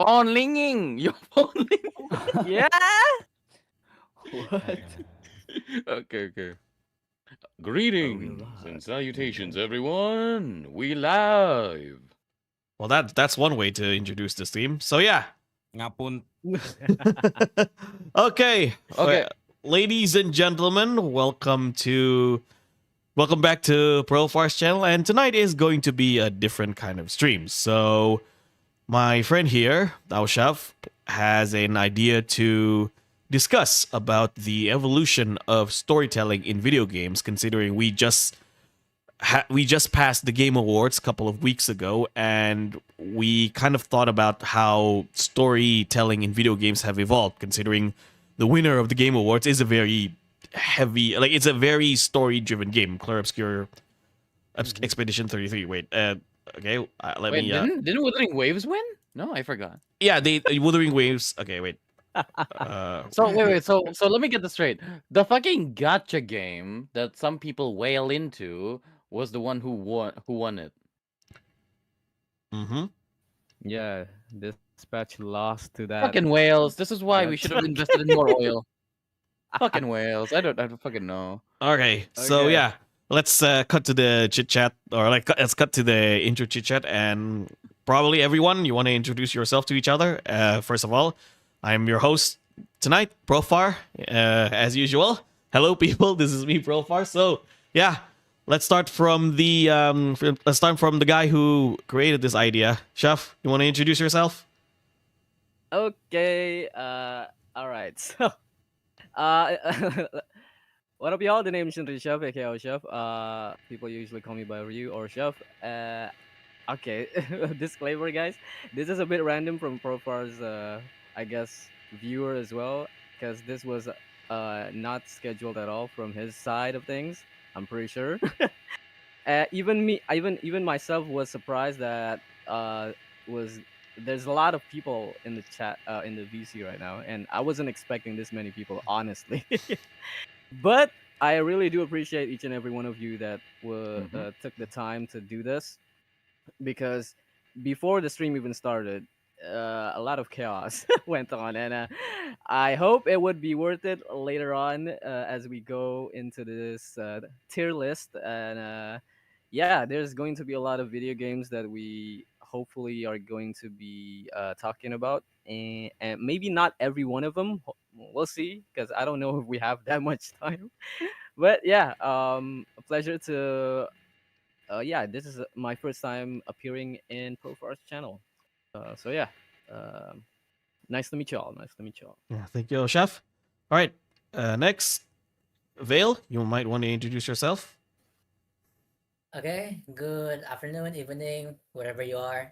phone ringing. Your phone ringing. Yeah. What? Okay, okay. Are we Greetings and live? salutations, everyone. We live. Well, that's one way to introduce this team. So yeah. Ngapun. Okay, Okay. ladies and gentlemen, welcome back to Profar's channel, and tonight is going to be a different kind of stream. So my friend here, Daoshav, has an idea to discuss about the evolution of storytelling in video games, considering we just passed the Game Awards a couple of weeks ago, and we kind of thought about how storytelling in video games have evolved. Considering the winner of the Game Awards is a very it's a very story-driven game. Clair Obscure Expedition 33. Wait, okay, let Wait, me. didn't Wuthering Waves win? No, I forgot. Yeah, they Wuthering Waves. Okay, wait. Wait. So let me get this straight. The fucking gotcha game that some people wail into was the one who won it. Mm-hmm. Yeah, Dispatch lost to that. Fucking whales. This is why we Gotcha. should have invested in more oil. Fucking whales. I don't fucking know. Okay, so Okay. yeah, let's cut to the chit chat, or let's cut to the intro chit chat, and probably everyone, you want to introduce yourself to each other. First of all, I'm your host tonight, Profar, as usual. Hello, people. This is me, Profar. So yeah, let's start from the guy who created this idea. Chef, you want to introduce yourself? Okay. All right. So, uh, what up, y'all? The name is Chef, aka Chef. People usually call me by Ryu or Chef. Okay. Disclaimer, guys. This is a bit random from Profar's, I guess, viewer as well, because this was not scheduled at all from his side of things. I'm pretty sure. Even me, even myself was surprised that was there's a lot of people in the chat in the VC right now, and I wasn't expecting this many people, honestly. But I really do appreciate each and every one of you that took the time to do this, because before the stream even started, a lot of chaos went on, and I hope it would be worth it later on as we go into this tier list. And yeah, there's going to be a lot of video games that we hopefully are going to be talking about, and maybe not every one of them. We'll see, because I don't know if we have that much time. But yeah, a pleasure to yeah, this is my first time appearing in Profar's channel. So yeah, um, nice to meet y'all. Nice to meet y'all. Yeah, thank you, Chef. All right, next, Vale, you might want to introduce yourself. Okay, good afternoon, evening, wherever you are.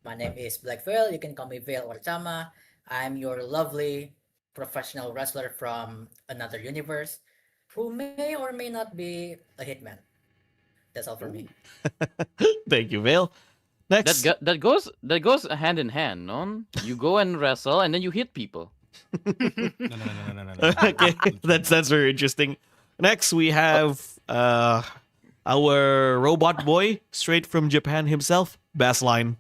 My name is Black Veil. You can call me Veil or Tama. I'm your lovely professional wrestler from another universe who may or may not be a hitman. That's all for me. Ooh. Thank you, Vale. Next. That goes hand in hand, no? You go and wrestle and then you hit people. No. Okay, that's very interesting. Next, we have our robot boy straight from Japan himself, Bassline.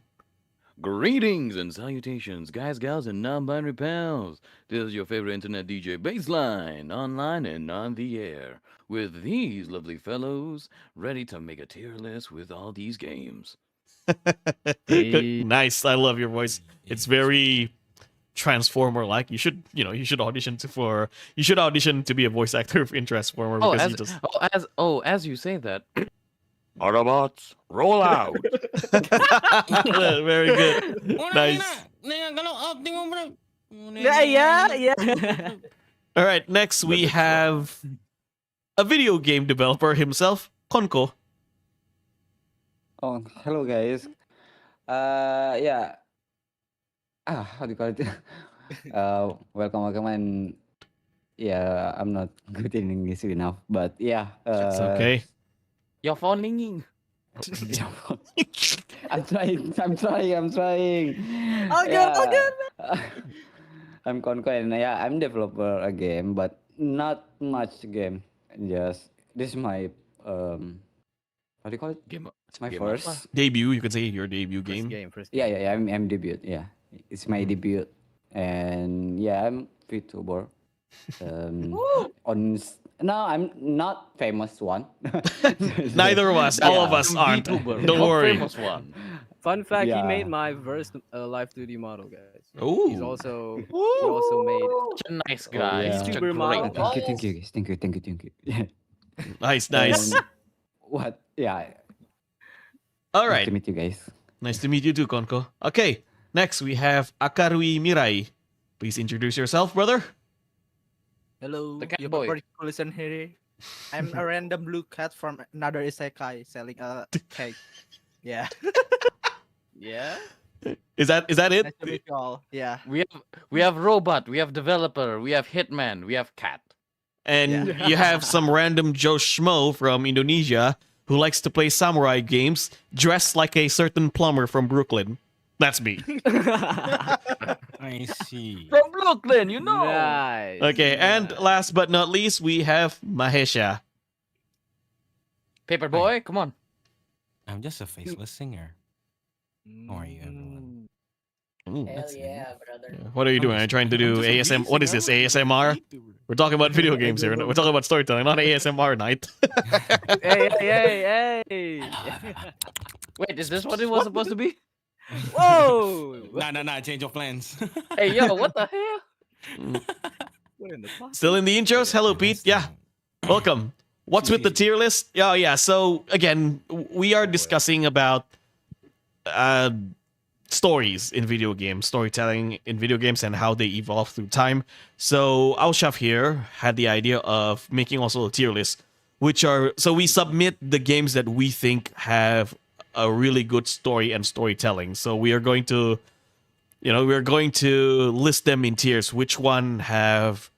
Greetings and salutations, guys, gals, and non-binary pals. This is your favorite internet DJ Baseline, online and on the air, with these lovely fellows, ready to make a tier list with all these games. Hey. Nice, I love your voice. It's very Transformer like. You should audition to be a voice actor in Transformer Oh, because as you say that, Autobots, roll out. very good. Nice. Yeah. All right, next we have a video game developer himself, Konko. Oh, hello guys. Yeah. How do you call it? Welcome, and yeah, I'm not good in English enough, but yeah. It's okay. Your phone ringing. I'm trying. All good. I'm Konko, and yeah, I'm developer a game, but not much game. Just this is my what do you call it? Game, It's my game first. apa? Debut, you could say your debut First game. game. First Yeah, game. yeah, I'm debut. Yeah. It's my debut, and yeah, I'm VTuber. No, I'm not famous one. Neither of us, all That's of Yeah, us some aren't. VTuber, Don't not worry. famous one. Fun fact: he made yeah. my first live 2D model, guys. Ooh. He also made Such a nice a guy, Yeah. such a VTuber great model. Thank you, guy. thank you, guys. Thank you, thank you, thank you. Yeah. Nice, nice. And what? Yeah. All Nice right. to meet you guys. Nice to meet you too, Konko. Okay. Next, we have Akarui Mirai. Please introduce yourself, brother. Hello, The cat you boy. prefer to listen here? I'm a random blue cat from another isekai selling a cake. Yeah, Yeah. Is that it? nice to meet you all. Yeah, We have robot, we have developer, we have hitman, we have cat. And yeah. you have some random Joe Schmo from Indonesia who likes to play samurai games dressed like a certain plumber from Brooklyn. That's me. I see. From Brooklyn, you know. Nice. Okay, and nice. last but not least, we have Mahesha. Paperboy, come on. I'm just a faceless singer. How are you, everyone? Ooh. Hell That's yeah, brother. What are you doing? Are you trying to do ASM? What is this, ASMR? We're talking about video games here. We're talking about storytelling, not ASMR night. Hey, hey, hey, hey. Wait, is this what it was supposed to be? Whoa! Nah. Change of plans. Hey, yo, what the hell? What in the fuck? Still in the intros? Hello, Pete. Yeah, welcome. What's with the tier list? Oh, yeah. So, again, we are discussing about uh, stories in video games, storytelling in video games, and how they evolve through time. So, Alshaf here had the idea of making also a tier list, which are so we submit the games that we think have a really good story and storytelling. So, we are going to, we're going to list them in tiers. Which one have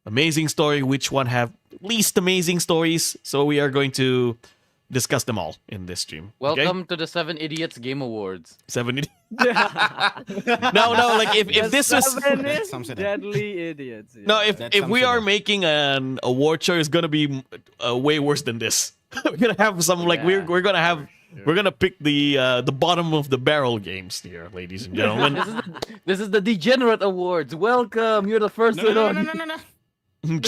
amazing story? Which one have least amazing stories? So, we are going to discuss them all in this stream. Okay? Welcome to the 7 Idiots Game Awards. 70. No, like if this was Seven That is sums it up. deadly idiots. no, yeah. if That if sums we it are up. making an award show, it's gonna be way worse than this. We're gonna have some like Yeah, we're gonna have sure. we're gonna pick the bottom of the barrel games here, ladies and gentlemen. This is the Degenerate Awards. Welcome. You're the first No. one.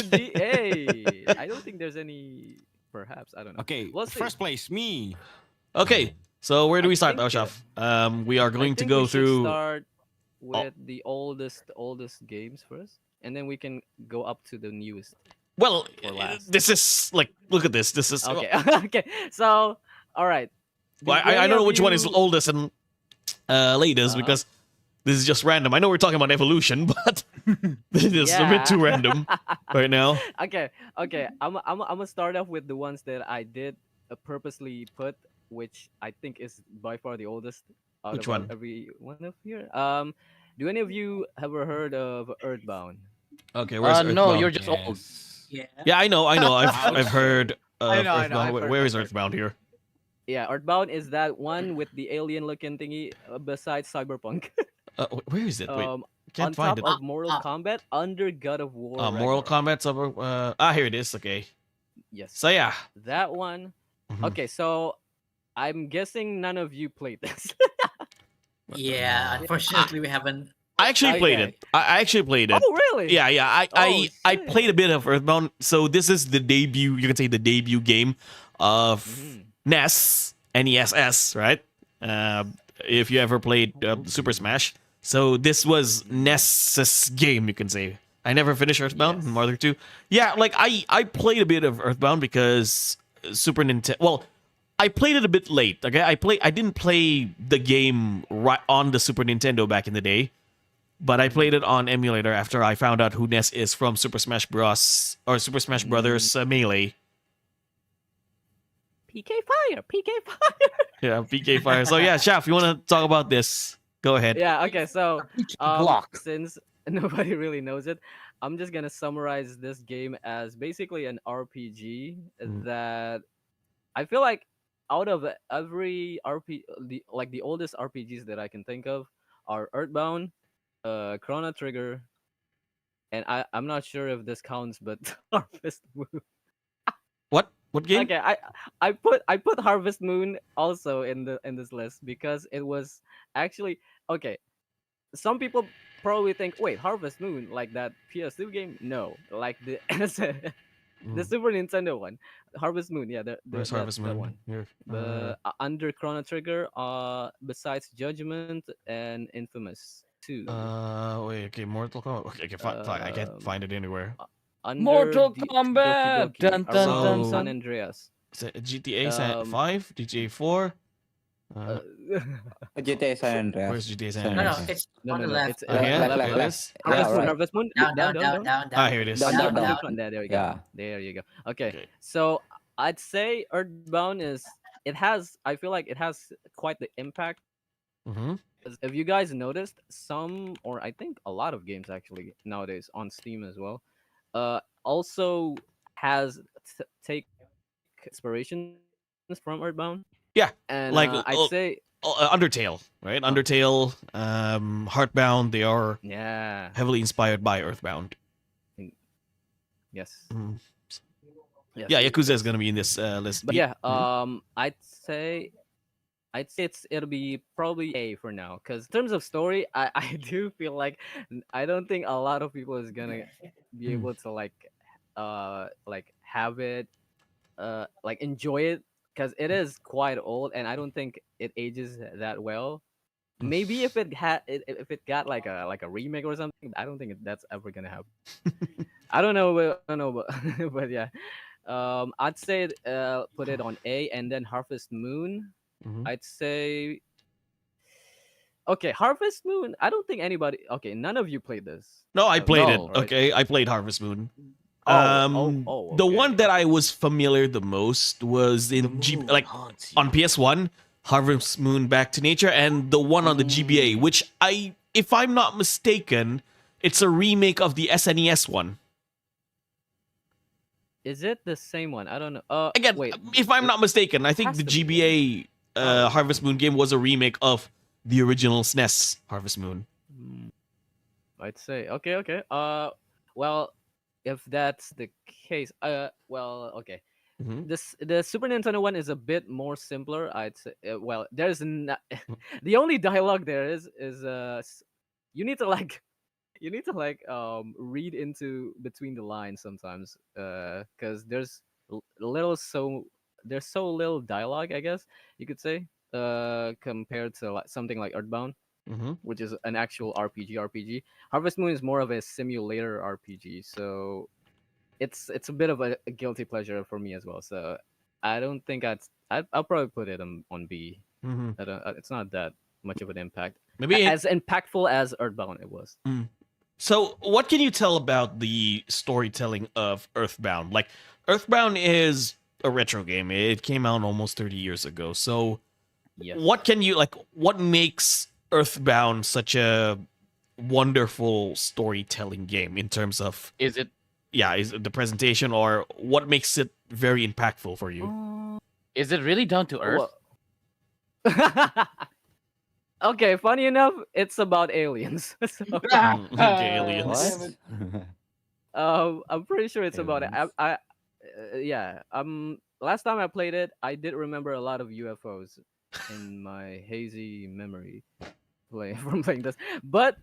Hey, I don't think there's any. Perhaps I don't know. Okay, We'll see. first place, me. Okay, so where do I we start, think, Oshaf? We are I going to think go we should through. start with the oldest games first, and then we can go up to the newest. Well, for last. this is like look at this. This is Okay, okay. So, all right. Well, Did I any don't know of which one is you- oldest and latest Uh-huh. because this is just random. I know we're talking about evolution, but this is a bit too Yeah. random right now. Okay, okay. I'm gonna start off with the ones that I did purposely put, which I think is by far the oldest out Which of one? every one of here. Do any of you ever heard of Earthbound? Okay, where's No, Earthbound? you're just old. Yes. Yeah. Yeah, I know. I've Ouch. heard of I know, Earthbound. I've heard, Where I've is heard. Earthbound here? Yeah, Earthbound is that one with the alien-looking thingy besides Cyberpunk. Where is it? Wait, on can't top find it. of Mortal Kombat under God of War. Mortal Ragnarok. Kombat's over. Here it is. Okay. Yes, So yeah. that one. Mhm. Okay, so I'm guessing none of you played this. Yeah, unfortunately, we haven't. I actually played Okay. it. I actually played it. Oh, really? Yeah. I Oh, I shit. played a bit of Earthbound. So this is the debut. You can say the debut game of Mhm. NES, right? If you ever played Super Smash. So this was NES's game, you can say. I never finished Earthbound, Yes. Mother 2. Yeah, like I played a bit of Earthbound because Super Nintendo. Well, I played it a bit late. Okay, I didn't play the game right on the Super Nintendo back in the day, but I played it on emulator after I found out who Ness is from Super Smash Bros. Or Super Smash Brothers Melee. PK Fire, PK Fire. Yeah, PK Fire. So yeah, Shaft, you want to talk about this? Go ahead. Yeah. Okay. So, Block. since nobody really knows it, I'm just gonna summarize this game as basically an RPG Mm. that I feel like out of every the oldest RPGs that I can think of are Earthbound, Chrono Trigger, and I'm not sure if this counts, but Harvest Moon. What? What game? Okay, I put Harvest Moon also in this list because it was actually okay. some people probably think, wait, Harvest Moon, like that PS2 game? No, like the the Mm. Super Nintendo one, Harvest Moon. Yeah, Where's that Harvest that Moon? one. Here. The under Chrono Trigger, besides Judgment and Infamous 2, Wait. Okay, Mortal Kombat. Okay, okay, fine. I can't um, find it anywhere. under Mortal the Doki Kombat! Doki Dun dun around dun San So dun. Andreas. is it GTA Um, 5, GTA 4? uh, GTA San Where's Andreas. GTA San San No, no, Andreas? Andreas. it's no, on no, the no. left. It's Oh, on here? the left Here Left, it one. left. is. Yeah, Harvest Moon, right. Harvest Moon. Down, Down, down, down, down, down. down, Ah, down, here it is. Down, Under down, down, under down. down. front. There you go. Yeah. There you go. Okay, Okay. so I'd say Earthbound is it has. I feel like it has quite the impact. Mm-hmm. 'Cause if you guys noticed, some or I think a lot of games actually nowadays on Steam as well, also has take inspirations from Earthbound, Yeah, and I'd like say Undertale, right? uh, Undertale, Heartbound. They are yeah, heavily inspired by Earthbound. mm, yes, Mm. yes, Yeah, yes, Yakuza is yes. gonna be in this list, But Pete. yeah, I'd say it'll be probably A for now, because in terms of story, I do feel like I don't think a lot of people is gonna be Mm. able to like have it like enjoy it, because it is quite old and I don't think it ages that well. Maybe if it got like a remake or something, I don't think that's ever gonna happen. I don't know, but but yeah, I'd say put it on A, and then Harvest Moon. Mhm. I'd say okay, Harvest Moon. I don't think anybody. Okay, none of you played this. No, I played it. No. All right. Okay, I played Harvest Moon. The one Okay. that I was familiar the most was The in moon like haunts on you. PS1, Harvest Moon Back to Nature, and the one on the GBA, which if I'm not mistaken, it's a remake of the SNES one. Is it the same one? I don't know. Again, Wait. if I'm It not mistaken, I think has the to be then. GBA Probably. Harvest Moon game was a remake of the original SNES Harvest Moon. Hmm, I'd say okay, okay. Well, if that's the case, well, okay. Mhm. The Super Nintendo one is a bit more simpler. I'd say. Well, there's not the only dialogue there is you need to like you need to read into between the lines sometimes because there's so little dialogue, I guess you could say, compared to like something like Earthbound, Mhm. which is an actual RPG. Harvest Moon is more of a simulator RPG, so it's a bit of a guilty pleasure for me as well. So I don't think I'll probably put it on B. Mhm. I don't, it's not that much of an impact, Maybe it. as impactful as Earthbound it was. Mm. So, what can you tell about the storytelling of Earthbound? Like, Earthbound is a retro game. It came out almost 30 years ago. So, Yes. what can you like? What makes Earthbound such a wonderful storytelling game in terms of Is it is it the presentation, or what makes it very impactful for you? Uh, is it really down to earth? well, okay, funny enough, it's about aliens. So, Okay, What? aliens. Damn it. I'm pretty sure it's about it. Aliens. Yeah. Last time I played it, I did remember a lot of UFOs in my hazy memory from playing this. But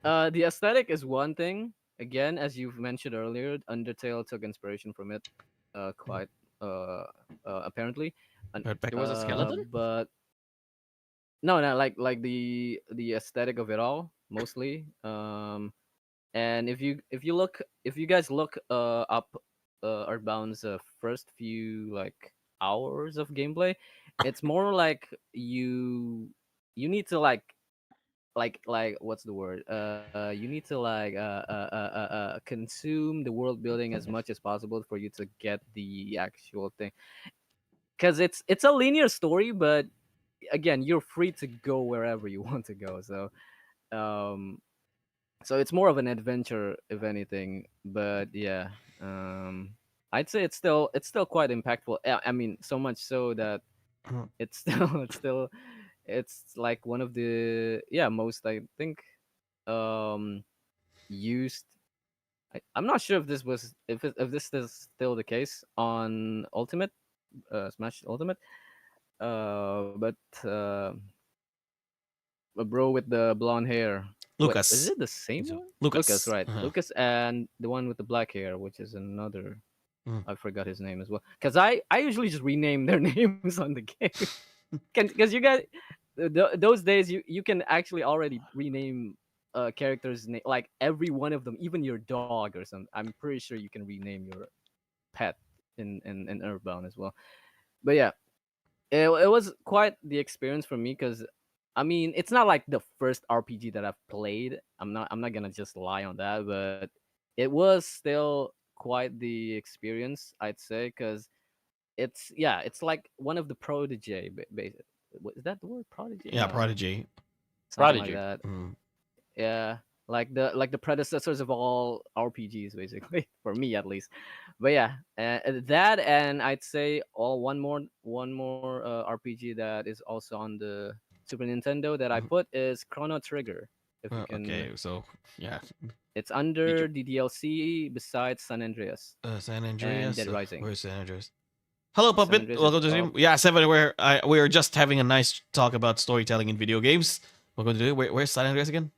the aesthetic is one thing. Again, as you've mentioned earlier, Undertale took inspiration from it, quite uh, apparently. There was a skeleton? But no, no, like the aesthetic of it all mostly. And if you guys look up Earthbound's first few like hours of gameplay, it's more like you need to like what's the word? You need to consume the world building as much as possible for you to get the actual thing. Because it's a linear story, but again, you're free to go wherever you want to go. Um, so it's more of an adventure, if anything. But yeah, I'd say it's still quite impactful. I mean, so much so that it's still it's like one of the most I think um used. I'm not sure if this was if this is still the case on Ultimate, Smash Ultimate. But a bro with the blonde hair. Wait, is Lucas. it the same So- one? Lucas, Lucas. right? Uh-huh. Lucas and the one with the black hair, which is another. Mm. I forgot his name as well. Cause I usually just rename their names on the game. Cause you guys, those days you can actually already rename characters name, like every one of them, even your dog or something. I'm pretty sure you can rename your pet in Earthbound as well. But yeah, it was quite the experience for me because I mean it's not like the first RPG that I've played. I'm not gonna just lie on that, but it was still quite the experience, I'd say, because it's like one of the protege. Is that the word prodigy? Yeah, No, Prodigy. something like Prodigy. that. Mm. Yeah, like the predecessors of all RPGs, basically, for me at least. But yeah, that, and I'd say one more RPG that is also on the Super Nintendo that I Mhm. put is Chrono Trigger. If you can, Okay, so yeah, it's Did you? under the DLC besides San Andreas San and Andreas. Dead Rising. Where's San Andreas? Hello, San Puppet. Andreas is Welcome to the up. stream. Yeah, Seven. We are just having a nice talk about storytelling in video games. Welcome to where's San Andreas again?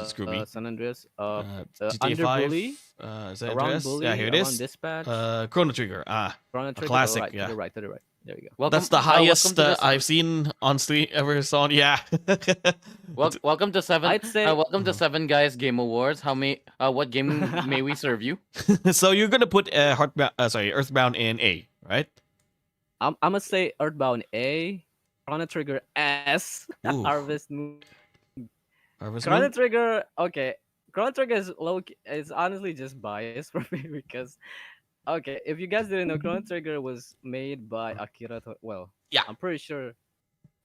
Screw me. San Andreas, GTA under 5. Bully, San around Andreas. Yeah, Bully, here it around is. Dispatch. Chrono Trigger. Chrono A Trigger to the classic. right, to Yeah, the right, to the right. There we go. that's the highest Welcome to this. I've seen on stream ever. Saw. Yeah. Welcome to seven. I'd say Welcome to Seven Guys Game Awards. How may? What game may we serve you? So you're gonna put Earthbound in A, right? I'm gonna say Earthbound A, Chrono Trigger S, Ooh, Harvest Moon. Harvest Chrono Moon. Trigger, okay. Chrono Trigger is honestly just biased for me because okay, if you guys didn't know, Chrono Trigger was made by well, Yeah. I'm pretty sure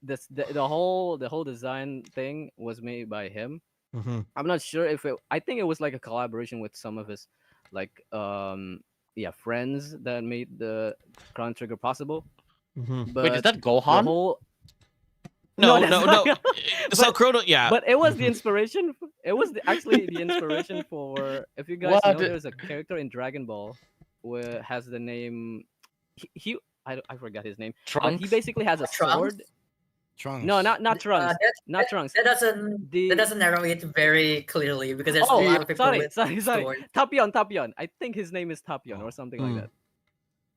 the whole design thing was made by him. Mm-hmm. I'm not sure if I think it was like a collaboration with some of his like yeah, friends that made the Chrono Trigger possible. Mm-hmm. Wait, is But that the Gohan? whole No, that's no, not no. So but Chrono, yeah. but it was the Mhm. inspiration. It was actually the inspiration for, if you guys know, What? there's a character in Dragon Ball where has the name I forgot his name, but he Trunks? basically has a Trunks? sword. Trunks. No, not Trunks, That, not Trunks. that doesn't The narrow it very clearly because there's a oh, lot of people sorry, with sorry, sorry. sword. Tapion. I think his name is Tapion or Oh. something like Mm. that.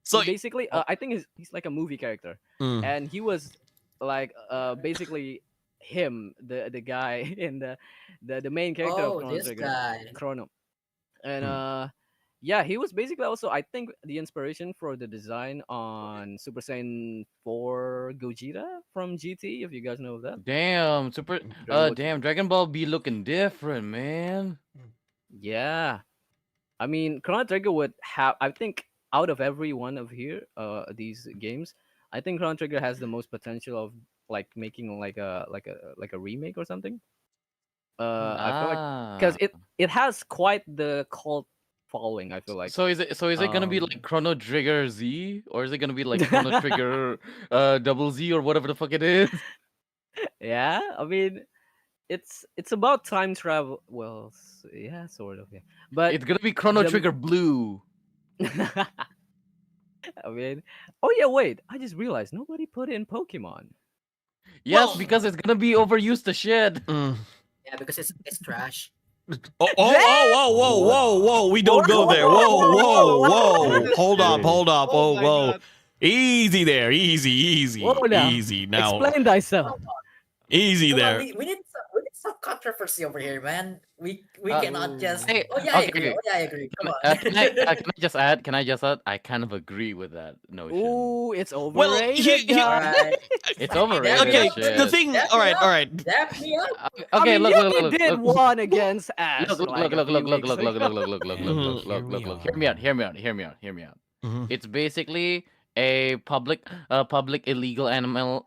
So He basically, Oh. I think he's like a movie character, mm, and he was like basically him, the guy in the main character of Oh, Chrono this Trigger, guy. Chrono, and Mm. yeah, he was basically also, I think, the inspiration for the design on Super Saiyan 4 Gogeta from GT, if you guys know of that. Damn, super. Dragon Ball Damn, GT. Dragon Ball be looking different, man. Yeah, I mean, Chrono Trigger would have, I think, out of every one of here, these games, I think Chrono Trigger has the most potential of like making like a remake or something. I feel like because Ah. it has quite the cult following. I feel like. So is it gonna be Um, like Chrono Trigger Z, or is it gonna be like Chrono Trigger double Z, or whatever the fuck it is? yeah, I mean, it's about time travel. Well, yeah, sort of. Yeah, but It's gonna be Chrono the Trigger Blue. I mean, oh yeah, wait, I just realized nobody put in Pokemon. Yes, Well- because it's gonna be overused to shit. mm. Yeah, because it's trash. Whoa! We don't go there. Whoa! Hold up. Oh my Whoa! God. Easy there. Easy. Whoa now. Easy now. Explain thyself. Easy Come on, there. we need some controversy over here, man. We Uh, cannot just. Hey, Oh yeah, I okay, agree. okay. Oh yeah, I agree. Come on. Can I just add? Can I just add? I kind of agree with that notion. Ooh, it's Well, overrated, he- guys. Alright. It's Fuck it, overrated. damn Okay, it. Shit. the thing. Dap All me right. up. Dap me up. Okay, I mean, look, Yuki look, look, did look, one against Ash. look, like look, a few look, weeks look, look, ago. look, look, Here we Hear me out. are. Hear me out. Hear me out. Mhm. It's basically a public illegal animal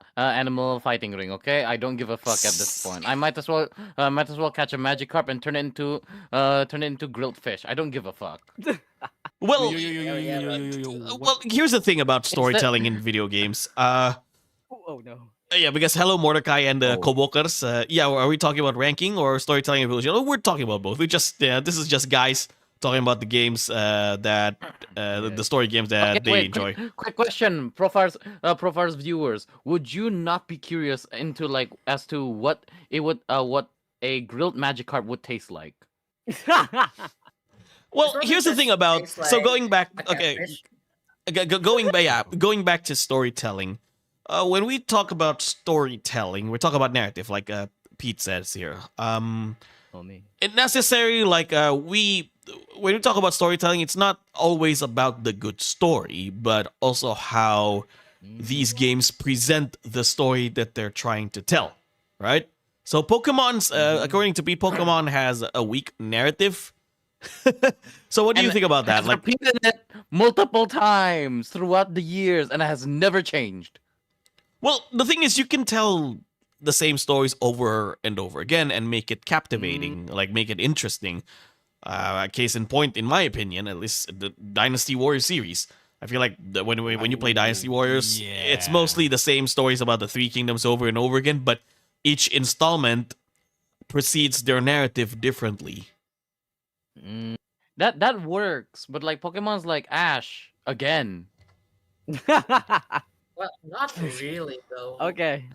fighting ring. Okay, I don't give a fuck at this point. I might as well catch a Magikarp and turn it into grilled fish. I don't give a fuck. Well, well, here's the thing about storytelling in video games. Oh no. Yeah, because Hello Mordecai and Oh. Kobokers. Yeah, are we talking about ranking or storytelling evolution? Oh, we're talking about both. This is just guys talking about the games that the story games that Okay, they wait. enjoy. Quick question, Profar's viewers. Would you not be curious into like as to what a grilled Magikarp would taste like? It's Well, probably here's the thing just about tastes so like going back. a Okay, catfish. going back. Yeah, going back to storytelling. When we talk about storytelling, we talk about narrative, like Pete says here. Only. It necessarily like we when we talk about storytelling, it's not always about the good story, but also how these games present the story that they're trying to tell, right? So Pokemon's, according to Pete, Pokemon has a weak narrative. So what do you And think about that? has Like, repeated it multiple times throughout the years and has never changed. well, the thing is, you can tell the same stories over and over again and make it captivating, like make it interesting. Case in point, in my opinion, at least the Dynasty Warriors series. I feel like when you play Dynasty Warriors, it's yeah. mostly the same stories about the three kingdoms over and over again, but each installment proceeds their narrative differently. That works, but like Pokemon's like Ash again. Well, not really though. Okay.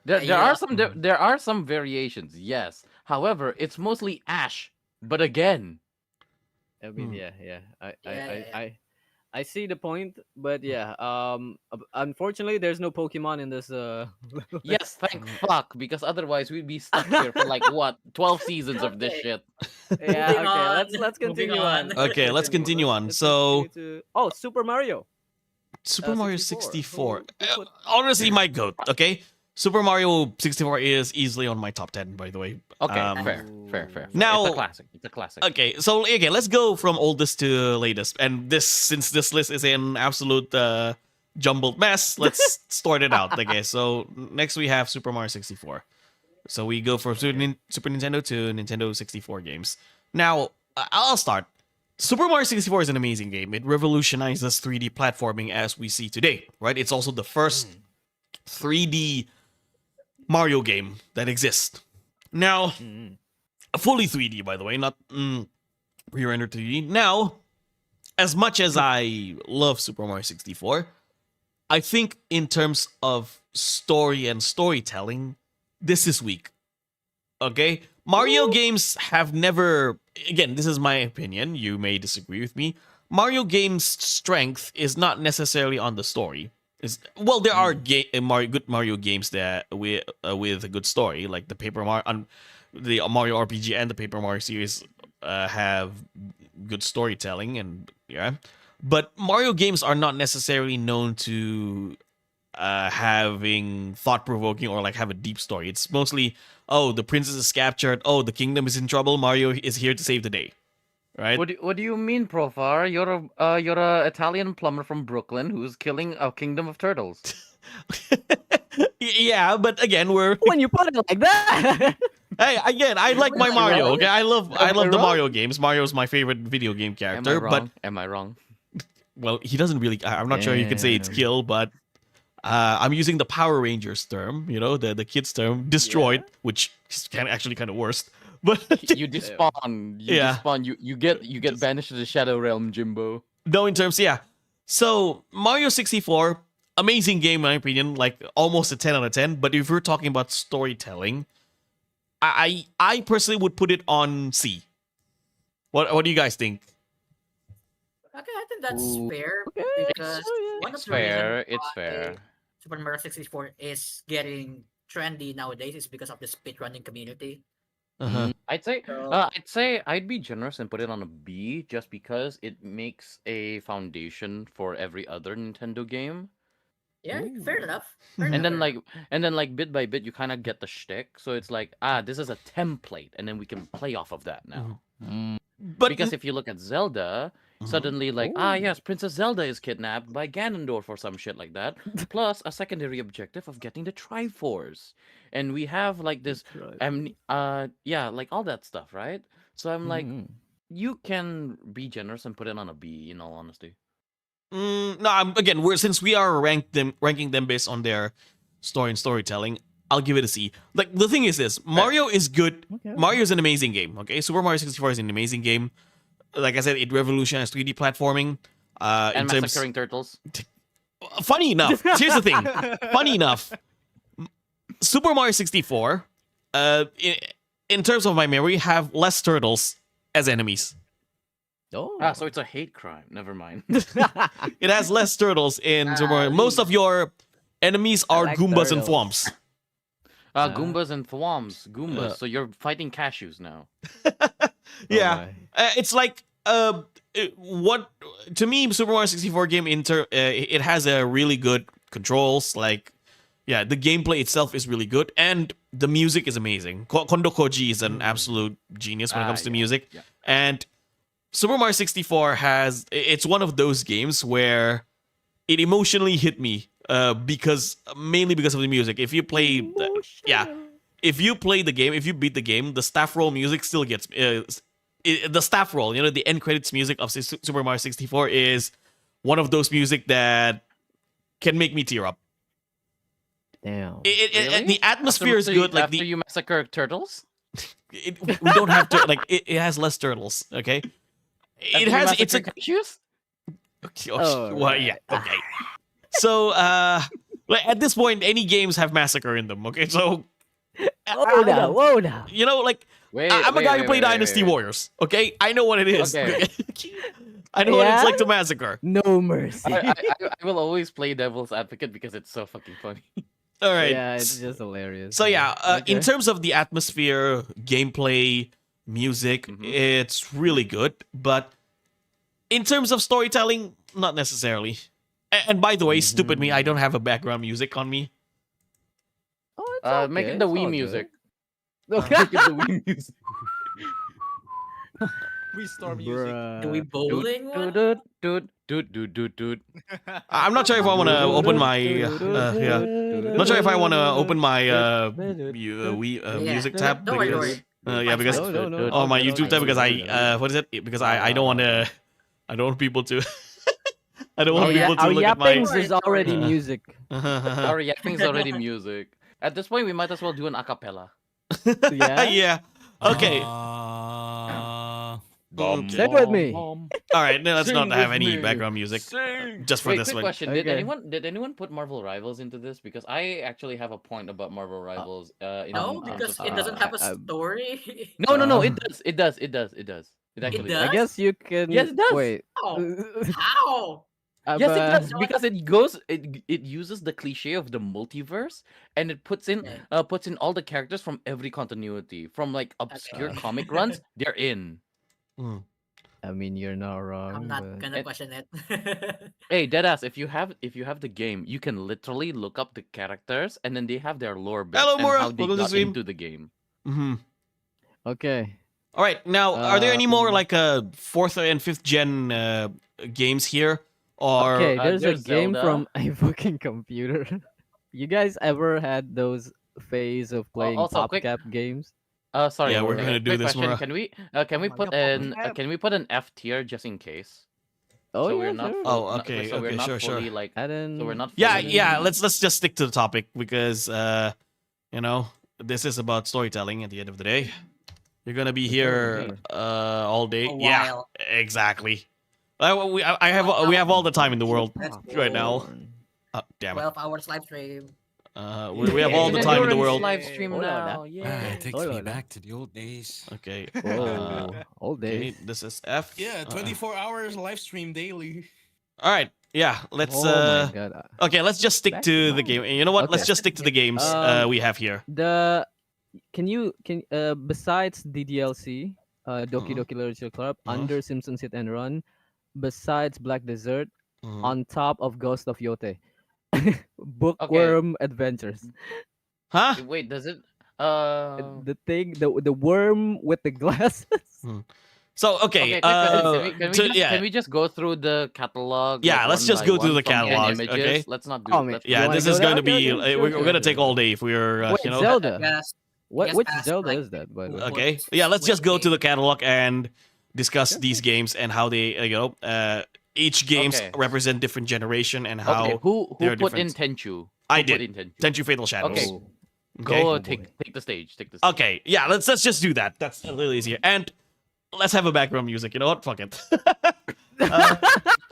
There Yeah. are there are some variations, yes. However, it's mostly Ash, but again. I mean, Hmm. yeah. Yeah. I see the point, but yeah. Unfortunately, there's no Pokemon in this. Yes, thank fuck, because otherwise we'd be stuck here for like what 12 seasons of this Okay. shit. Yeah. Moving Okay. on. Let's Moving continue on. on. Okay, let's continue on. Let's So, continue to Super Mario. Super Mario 64. 64. Who put- Honestly, my goat, okay? Super Mario 64 is easily on my top 10, by the way. Okay, Um, fair. Now- It's a classic. It's a classic. Okay, so okay, let's go from oldest to latest. And this, since this list is an absolute jumbled mess, let's sort it out. Okay, so next we have Super Mario 64. So we go from Super Nintendo to Nintendo 64 games. Now, I'll start. Super Mario 64 is an amazing game. It revolutionizes 3D platforming as we see today, right? It's also the first 3D Mario game that exists. Now, Mm. fully 3D, by the way, not re-rendered 3D. Now, as much as I love Super Mario 64, I think in terms of story and storytelling, this is weak. Okay? Mario games have never, again, this is my opinion, you may disagree with me. Mario games' strength is not necessarily on the story. Well, there are good Mario games that with a good story, like the the Mario RPG and the Paper Mario series have good storytelling, and yeah. But Mario games are not necessarily known to having thought-provoking or like have a deep story. It's mostly, oh, the princess is captured, oh, the kingdom is in trouble, Mario is here to save the day, right? What do you mean, Profar? You're a Italian plumber from Brooklyn who's killing a kingdom of turtles. Yeah, but again, we're When you put it like that. hey, again, I like my Am I Mario. wrong? Okay, I love I the wrong? Mario games. Mario's my favorite video game Am I character, wrong? but Am I wrong? well, he doesn't really. I'm not sure you can say it's Damn. kill, but I'm using the Power Rangers term. You know, the kids term, destroyed, which is actually kind of worst. But You despawn. You Yeah. despawn. You get banished to the Shadow Realm, Jimbo. no, in terms, yeah. So Mario 64, amazing game in my opinion, like almost a 10 out of 10. But if we're talking about storytelling, I personally would put it on C. What do you guys think? Okay, I think that's Ooh. fair Okay, because one It's of the reasons fair. It's why fair. Super Mario 64 is getting trendy nowadays is because of the speedrunning community. Uh-huh. I'd say I'd be generous and put it on a B just because it makes a foundation for every other Nintendo game. Yeah, fair enough. Fair And enough, then fair like bit by bit you kind of get the shtick. So it's like, this is a template and then we can play off of that now. But Because if you look at Zelda, suddenly like, yes, Princess Zelda is kidnapped by Ganondorf or some shit like that. Plus a secondary objective of getting the Triforce. And we have like this like all that stuff, right? So I'm like, you can be generous and put it on a B, in all honesty. no, since we are ranking them based on their story and storytelling, I'll give it a C. Like the thing is this, Mario is good. Okay. Mario is an amazing game. Okay, Super Mario 64 is an amazing game. like I said, it revolutionized 3D platforming. And In terms, massacring turtles. funny enough, here's the thing. Funny enough, Super Mario 64, in terms of my memory, have less turtles as enemies. Oh. So it's a hate crime. Never mind. It has less turtles in Super Mario. Most of your enemies I are like Goombas and turtles. Thwomps. Goombas and Thwoms. Goombas. Uh. So you're fighting cashews now. Yeah, my. it's like what to me Super Mario 64 game it has a really good controls. Like, yeah, the gameplay itself is really good, and the music is amazing. Kondo Koji is an absolute genius when it comes to Yeah, music, yeah. and Super Mario 64 it's one of those games where it emotionally hit me mainly because of the music. If you play if you play the game, if you beat the game, the staff roll music still gets the staff roll, the end credits music of Super Mario 64 is one of those music that can make me tear up. Damn. Really? The atmosphere is good. Like after you massacre turtles. we don't have to like it has less turtles. Okay, it has it's a cashews. Oh, well, yeah, okay. So like, at this point, any games have massacre in them. Okay, so Whoa now. like I'm a guy who played Dynasty Warriors. Okay, I know what it is. Okay. I know what it's Yeah? like to massacre. No mercy. I will always play devil's advocate because it's so fucking funny. All right. Yeah, it's just hilarious. So yeah, in Okay. terms of the atmosphere, gameplay, music, it's really good. But in terms of storytelling, not necessarily. And by the way, stupid me, I don't have a background music on me. Oh, it's okay. Make it the it's Wii all music. good. Make it the Wii music. Restore music. Do we bowling one? Dude. I'm not sure if I want to open my yeah. Not sure if I want to open my music tab Don't worry, don't because worry. yeah, because No. oh, my YouTube tab because what is it? Because I don't want to I don't want people to I don't want people to Our look at my yappings is already music. Our yapping's already music. At this point, we might as well do an acapella. Yeah. yeah. Okay. Say it with me. All right. Then let's Sing not have with any me. background music Sing. just for Wait, this quick one. question. Okay. Did anyone put Marvel Rivals into this? Because I actually have a point about Marvel Rivals. No, in terms because of it doesn't have a uh, story. No. It does. It actually does? I guess you can. Yes, it does. Wait. How? How? Yes, it but- does because it uses the cliche of the multiverse and it puts in all the characters from every continuity from like obscure comic runs. They're in. I mean, you're not wrong. I'm not but- gonna question it. Hey, deadass, if you have the game, you can literally look up the characters and then they have their lore bits Hello, and Mora. how they Welcome to got stream. into the game. Mm-hmm. Okay. All right. Now, are there any more Um, like fourth and fifth gen games here? Or Okay, there's a there's game Zelda. from a fucking computer. You guys ever had those phase of playing also, quick- PopCap games? Sorry, Yeah, we're Mora, gonna do quick this, question. Mora. Can we my put God, can we put an F tier just in case? Oh, so yeah, we're not sure. full- Oh, not- okay, so we're okay, not sure, fully sure. like I didn't. so we're not yeah, fully- yeah. Let's just stick to the topic because this is about storytelling. At the end of the day, you're gonna be here all day. A Yeah, while. exactly. We have all the time in the world That's right now. Porn. Damn it. 12 hours live stream. We have all the It's time in the endurance world. live stream Hold on, now. Ah, Yeah. it takes Hold me on. back to the old days. Okay. Whoa, all Okay. day. This is F. Yeah, 24 hours live stream daily. All right. Yeah. Let's. Oh my god. Okay. Let's just stick Back to to the game. You know what? Let's Okay. just stick to the games we have here. Besides the DLC, Doki Doki Literature Club, under Simpsons Hit and Run, besides Black Desert, Mhm. on top of Ghost of Yote, Bookworm Adventures. Huh? Wait, does it? The thing, the worm with the glasses. So okay. Okay, quick question. yeah. Can we just go through the catalog? Yeah, like, let's one just by go through one the from catalog, images? okay? Let's not do. Oh, man. let's- You Yeah. wanna This go is going to there? be. Okay, we're sure, gonna sure, take sure. all day if we're. Wait, you know. Zelda. Yes. What? Yes, Which ask, Zelda like, is that? By the way? Okay. What's- Yeah. Let's just go to game? the catalog and discuss these games and how they. Each games Okay. represent different generation and how. Okay, who they're put in different. Tenchu? I Who put did. in Tenchu? Tenchu Fatal Shadows. Okay. Oh. Okay. Go Oh, take boy. the stage. Take the stage. Okay, yeah, let's just do that. That's a little easier. And let's have a background music. You know what? Fuck it.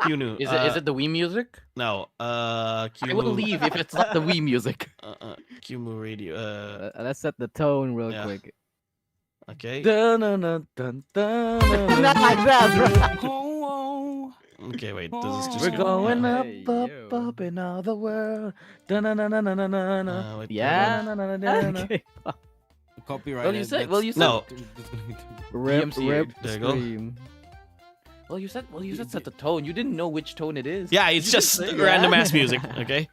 Kunu. Is it the Wii music? No. I will Kumu. leave if it's not the Wii music. Kumu radio. Let's set the tone real Yeah. quick. Okay. Not like that, bro. Oh, Okay, wait. This is just. We're going up, Hey, up, yo. up in all the world. Da-na-na-na-na-na-na. Wait, Yeah. Okay. copyright. Well, you said- that's- well, you said- No. that's gonna be Rip, DMCA. rip, There you go. stream. Well, you said set the tone. You didn't know which tone it is. Yeah, it's You just didn't say random that. ass music. Okay.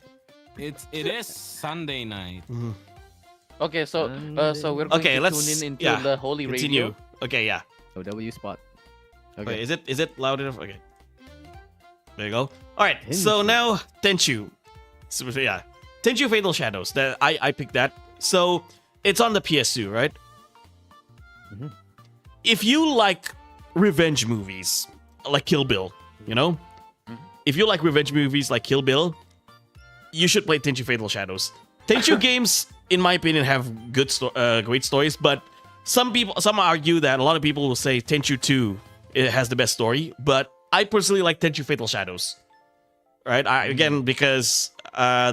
it is Sunday night. Okay, so we're going Okay, to let's- tune in into yeah, the holy Continue. radio. Okay, yeah. OW spot. Wait, Okay. is it loud enough? Okay. There you go. All right. So Tenchu. now Tenchu. So, yeah, Tenchu Fatal Shadows. That I picked that. So it's on the PS2, right? Mhm. If you like revenge movies like Kill Bill, you know, if you like revenge movies like Kill Bill, you should play Tenchu Fatal Shadows. Tenchu games, in my opinion, have great stories, but some argue that a lot of people will say Tenchu 2 it has the best story, but I personally like Tenchu Fatal Shadows. Right? Again, because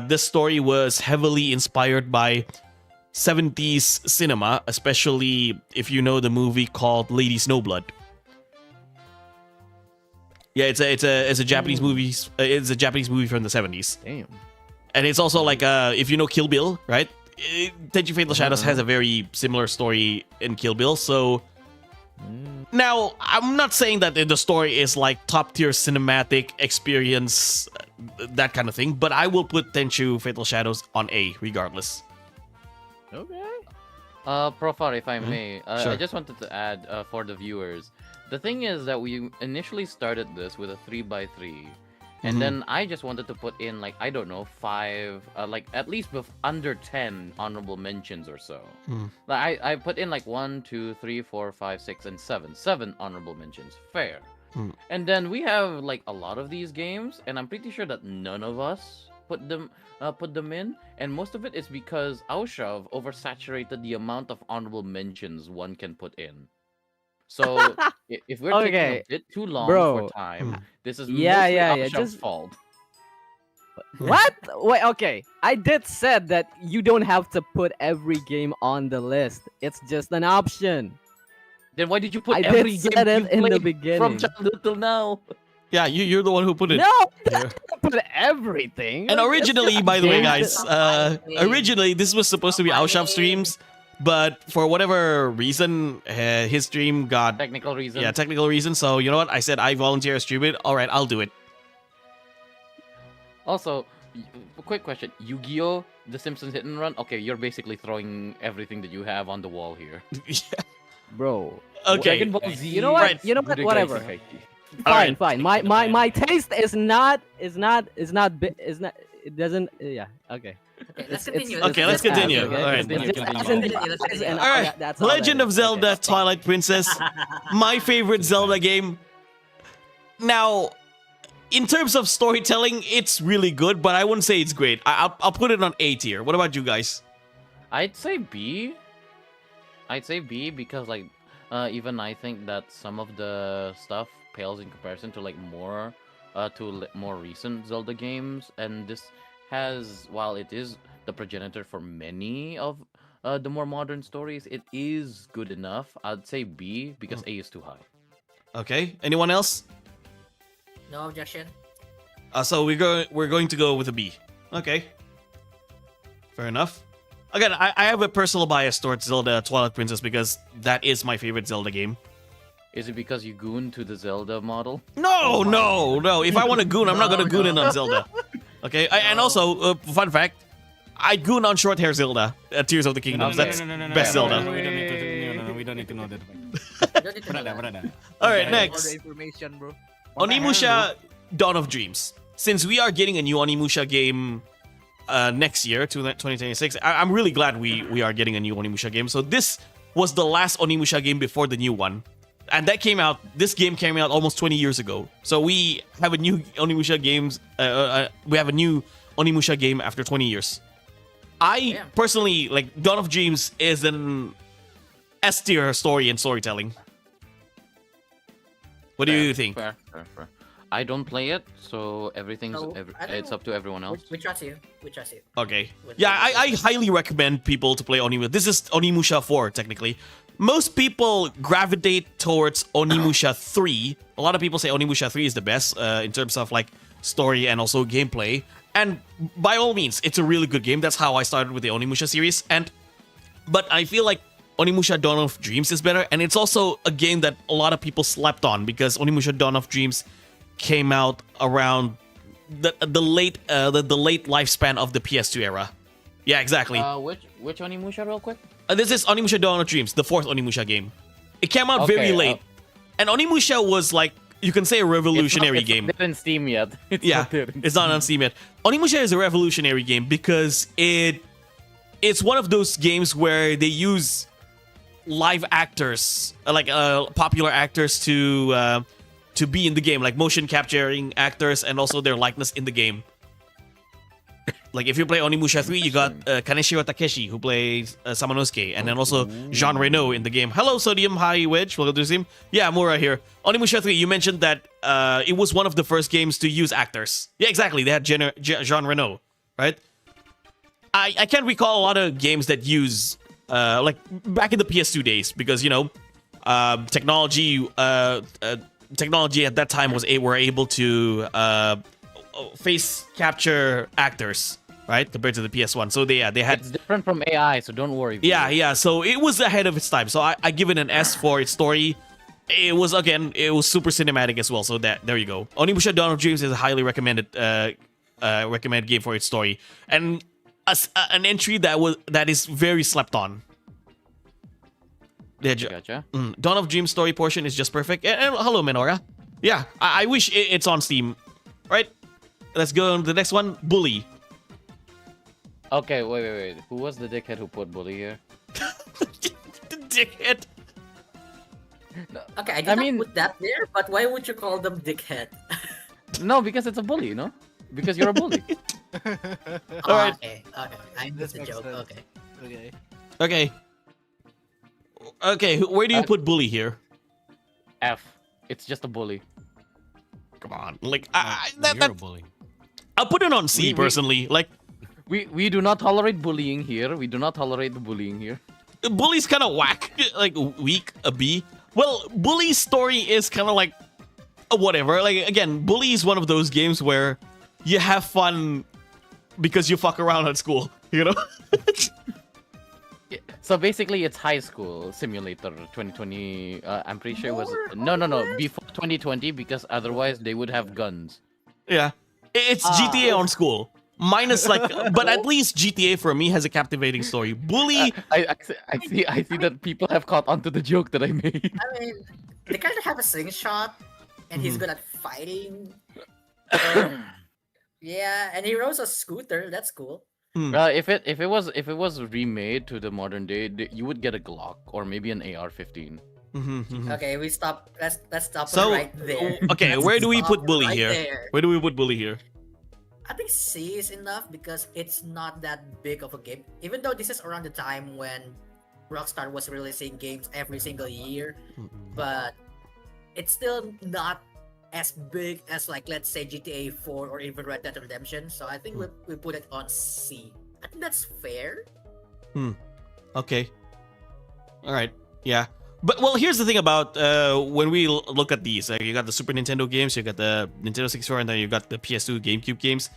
this story was heavily inspired by 70s cinema, especially if you know the movie called Lady Snowblood. Yeah, it's a Japanese movie. It's a Japanese movie from the 70s. Damn. And it's also like if you know Kill Bill, right? Tenchu Fatal Shadows has a very similar story in Kill Bill. So now I'm not saying that the story is like top tier cinematic experience, that kind of thing, but I will put Tenchu Fatal Shadows on A regardless. Okay. Profar, if I may, Sure. I just wanted to add for the viewers. The thing is that we initially started this with a 3x3, and then I just wanted to put in like I don't know 5, like at least under 10 honorable mentions or so. Like I put in like 1, 2, 3, 4, 5, 6, and 7 honorable mentions. Fair. And then we have like a lot of these games, and I'm pretty sure that none of us put them in, and most of it is because Aushav oversaturated the amount of honorable mentions one can put in. So if we're taking Okay, a bit too long bro. for time, this is Yeah, mostly yeah, yeah, Aushav's just- fault. What? Wait, okay. I did said that you don't have to put every game on the list. It's just an option. Then why did you put I every did game said you it in the played beginning. from childhood till now? Yeah, you're the one who put it. No, I here. didn't put everything. And originally, by the way, Games guys, originally this was supposed to be Aushav streams, but for whatever reason, his stream got Technical reason. technical reasons. So you know what? I said I volunteer to stream it. All right, I'll do it. Also, a quick question: Yu-Gi-Oh, The Simpsons Hit and Run. Okay, you're basically throwing everything that you have on the wall here. Bro. Okay. Dragon Ball Z. You know what? Right. You know what? Budokai Whatever. Tenkaichi. Fine, Alright. fine. My taste is not. It doesn't. Yeah. Okay. Okay, let's It's- continue. it's- Okay, let's continue. Okay? Alright. It's just Continue. as in the Let's eyes continue. and All right, that's all that Legend of is. Zelda: Okay. Twilight Princess, my favorite Zelda game. Now, in terms of storytelling, it's really good, but I wouldn't say it's great. I'll put it on A tier. What about you guys? I'd say B. Because like even I think that some of the stuff pales in comparison to like more more recent Zelda games, and this has, while it is the progenitor for many of the more modern stories, it is good enough. I'd say B because A is too high. Okay, anyone else? No objection. So we're going to go with a B. Okay, fair enough. Again, I have a personal bias towards Zelda Twilight Princess because that is my favorite Zelda game. Is it because you goon to the Zelda model? No, no. If I want to goon, I'm not gonna goon in on Zelda. Okay, and also, fun fact, I goon on Short Hair Zelda, Tears of the Kingdoms. That's best Zelda. We don't need to. We don't need to know that. Don't need to know that. Brother. All right, All next. the information, bro. Onimusha Dawn of Dreams. Since we are getting a new Onimusha game next year, 2026, I'm really glad we are getting a new Onimusha game. So this was the last Onimusha game before the new one. And this game came out almost 20 years ago. So we have a new Onimusha games, we have a new Onimusha game after 20 years. I personally, like, Dawn of Dreams is an S tier story and storytelling. What do Fair, you think? Fair. I don't play it, so everything's So, I don't it's know. up to everyone else. We trust you. We trust you. Okay. With Yeah, this I system. highly recommend people to play Onimusha. This is Onimusha 4, technically. Most people gravitate towards Onimusha 3. A lot of people say Onimusha 3 is the best in terms of like story and also gameplay. And by all means, it's a really good game. That's how I started with the Onimusha series. But I feel like Onimusha Dawn of Dreams is better, and it's also a game that a lot of people slept on because Onimusha Dawn of Dreams came out around the late lifespan of the PS2 era. Yeah, exactly. Which Onimusha, real quick? This is Onimusha Dawn of Dreams, the fourth Onimusha game. It came out very Okay, late, and Onimusha was like, you can say, a revolutionary game. It's not in Steam yet. It's Yeah, not there in it's not on Steam yet. Onimusha is a revolutionary game because it's one of those games where they use live actors, like popular actors, to be in the game, like motion capturing actors, and also their likeness in the game. Like if you play Onimusha 3, you got Kaneshiro Takeshi, who plays Samanosuke, and then also Jean Reno in the game. Hello, Sodium. Hi, Wedge. Welcome to the stream. Yeah, Mura here. Onimusha 3, you mentioned that it was one of the first games to use actors. Yeah, exactly. They had Jean Reno, right? I can't recall a lot of games that use, like back in the PS2 days, because, you know, technology at that time were able to face capture actors, right, compared to the PS1. So they had. It's different from AI, so don't worry. Yeah. So it was ahead of its time. So I give it an S for its story. It was super cinematic as well. So there you go. Onimusha Dawn of Dreams is a highly recommended game for its story, and an entry that is very slept on. Gotcha. Dawn of Dreams story portion is just perfect. And hello, Menora. Yeah, I wish it's on Steam. Right? Let's go on to the next one. Bully. Okay, wait. Who was the dickhead who put bully here? The dickhead. Okay, I did not put that there, but why would you call them dickhead? No, because it's a bully, no? Because you're a bully. All right. Okay. I missed the makes joke. sense. Okay. Okay, where do you put bully here? F. It's just a bully. Come on. Like, You're a bully. I'll put it on C, We- personally. Like, We do not tolerate bullying here. We do not tolerate the bullying here. bully's kind of whack. Like, weak, a B. Well, bully's story is kind of like, whatever. Like, again, bully is one of those games where you have fun because you fuck around at school, you know? So basically, it's high school simulator 2020. I'm pretty sure it was no before 2020 because otherwise they would have guns. Yeah. It's GTA on school. Minus like, but at least GTA for me has a captivating story. Bully, I see that people have caught onto the joke that I made. I mean, they kind of have a slingshot, and he's good at fighting. Yeah, and he rode a scooter. That's cool. If it was remade to the modern day, you would get a Glock or maybe an AR-15. Okay, we stop. Let's stop So, right there. okay, Let's where do we stop put bully right here? there. Where do we put bully here? I think C is enough because it's not that big of a game. Even though this is around the time when Rockstar was releasing games every single year, but it's still not as big as, like, let's say GTA 4 or even Red Dead Redemption. So I think we put it on C. I think that's fair. Okay. All right. Yeah. But well, here's the thing about when we look at these. Like, you got the Super Nintendo games, you got the Nintendo 64, and then you got the PS2, GameCube games.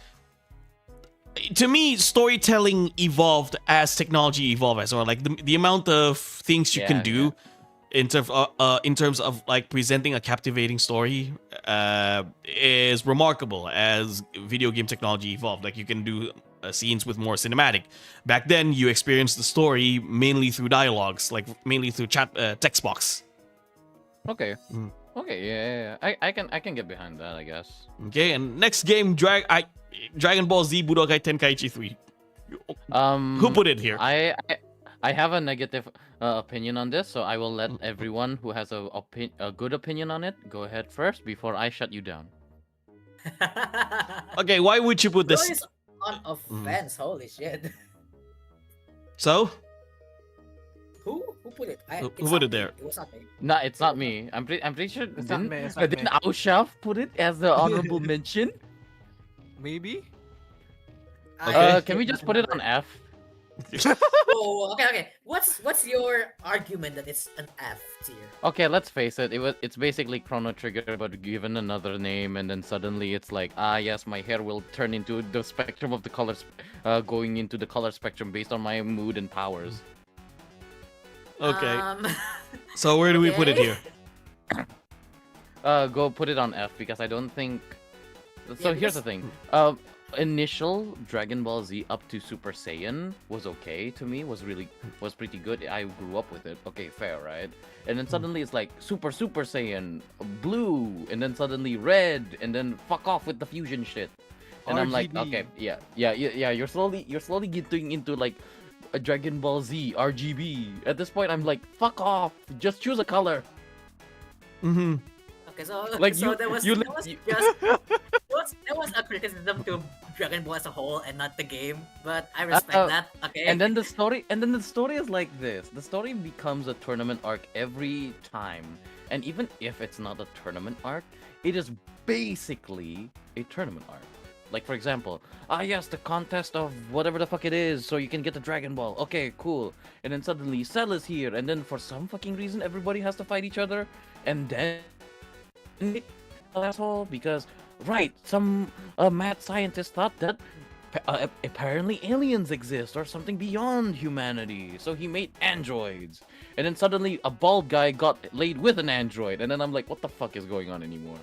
To me, storytelling evolved as technology evolved as well. Like the amount of things you can do in terms of like presenting a captivating story is remarkable as video game technology evolved. Like, you can do scenes with more cinematic. Back then, you experienced the story mainly through dialogues, like mainly through text box. Okay. Okay. Yeah. I can get behind that, I guess. Okay, and next game, Dragon Ball Z Budokai Tenkaichi 3. Who put it here? I have a negative opinion on this, so I will let everyone who has a good opinion on it go ahead first before I shut you down. Okay, why would you put Bro this? is on offense. Holy shit. So? Who put it? Who It's put not it me. there? It was not me. No, it's not me. I'm pretty sure. It's not Didn't me. It's not didn't me. Aushaf put it as the honorable mention? Maybe. Okay. Can we just put it on F? Oh, okay. What's your argument that it's an F tier? Okay, let's face it. It's basically Chrono Trigger, but given another name, and then suddenly it's like, yes, my hair will turn into the spectrum of the colors, going into the color spectrum based on my mood and powers. Okay. Um, So where do we put it okay. here? Go put it on F because I don't think. So Yeah, here's the because- thing. Initial Dragon Ball Z up to Super Saiyan was okay to me. Was pretty good. I grew up with it. Okay, fair, right? And then suddenly it's like Super Saiyan, blue, and then suddenly red, and then fuck off with the fusion shit. And I'm like, RGB. okay, yeah. You're slowly getting into like a Dragon Ball Z RGB. At this point, I'm like, fuck off. Just choose a color. Mm-hmm. Okay, so Like, so you- there was you there li- was you- just there was a criticism to Dragon Ball as a whole and not the game, but I respect that. Okay. And then the story is like this. The story becomes a tournament arc every time. And even if it's not a tournament arc, it is basically a tournament arc. Like for example, yes, the contest of whatever the fuck it is, so you can get the Dragon Ball. Okay, cool. And then suddenly Cell is here, and then for some fucking reason everybody has to fight each other, and then asshole because right, some mad scientist thought that apparently aliens exist or something beyond humanity, so he made androids, and then suddenly a bald guy got laid with an android, and then I'm like, what the fuck is going on anymore?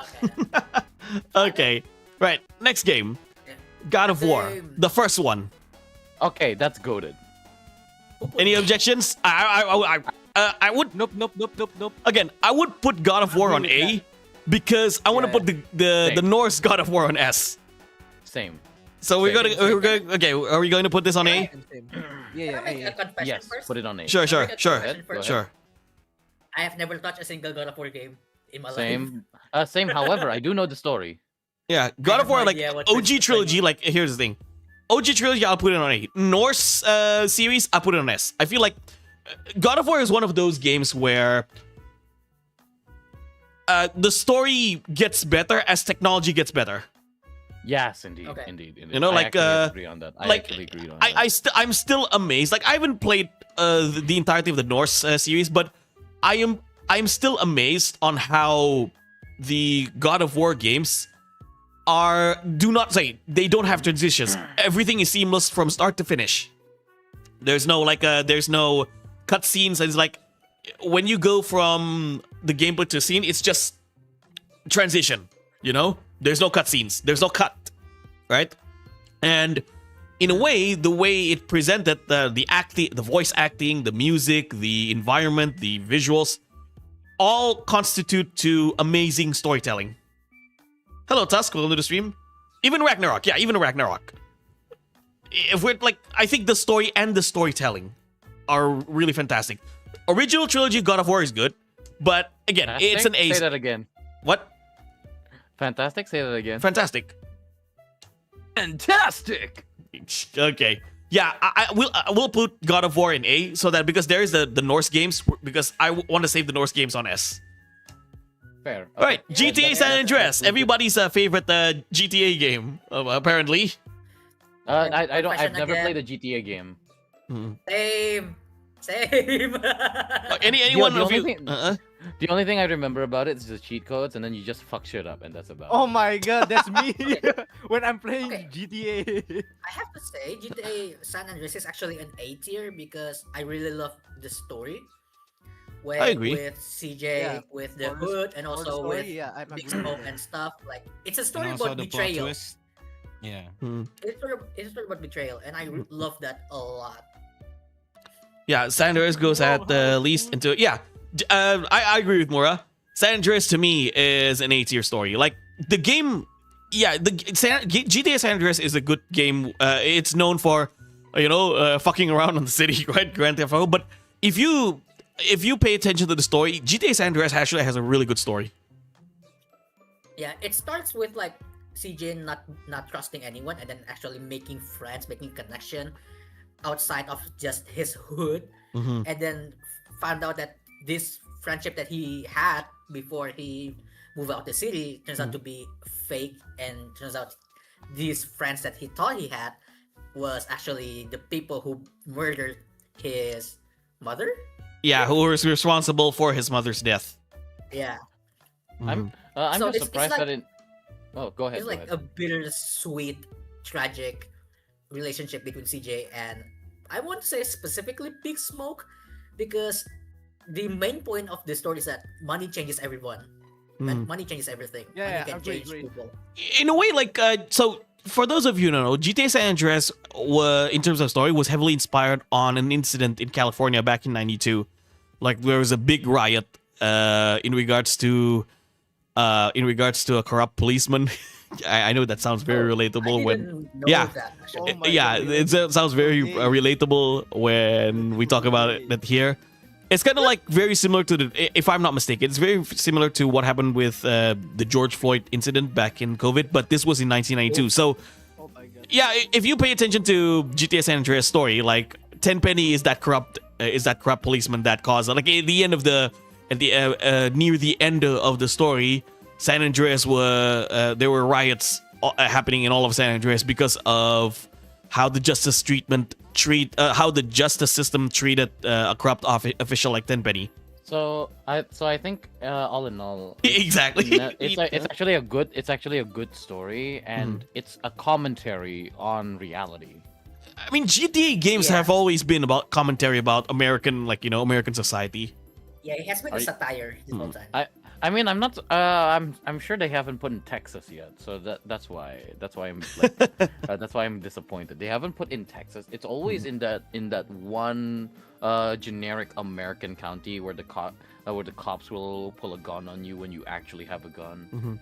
Okay. Okay. Right. Next game. Yeah. God of War. Same. The first one. Okay, that's goaded. Any objections? I would Nope. again. I would put God of War on agree with A because I want to Yeah. put the Same. Norse God of War on S. Same. So we're Same. gonna we're going. Okay, are we going to put this on A? Same. Can I Yeah. make a confession Yes, first? put it on A. Sure, Can I sure, make a sure, confession Go first? sure. I have never touched a single God of War game in my life. Same. Same. However, I do know the story. Yeah, God have of War, no like idea what OG this is trilogy. Like here's the thing, OG trilogy, I'll put it on A. Norse series, I'll put it on S. I feel like God of War is one of those games where the story gets better as technology gets better. Yes, indeed, Okay. indeed. You know, I like, actually agree on that. I like, actually agree on I'm still amazed. Like I haven't played the entirety of the Norse series, but I'm still amazed on how the God of War games they don't have transitions. Everything is seamless from start to finish. There's no there's no cutscenes. It's like when you go from the gameplay to scene, it's just transition. You know, there's no cutscenes. There's no cut, right? And in a way, the way it presented the acting, the voice acting, the music, the environment, the visuals, all constitute to amazing storytelling. Hello, Tusk, welcome to the stream. Even Ragnarok, yeah, even Ragnarok. If we're like, I think the story and the storytelling are really fantastic. Original trilogy God of War is good, but again, it's an Say ace. that again. What? Fantastic. Say that again. Fantastic. Fantastic. Okay. Yeah, I will put God of War in A so that because there is the Norse games because I want to save the Norse games on S. Fair. All right, Okay. GTA San Andreas, everybody's favorite GTA game apparently. I don't. I've Confession never again. played a GTA game. Same. Anyone the of only you? thing- The only thing I remember about it is the cheat codes, and then you just fuck shit up, and that's about. Oh it. my god, that's me when I'm playing Okay. GTA. I have to say, GTA San Andreas is actually an A tier because I really love the story. With, I agree. With CJ, Yeah, with the for the- hood, and For the also story, with yeah, I'm Big agree. Smoke and stuff. Like it's a And story also about the plot betrayal. twist. Yeah. It's a story about betrayal, and I love that a lot. Yeah, San Andreas goes at the least into I agree with Mura. San Andreas to me is an A-tier story. Like the game, yeah, GTA San Andreas is a good game. It's known for fucking around on the city, right? Grand Theft Auto. But if you pay attention to the story, GTA San Andreas actually has a really good story. Yeah, it starts with like CJ not trusting anyone, and then actually making friends, making connection outside of just his hood, Mm-hmm. and then found out that this friendship that he had before he moved out the city turns out to be fake, and turns out these friends that he thought he had was actually the people who murdered his mother. Yeah, who was responsible for his mother's death? Yeah. I'm Mhm. I'm So just it's surprised like that it. Oh, go ahead. it's Go like ahead. a bittersweet, tragic relationship between CJ and, I want to say specifically Big Smoke, because the main point of the story is that money changes everyone. Mm. Money changes everything. Yeah, Money yeah, can agree, change agree. people. In a way, like so for those of you who don't know, GTA San Andreas in terms of story was heavily inspired on an incident in California back in '92. Like there was a big riot in regards to a corrupt policeman. I know that sounds very Oh, I relatable when didn't know yeah. that Oh actually. my Yeah, god. it sounds very relatable when we talk about it here. It's kind of like very similar to if I'm not mistaken, it's very similar to what happened with the George Floyd incident back in COVID, but this was in 1992. So Oh my god. yeah, if you pay attention to GTA San Andreas story, like Tenpenny is that corrupt policeman that caused like at the end of the near the end of the story, San Andreas there were riots happening in all of San Andreas because of how the how the justice system treated a corrupt official like Tenpenny. So I think all in all, Exactly. it's actually a good story, and it's a commentary on reality. I mean, GTA games Yeah. have always been about commentary about American, American society. Yeah, it has been Are a you- satire this whole time. I mean, I'm not. I'm sure they haven't put in Texas yet, so that's why I'm like, that's why I'm disappointed. They haven't put in Texas. It's always in that one generic American county where the cops will pull a gun on you when you actually have a gun.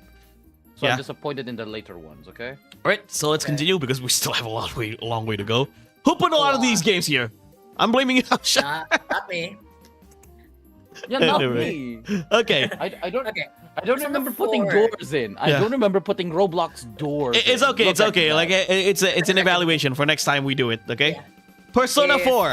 So Yeah. I'm disappointed in the later ones. Okay. All right, so let's Okay. continue because we still have a long way to go. Who put a lot of these Wow. games here? I'm blaming you. Not me. Yeah, not Anyway. me. Okay. I don't. Okay. I don't Persona remember putting 4. doors in. I Yeah. don't remember putting Roblox doors. It's in. okay. Go It's back to okay. that. Like it's an evaluation for next time we do it. Okay. Yeah. Persona If 4.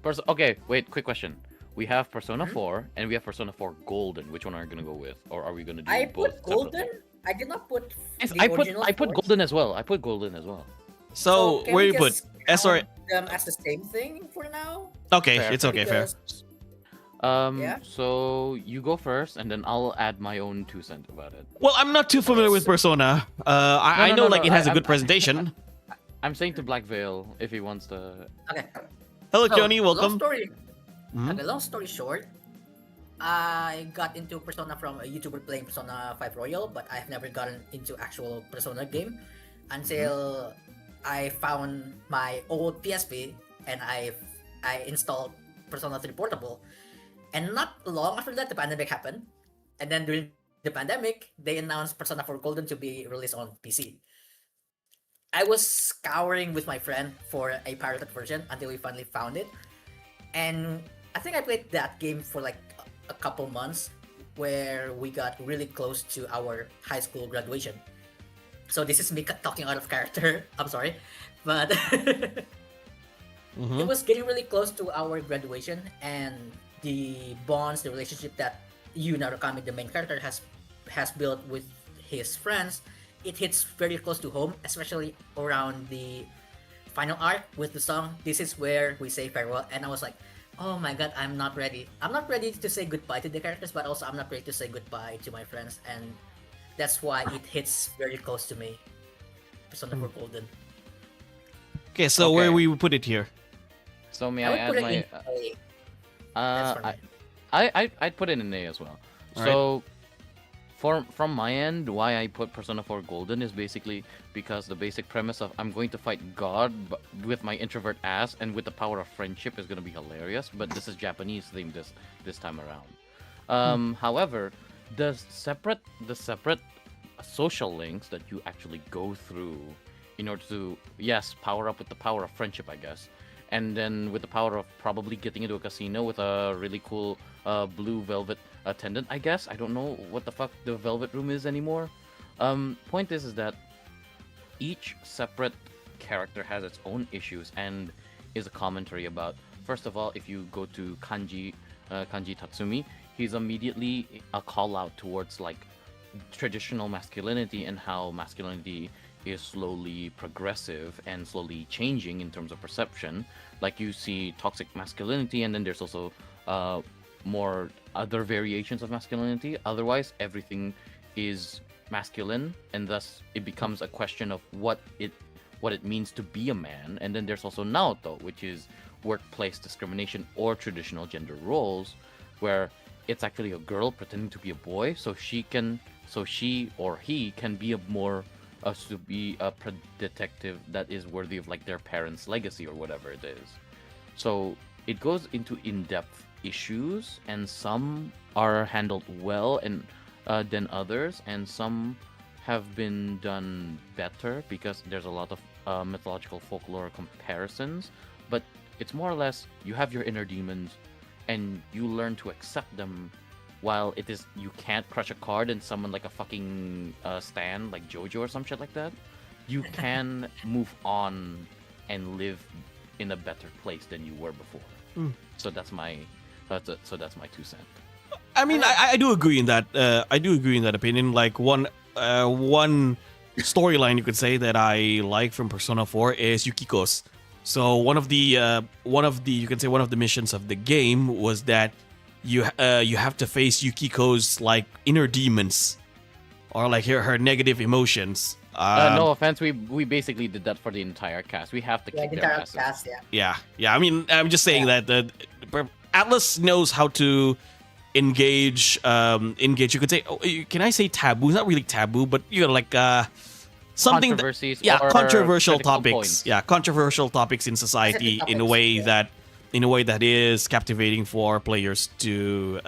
there's- Okay, wait. Quick question. We have Persona 4 and we have Persona 4 Golden. Which one are you gonna go with, or are we gonna do I both? put Golden. I did not put Yes, the I put original I put fours. Golden as well. I put Golden as well. So can where we you put just S or count them as the same thing for now? okay? Fair. It's okay. Fair. Because- Yeah. So you go first, and then I'll add my own 2 cents about it. Well, I'm not too familiar with Persona. I No, know no, like no, it has a I'm- good presentation. I'm saying to Black Veil if he wants to. Okay. Hello, So, Johnny. Long Welcome. story. Mhm. Okay, long story short, I got into Persona from a YouTuber playing Persona 5 Royal, but I've never gotten into actual Persona game until I found my old PSP and I installed Persona 3 Portable. And not long after that, the pandemic happened. And then during the pandemic, they announced Persona 4 Golden to be released on PC. I was scouring with my friend for a pirated version until we finally found it. And I think I played that game for like a couple months, where we got really close to our high school graduation. So this is me talking out of character. I'm sorry, but it was getting really close to our graduation, and the bonds, the relationship that Yu Narukami, the main character, has built with his friends, it hits very close to home, especially around the final arc with the song "This Is Where We Say Farewell," and I was like, "Oh my god, I'm not ready. I'm not ready to say goodbye to the characters, but also I'm not ready to say goodbye to my friends," and that's why it hits very close to me. Persona 4 Golden. Okay, so Okay. where we put it here? So may I I would add put it my? in A. That's for me. I'd put it in A as well. Alright. So, from my end, why I put Persona 4 Golden is basically because the basic premise of I'm going to fight God with my introvert ass and with the power of friendship is going to be hilarious. But this is Japanese themed this time around. However, the separate social links that you actually go through in order to power up with the power of friendship, I guess. And then with the power of probably getting into a casino with a really cool blue velvet attendant, I guess. I don't know what the fuck the velvet room is anymore. Point is that each separate character has its own issues and is a commentary about. First of all, if you go to Kanji Tatsumi, he's immediately a call out towards like traditional masculinity and how masculinity is slowly progressive and slowly changing in terms of perception. Like you see toxic masculinity, and then there's also more other variations of masculinity. Otherwise, everything is masculine, and thus it becomes a question of what it means to be a man. And then there's also Naoto, which is workplace discrimination or traditional gender roles, where it's actually a girl pretending to be a boy, so she or he can be a more to be a detective that is worthy of like their parents' legacy or whatever it is. So it goes into in-depth issues, and some are handled well and than others, and some have been done better because there's a lot of mythological folklore comparisons. But it's more or less you have your inner demons, and you learn to accept them. While it is you can't crush a card and summon like a fucking stand like JoJo or some shit like that, you can move on and live in a better place than you were before. So that's my 2 cents. I mean, I do agree in that. I do agree in that opinion. Like one storyline you could say that I like from Persona 4 is Yukiko's. So one of the you can say one of the missions of the game was that you have to face Yukiko's like inner demons, or like her negative emotions. No offense, we basically did that for the entire cast. We have to Yeah, kick the their entire asses. cast, yeah. Yeah. I mean, I'm just saying that Atlas knows how to engage. You could say, can I say taboo? It's not really taboo, but you know, like something. Controversies. Or controversial critical topics. points. Yeah, controversial topics in society Specific in a topics, way yeah. that is captivating for players to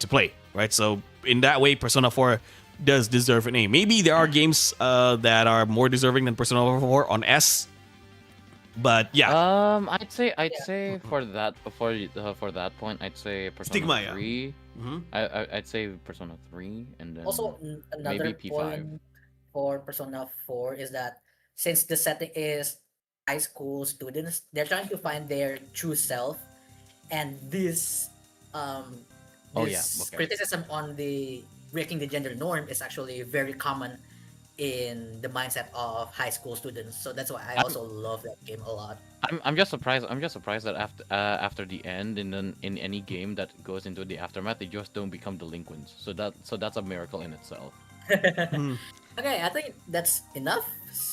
play. Right. So in that way, Persona 4 does deserve a name. Maybe there are games that are more deserving than Persona 4 on S. But yeah. I'd say for that point, I'd say Persona Stigma, yeah. 3. Mhm. I'd say Persona 3, and then Also, another maybe P5. point for Persona 4 is that since the setting is high school students, they're trying to find their true self, and this Oh, yeah, okay. criticism on the breaking the gender norm is actually very common in the mindset of high school students. So that's why I also love that game a lot. I'm just surprised. I'm just surprised that after the end, in any game that goes into the aftermath, they just don't become delinquents. So that's a miracle in itself. Okay, I think that's enough.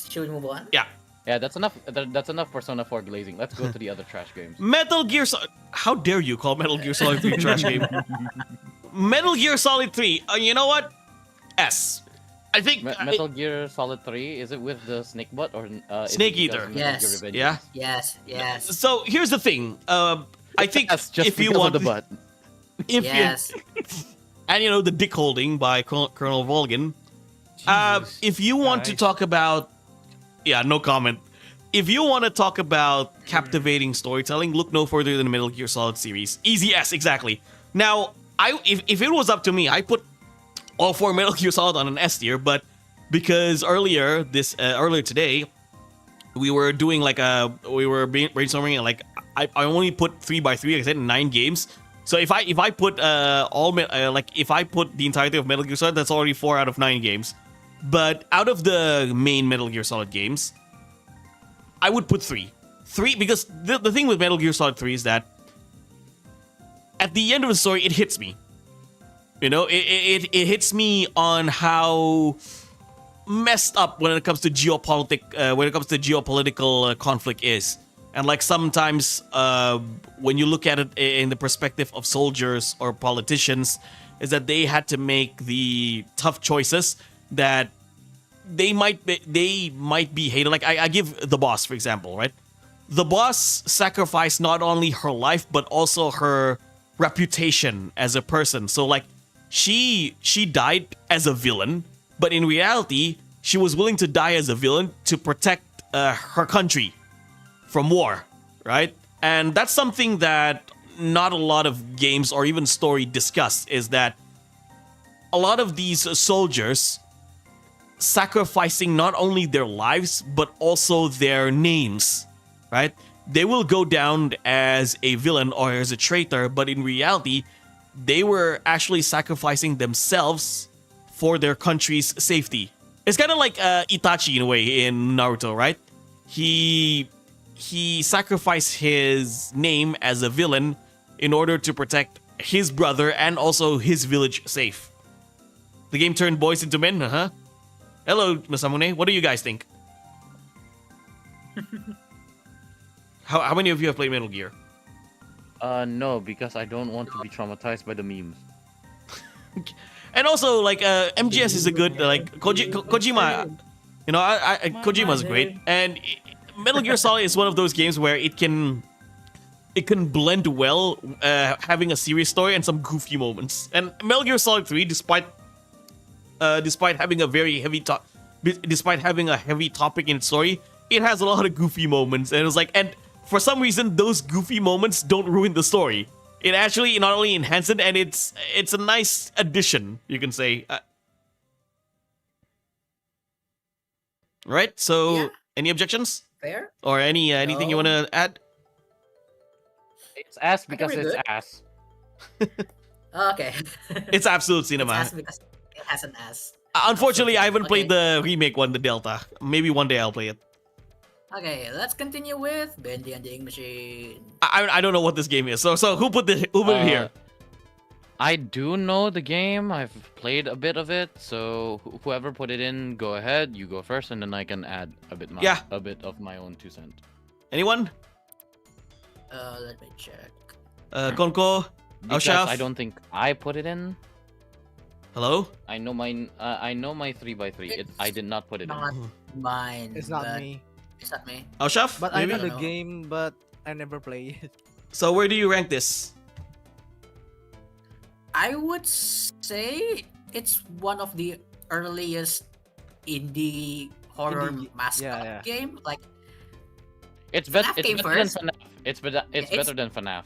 Should we move on? Yeah. Yeah, that's enough. That's enough Persona 4 glazing. Let's go to the other trash games. Metal Gear Solid. How dare you call Metal Gear Solid 3 trash game? Metal Gear Solid 3. You know what? S. I think Metal Gear Solid 3, is it with the snake butt or is Snake it because Eater. of Metal Yes. Gear Revengeance? Yeah. Yes. So here's the thing. I think That's just if you because want of the butt. if Yes. and you know the dick holding by Colonel Volgin. If you want to Guys. talk about, no comment. If you want to talk about captivating storytelling, look no further than the Metal Gear Solid series. Easy S, exactly. Now, if it was up to me, I put all 4 Metal Gear Solid on an S tier, but because earlier today, we were doing brainstorming, and like I only put 3x3, like I said, 9 games. So if I put if I put the entirety of Metal Gear Solid, that's already 4 out of 9 games. But out of the main Metal Gear Solid games, I would put 3. 3 because the thing with Metal Gear Solid 3 is that at the end of the story, it hits me. You know, it hits me on how messed up when it comes to geopolitical conflict is. And like sometimes when you look at it in the perspective of soldiers or politicians, is that they had to make the tough choices that they might be hated. Like I give the boss, for example, right? The boss sacrificed not only her life but also her reputation as a person. So like she died as a villain, but in reality, she was willing to die as a villain to protect her country from war, right? And that's something that not a lot of games or even story discuss, is that a lot of these soldiers sacrificing not only their lives but also their names, right? They will go down as a villain or as a traitor, but in reality, they were actually sacrificing themselves for their country's safety. It's kind of like Itachi in a way in Naruto, right? He sacrificed his name as a villain in order to protect his brother and also his village safe. The game turned boys into men, huh? Hello, Masamune. What do you guys think? How many of you have played Metal Gear? No, because I don't want to be traumatized by the memes. And also, like, MGS is a good, like, Kojima. You know, Kojima's great, and Metal Gear Solid is one of those games where it can blend well, having a serious story and some goofy moments. And Metal Gear Solid 3, despite having a very heavy despite having a heavy topic in its story, it has a lot of goofy moments, and it's like, and for some reason, those goofy moments don't ruin the story. It actually not only enhances it, and it's a nice addition, you can say. Right? So, Yeah. any objections Fair. or anything you No. want to add? It's ass I think because we're it's good. ass. Okay. It's absolute It's cinema. ass because it has an ass. Unfortunately, I haven't played Okay. the remake one, the Delta. Maybe one day I'll play it. Okay, let's continue with Bendy and the Ink Machine. I don't know what this game is. So who put it here? I do know the game. I've played a bit of it. So whoever put it in, go ahead. You go first, and then I can add a bit of my own 2 cents. Anyone? Let me check. Konko? Because Aushaf? I don't think I put it in. Hello? I know mine. I know my 3x3. I did not put it Not in. mine. It's not but me. It's not me. Aushaf? But I Maybe? know the No. game, but I never play it. So where do you rank this? I would say it's one of the earliest indie horror Indie, mascot yeah. game. Like It's FNAF It's came better than first. FNAF. It's It's- better than FNAF.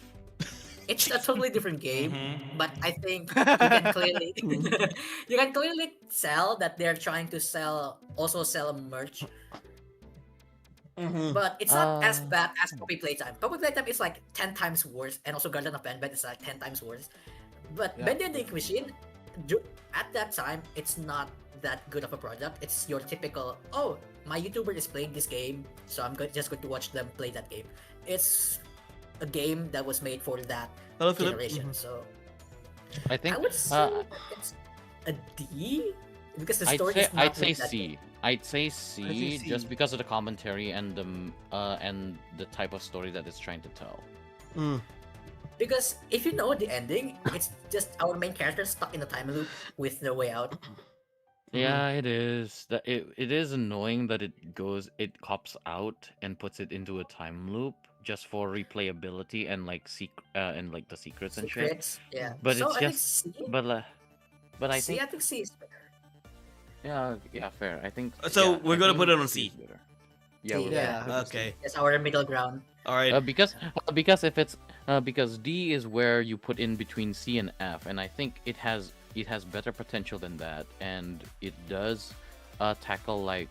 it's a totally different game, Mhm. but I think you can clearly you can clearly tell that they're trying to also sell merch. But it's not as bad as Puppy Playtime. Puppy Playtime is like 10 times worse, and also Garden of Benbet is like 10 times worse. But Yeah. Bendy and the Ink Machine, at that time, it's not that good of a product. It's your typical, oh, my YouTuber is playing this game, so I'm just going to watch them play that game. It's a game that was made for that Hello, Philip. generation. So I think. I would say it's a D because the story is not I'd say really that good. C. I'd say C, C. just because of the commentary and the type of story that it's trying to tell. Because if you know the ending, it's just our main character stuck in a time loop with no way out. Yeah, it is. It is annoying that it cops out and puts it into a time loop just for replayability and like and like the secrets and shit. Secrets, yeah. But so it's I think just C, but I C, think I think C is better. yeah, fair. I think So yeah, we're I gonna think put it on C C. is better. Yeah, C, we'll yeah. put it on C. Okay. It's our middle ground. All right. Because if it's because D is where you put in between C and F, and I think it has better potential than that, and it does tackle like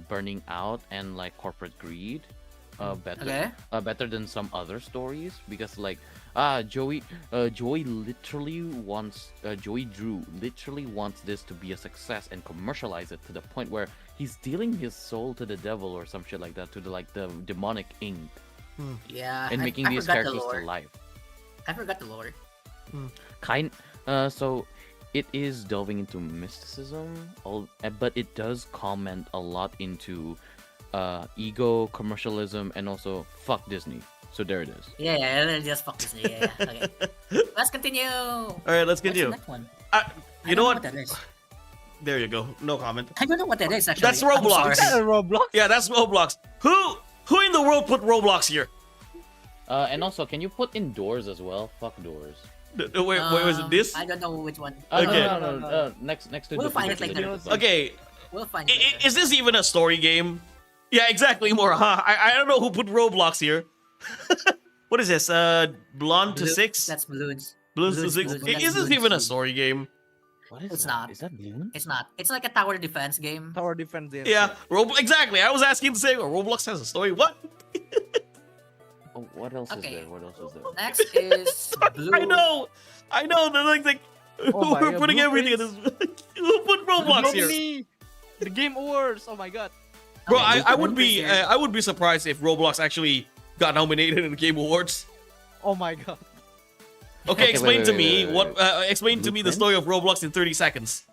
burning out and like corporate greed better Okay. better than some other stories, because like Joey Drew literally wants this to be a success and commercialize it to the point where he's dealing his soul to the devil or some shit like that, to the demonic ink, Yeah. and making I these forgot the characters lore. to life. I forgot the lore. So it is delving into mysticism, but it does comment a lot into ego, commercialism, and also fuck Disney. So there it is. Yeah, let's just fuck Disney. Yeah. Okay. Let's continue. All right, let's What's the continue. next one? You know what? That is. There you go. No comment. I don't know what that is actually. That's I'm Roblox. sorry. Roblox? Yeah, that's Roblox. Who in the world put Roblox here? And also, can you put indoors as well? Fuck doors. Where was it? This? I don't know which one. Okay. No. Next to We'll the find it to the later. different- Okay, We'll find it. later. is this even a story game? Yeah, exactly, more. Huh? I don't know who put Roblox here. What is this? Blonde to Balloon- 6? That's balloons. Balloons to Balloons, 6? balloons, Is this balloons even a too. story game? What is It's that? not. Is that Bloom? It's not. It's like a tower defense game. Tower defense. Yes, Yeah, exactly. I was asking the same. Roblox has a story. What? Oh, what else is Okay. there? What else is there? Next is blue. I know. They're like Oh my we're God, putting everything in this. Who put Roblox here? Nominee, the Game Awards. Oh my god. Bro, Okay, I blue would prints be here. I would be surprised if Roblox actually got nominated in the Game Awards. Oh my god. Okay, Okay, explain wait, to wait, me wait, what. wait. Explain to me the Blueprints? story of Roblox in 30 seconds.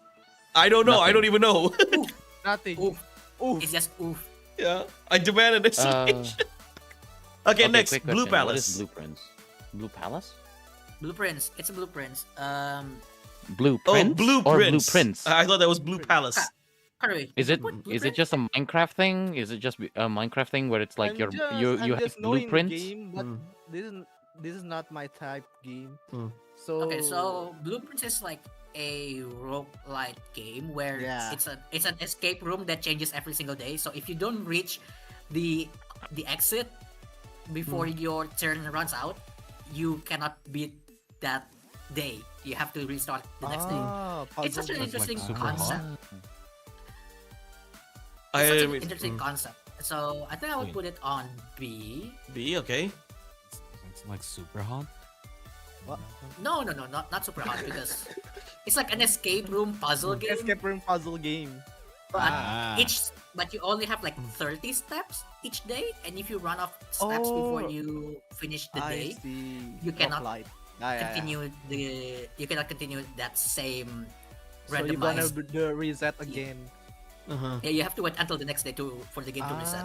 I don't know. I don't even know. Nothing. Oof. Oof. It's just oof. Yeah, I demand an explanation. Okay, next, quick Blue question. What is Palace. Blueprints? Blue Palace? Blueprints. It's blueprints. Blueprints? Oh, Or Blueprints. Blueprints? I thought that was Blue Palace. Hurry. Is it What, is it blueprint? just a Minecraft thing? Is it just a Minecraft thing where it's like I'm you I'm have just knowing blueprints? game, but Mm. this is not my type game. Mm. So Okay, so blueprints is like a roguelike game where Yeah. it's an escape room that changes every single day. So if you don't reach the exit before your turn runs out, you cannot beat that day. You have to restart the next day. It's such an puzzle. That's like interesting super concept. hard. It's such I an interesting concept. So I think I would Wait. put it on B. B. Okay. It's like super hot. What? No, not super hard because it's like an escape room puzzle game. Escape room puzzle game. But Ah. but you only have like 30 steps each day, and if you run off steps before Oh. you finish the I day, see. you cannot Roguelite. Yeah. you cannot continue that same So you're gonna randomized. reset again. Uh-huh. Yeah, you have to wait until the next day for the game to reset.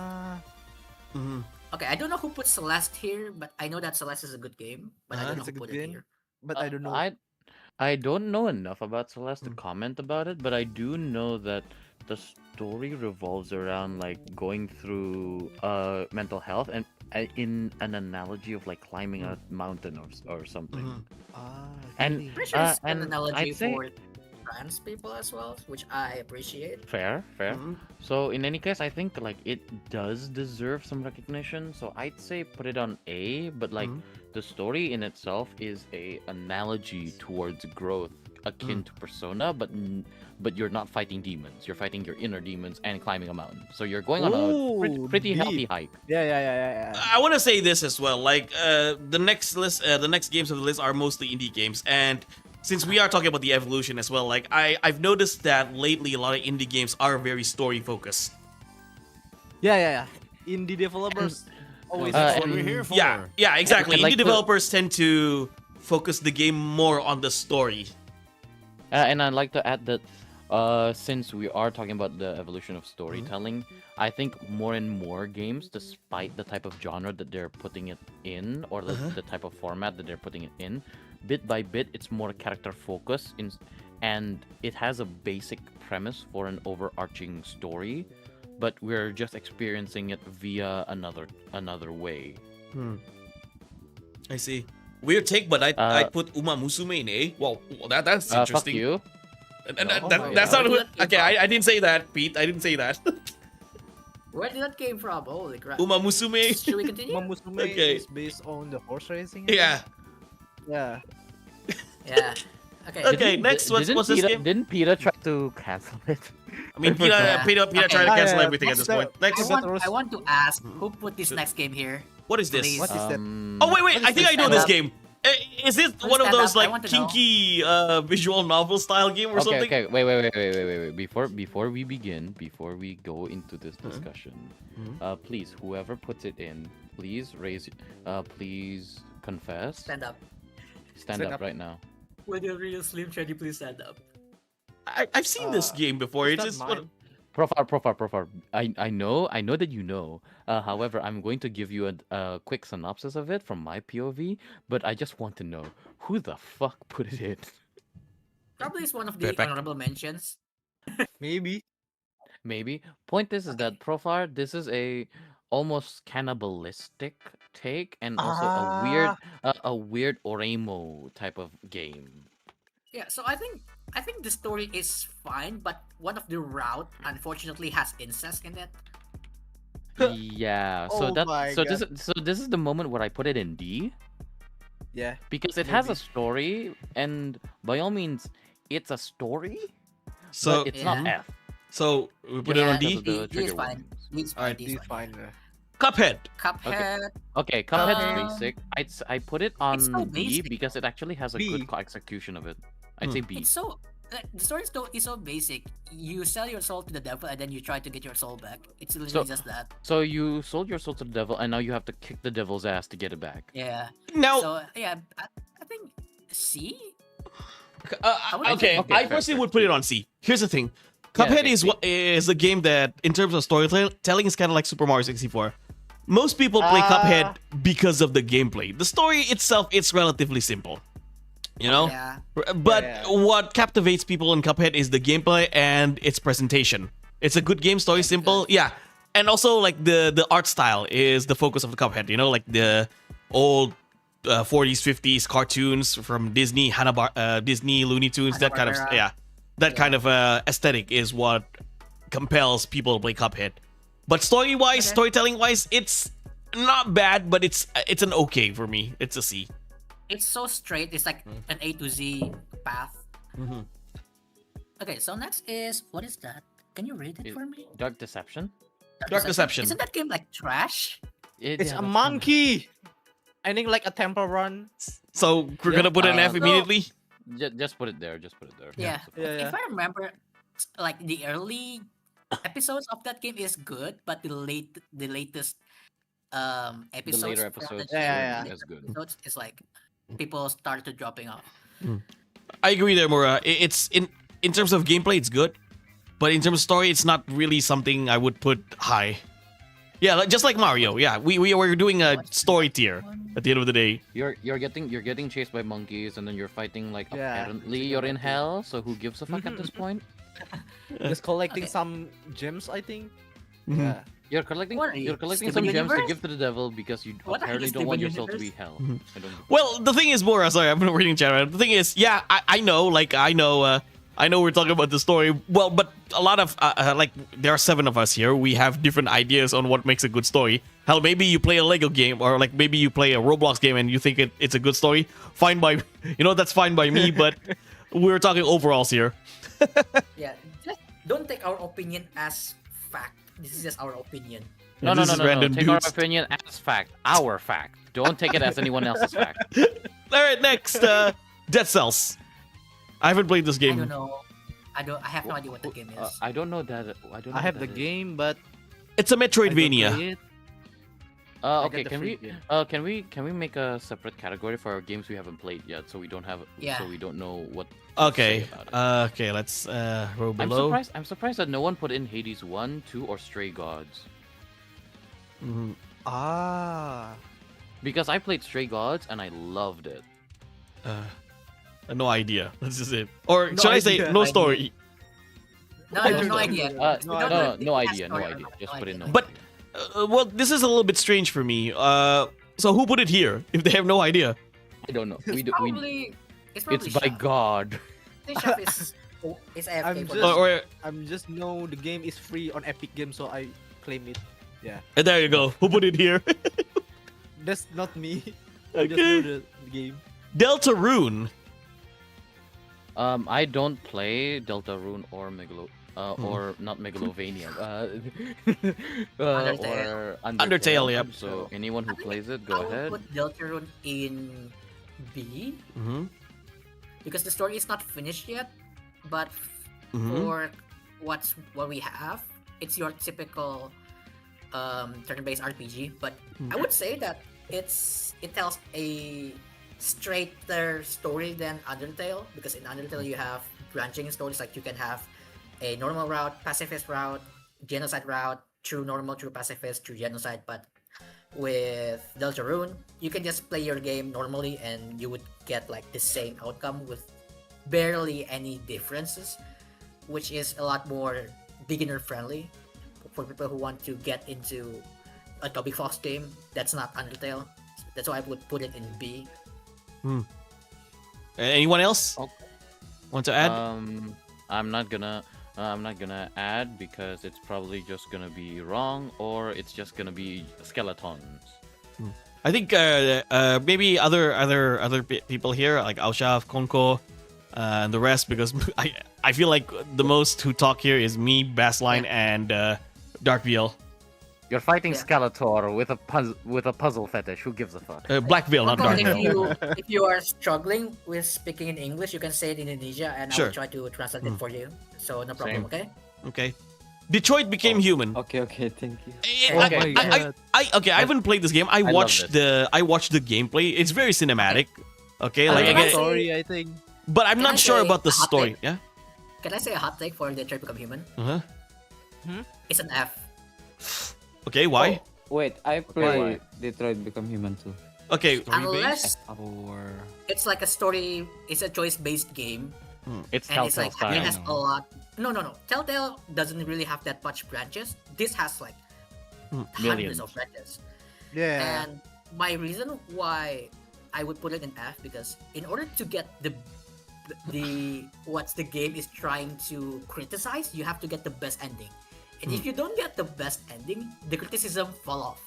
Mhm. Okay, I don't know who put Celeste here, but I know that Celeste is a good game, but I don't know It's a who good put it game. here. But I don't know. I don't know enough about Celeste to Mm. comment about it, but I do know that the story revolves around like going through mental health and in an analogy of like climbing a mountain or something. Mhm. And Really? Pretty sure it's an and analogy I'd say for trans people as well, which I appreciate. fair. Mhm. So in any case, I think like it does deserve some recognition. So I'd say put it on A, but like Mhm. the story in itself is a analogy towards growth akin to Persona, but you're not fighting demons. You're fighting your inner demons and climbing a mountain. So you're going on a pretty healthy deep. hike. Yeah. I want to say this as well. Like the next list, the next games of the list are mostly indie games, and since we are talking about the evolution as well, like I've noticed that lately a lot of indie games are very story focused. Yeah. Indie developers always. That's what and- we're here for. Yeah, exactly. and like Indie the- developers tend to focus the game more on the story. And I'd like to add that since we are talking about the evolution of storytelling, I think more and more games, despite the type of genre that they're putting it in, or the type of format that they're putting it in, bit by bit, it's more character focused, and it has a basic premise for an overarching story, but we're just experiencing it via another way. I see. Weird take, but I put Uma Musume in A. Well, that's Fuck interesting. you. And No, that's my not God. okay. I didn't say that, Pete. I didn't say that. Where did that came from? Holy crap! Uma Musume. Should we continue? Mamusume Okay. is based on the horse racing. Yeah. Yeah. Yeah. Okay. Okay, next, what's this Peter, game? Didn't Peter try to cancel it? I mean, Peter Okay. tried to cancel Yeah, everything at what's this point. the- Next, What's- I want to ask who put this next game here. what is this? Please. What is that? Oh wait, What I is think this I know this stand-up? game. Is it What is one of those stand-up? I like want to know. kinky visual novel style game or something? Okay. Wait. Before we begin, before we go into this discussion, please, whoever puts it in, please please confess. Stand up. Stand Stand up up. right now. With your real Slim Shady, please stand up. I've seen this game before. It's just what, Profar. I know that you know. However, I'm going to give you a quick synopsis of it from my POV, but I just want to know who the fuck put it in. Probably it's one of the Perfect. honorable mentions. Maybe. Maybe. Point is Okay. that Profar, this is a almost cannibalistic take and also a weird Oremo type of game. Yeah, so I think the story is fine, but one of the route unfortunately has incest in it. Yeah. So Oh my this is the moment where I put it in D Yeah. because it has a Maybe. story, and by all means, it's a story, So but it's not Yeah. F. so we put it on Yeah, Because D. of the D is trigger fine. warnings. D is All fine. right, D This is is fine. fine. Cuphead. Cuphead. Okay, Cuphead's Um, basic. I put it it's so on B basic. because it actually has a good B. execution of it. I'd Hmm. say B. It's so the story is so basic. You sell your soul to the devil and then you try to get your soul back. It's literally just that. So you sold your soul to the devil, and now you have to kick the devil's ass to get it back. Yeah. Now, So yeah, I think C. okay, Okay, I fair, personally fair. would put it on C. Here's the thing. Yeah, Cuphead okay, is C. what is a game that, in terms of storytelling, is kind of like Super Mario 64. Most people play Cuphead because of the gameplay. The story itself, it's relatively simple. You know? Yeah. But Yeah. what captivates people in Cuphead is the gameplay and its presentation. It's a good game, story simple. Yeah. And also like the art style is the focus of the Cuphead, you know, like the old 40s, 50s cartoons from Disney, Disney Looney Tunes, that kind of Hanna-Barbera. yeah. That kind of aesthetic is what compels people to play Cuphead. But story-wise, Okay. storytelling-wise, it's not bad, but it's an okay for me. It's a C. It's so straight. It's like an A to Z path. Mhm. Okay, so next is what is that? Can you read it It- for me? Dark Deception. Dark Deception. Isn't that game like trash? It's Yeah, a that's monkey. Ending like a temple run. So we're gonna put an F so- immediately. Just put it there. Just put it there. Yeah. Yeah, If I remember, like the early episodes of that game is good, but the latest The episodes later from episodes Yeah. is good. episodes is like people started dropping off. I agree there, Mura. It's in terms of gameplay, it's good, but in terms of story, it's not really something I would put high. Yeah, just like Mario. Yeah, we were doing a story tier at the end of the day. You're getting chased by monkeys, and then you're fighting like Yeah, apparently it's a you're in monkey. hell. So who gives a fuck at this point? Just collecting Okay. some gems, I think. Mhm. Yeah. You're collecting What are you, some Steven gems to Universe? give to the devil because you What are you, apparently don't want Steven yourself to be Universe? hell. Mhm. I don't. Well, the thing is, Mura. Sorry, I've been reading chat. Right? The thing is, yeah, I know, like I know we're talking about the story. Well, but a lot of like there are 7 of us here. We have different ideas on what makes a good story. Hell, maybe you play a Lego game, or like maybe you play a Roblox game and you think it's a good story. Fine by that's fine by me. But we're talking overalls here. Yeah, just don't take our opinion as fact. This is just our opinion. No, This is random Take dudes. our opinion as fact, our fact. Don't take it as anyone else's fact. All right, next, Dead Cells. I haven't played this I game. don't know. I have no idea what the game is. I don't know that. I don't. I know have what the that is. game, but It's a I don't Metroidvania. play it. I Okay, got the can free we game. can we make a separate category for our games we haven't played yet, so we don't have Yeah. so we don't know what. to Okay. say about it. Okay. Let's roll I'm below. surprised. I'm surprised that no one put in Hades 1, 2, or Stray Gods. Mhm. Ah. Because I played Stray Gods and I loved it. No idea. That's just it. Or No should I say idea. no Idea. story? No, I no, don't no know. idea. No, We don't know if no it has idea, no story or idea. not. Just No put in idea. no. But idea. well, this is a little bit strange for me. So who put it here if they have no idea? I don't know. It's We do. probably it's probably It's by Chef. God. I think Chef is AFK I'm for just- this. Or I'm just know the game is free on Epic Games, so I claim it. there you go. Who put it here? That's not me. I just know Okay. the game. Deltarune. I don't play Deltarune or or not Megalovania. Undertale. Or Undertale, yep. So anyone who I think plays it, I go would ahead. put Deltarune in B Mm-hmm. because the story is not finished yet, but Mm-hmm. for what we have, it's your typical turn-based RPG. But I would say that it tells a straighter story than Undertale, because in Undertale you have branching stories, like you can have a normal route, pacifist route, genocide route, true normal, true pacifist, true genocide. But with Deltarune, you can just play your game normally and you would get like the same outcome with barely any differences, which is a lot more beginner friendly for people who want to get into a Toby Fox game that's not Undertale. That's why I would put it in B. Anyone else Oh. want to add? I'm not gonna add because it's probably just gonna be wrong, or it's just gonna be skeletons. I think maybe other people here like Aushaf, Konko, And the rest because I feel like the most who talk here is me, Bassline, and Dark Veil. You're fighting Yeah. Skeletor with a puzzle fetish. Who gives a fuck? Black Veil, not Uncle, Dark Veil. if you are struggling with speaking in English, you can say it in Indonesia, and I Sure. will try to translate it for you. So no problem, Same. okay? Okay. Detroit became human. Okay, thank you. Okay. I haven't played this game. I love watched the gameplay. It's very cinematic. Okay, like Can again, I say- Story, I think. but I'm can not I sure say about the a hot story. take? Yeah. Can I say a hot take for Detroit Become Human? Uh-huh. It's an F. Okay, why? Wait, I play Detroit Become Human too. Okay. Unless Or it's like a story, it's a choice-based game, It's and it's Telltale like style. it has a lot. No. Telltale doesn't really have that much branches. This has like hundreds Millions. of branches. Yeah. And my reason why I would put it in F because in order to get the what's the game is trying to criticize, you have to get the best ending. And if you don't get the best ending, the criticism fell off.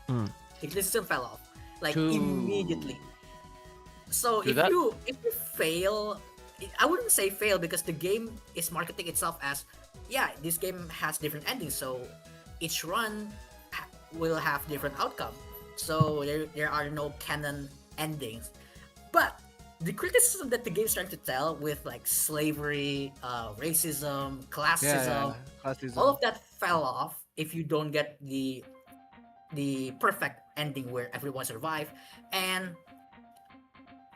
The criticism fell off like To- immediately. So To if that- you fail, I wouldn't say fail because the game is marketing itself as, yeah, this game has different endings, so each run will have different outcome. So there are no canon endings. But the criticism that the game is trying to tell with like slavery, racism, classism, Classism. all of that fell off if you don't get the perfect ending where everyone survive. And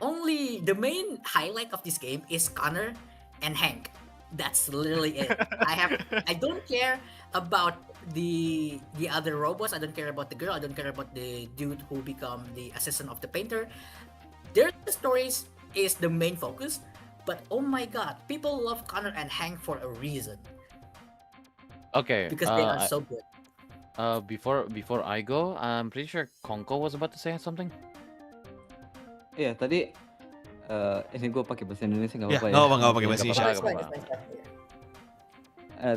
only the main highlight of this game is Connor and Hank. That's literally it. I don't care about the other robots. I don't care about the girl. I don't care about the dude who become the assistant of the painter. Their stories is the main focus. But oh my god, people love Connor and Hank for a reason Okay. because they are so good. Before I go, I'm pretty sure Konko was about to say something. Iya, tadi ini gue pakai bahasa Indonesia nggak Ya, apa-apa ya? nggak apa-apa pakai bahasa Nggak Indonesia. apa-apa. It's fine, it's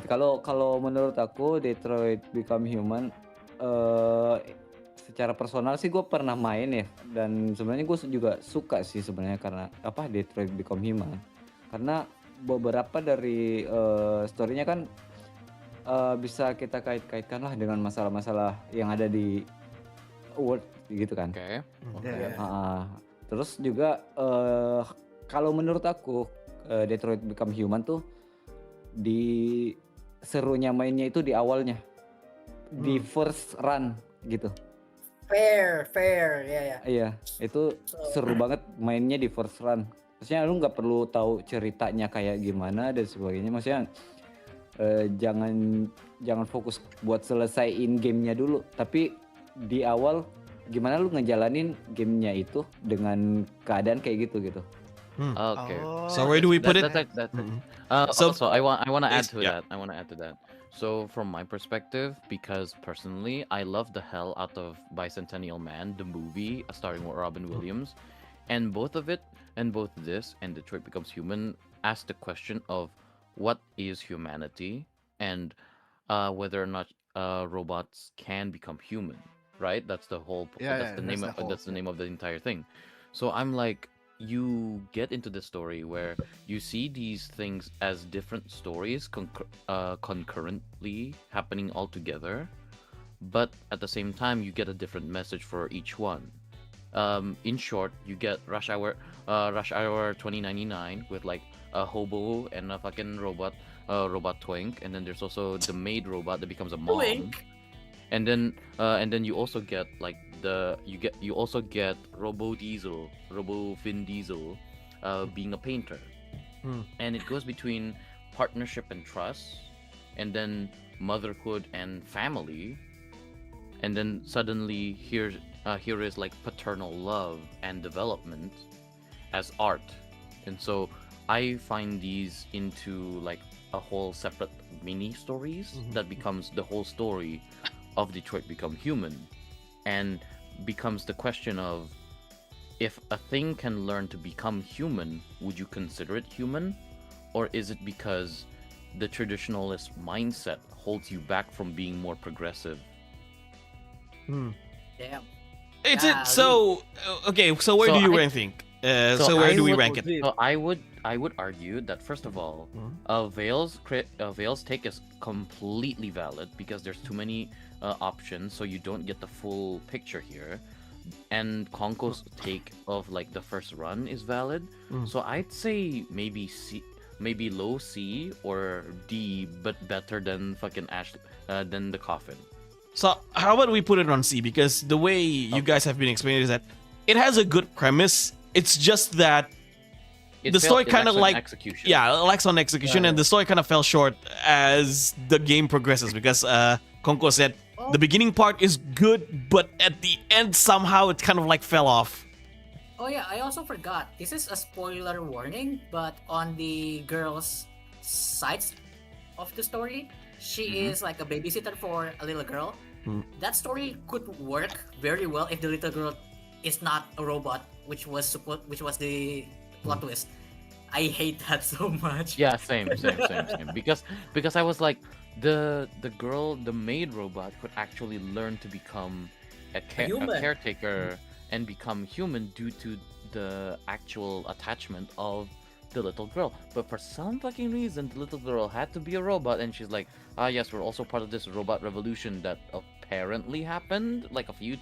fine. Kalau menurut aku Detroit Become Human secara personal sih gue pernah main ya, dan sebenarnya gue juga suka sih sebenarnya karena apa Detroit Become Human, karena beberapa dari story-nya kan bisa kita kait-kaitkan lah dengan masalah-masalah yang ada di world gitu kan. Oke. Terus juga kalau menurut aku Detroit Become Human tuh di serunya mainnya itu di awalnya, di first run gitu. Fair, ya. Iya, itu seru banget mainnya di first run. Maksudnya lu nggak perlu tahu ceritanya kayak gimana dan sebagainya. Maksudnya jangan fokus buat selesaiin gamenya dulu, tapi di awal gimana lu ngejalanin gamenya itu dengan keadaan kayak gitu. Okay. So where do we put it? That's it. Mhm. So- Also, I want to add Yes, to yeah. that. I want to add to that. So, from my perspective, because personally, I love the hell out of Bicentennial Man, the movie starring Robin Williams, and both of it, and both this and Detroit Becomes Human, ask the question of what is humanity and whether or not robots can become human. Right? That's the whole. That's the name. That's the name of the entire thing. So I'm like, you get into the story where you see these things as different stories concurrently happening all together, but at the same time you get a different message for each one. In short, you get Rush Hour 2099 with like a hobo and a fucking robot twink, and then there's also the maid robot that becomes a mom. Twink? And then you also get like you also get Robo Vin Diesel, being a painter, and it goes between partnership and trust, and then motherhood and family, and then suddenly here is like paternal love and development as art, and so I find these into like a whole separate mini stories that becomes the whole story of Detroit Become Human, and becomes the question of, if a thing can learn to become human, would you consider it human? Or is it because the traditionalist mindset holds you back from being more progressive? Damn. It's Golly. it. So okay. So where So do you I- rank think? So where do we rank it? So I would argue that first of all, Vale's take is completely valid because there's too many options, so you don't get the full picture here. And Konko's take of like the first run is valid. So I'd say maybe C, maybe low C or D, but better than fucking than the coffin. So how about we put it on C? Because the way you guys have been explaining is that it has a good premise. It's just that the story kind of like execution. Yeah, it lacks on execution, and the story kind of fell short as the game progresses because Konko said the beginning part is good, but at the end somehow it kind of like fell off. Oh yeah, I also forgot. This is a spoiler warning, but on the girl's side of the story, she is like a babysitter for a little girl. That story could work very well if the little girl is not a robot, which was the plot twist. I hate that so much. Yeah, same. Because I was like, the girl, the maid robot, could actually learn to become a human. caretaker and become human due to the actual attachment of the little girl. But for some fucking reason, the little girl had to be a robot, and she's like, yes, we're also part of this robot revolution that apparently happened like a few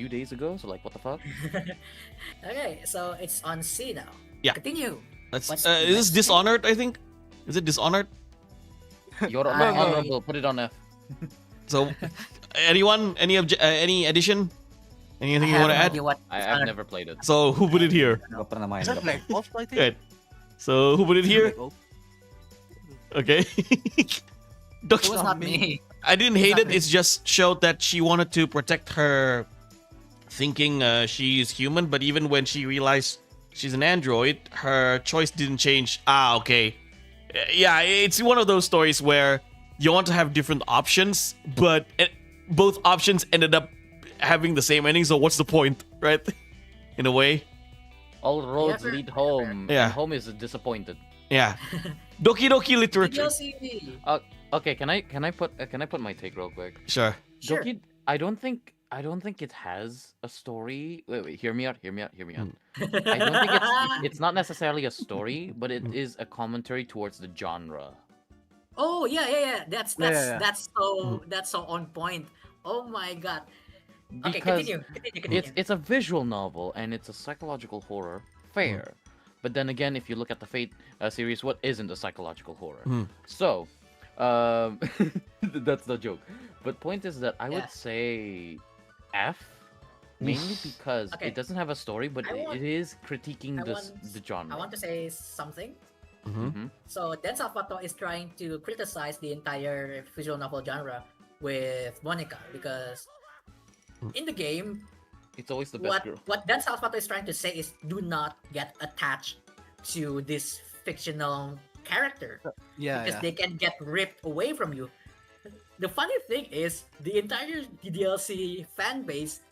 days ago. So like, what the fuck? Okay, so it's on C now. Yeah. Continue. Is What's this next? Dishonored? I think. Is it Dishonored? You're I- honorable. Put it on F. So, anyone? Any addition? Anything you I want to have no add? idea what I've never played it. So who put it here? Gak pernah main. Is that Black Ops, I think? Good. So who put it here? Black Ops. Okay. Doc, It was not me. I didn't hate it. It just showed that she wanted to protect her, thinking she's human. But even when she realized she's an android, her choice didn't change. Okay. Yeah, it's one of those stories where you want to have different options, but both options ended up having the same ending. So what's the point, right? In a way. All roads Yeah, lead home. Yeah. And home is disappointed. Yeah. Doki Doki Literature. DLC. Okay, can I put my take real quick? Sure. Sure. Doki, I don't think it has a story. Wait, hear me out. I don't think it's not necessarily a story, but it is a commentary towards the genre. Oh yeah. That's Yeah. that's so on point. Oh my god. Okay, Because continue. it's a visual novel and it's a psychological horror. Fair. But then again, if you look at the Fate series, what isn't a psychological horror? So, that's the joke. But point is that I would Yeah. say F, mainly because Okay. it doesn't have a story, but I it is critiquing I the genre. I want to say something. Mhm. So Densa Fato is trying to criticize the entire visual novel genre with Monica because in the game, It's always the best girl. what Densa Fato is trying to say is do not get attached to this fictional character Yeah, because yeah. they can get ripped away from you. The funny thing is the entire DLC fan base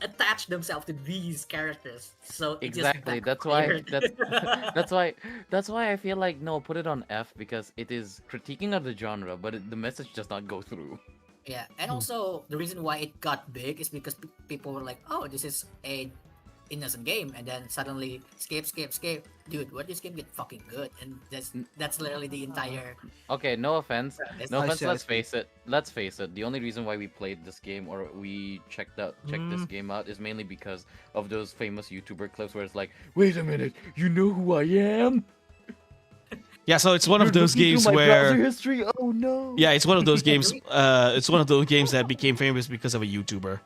attach themselves to these characters. So it just Exactly. That's why. backfired. That's why I feel like no, put it on F because it is critiquing of the genre, but the message does not go through. Yeah, and also the reason why it got big is because people were like, "Oh, this is a innocent game," and then suddenly skip. Dude, what this game get fucking good? And that's literally the entire. Okay, no offense. That's No I offense. see, I Let's face it. Let's face it. The only reason why we played this game or we checked this game out is mainly because of those famous YouTuber clips where it's like, "Wait a minute, you know who I am?" Yeah, so it's one of You're those looking games through my browser where history. Oh no. yeah, it's one of those games. It's one of those games that became famous because of a YouTuber.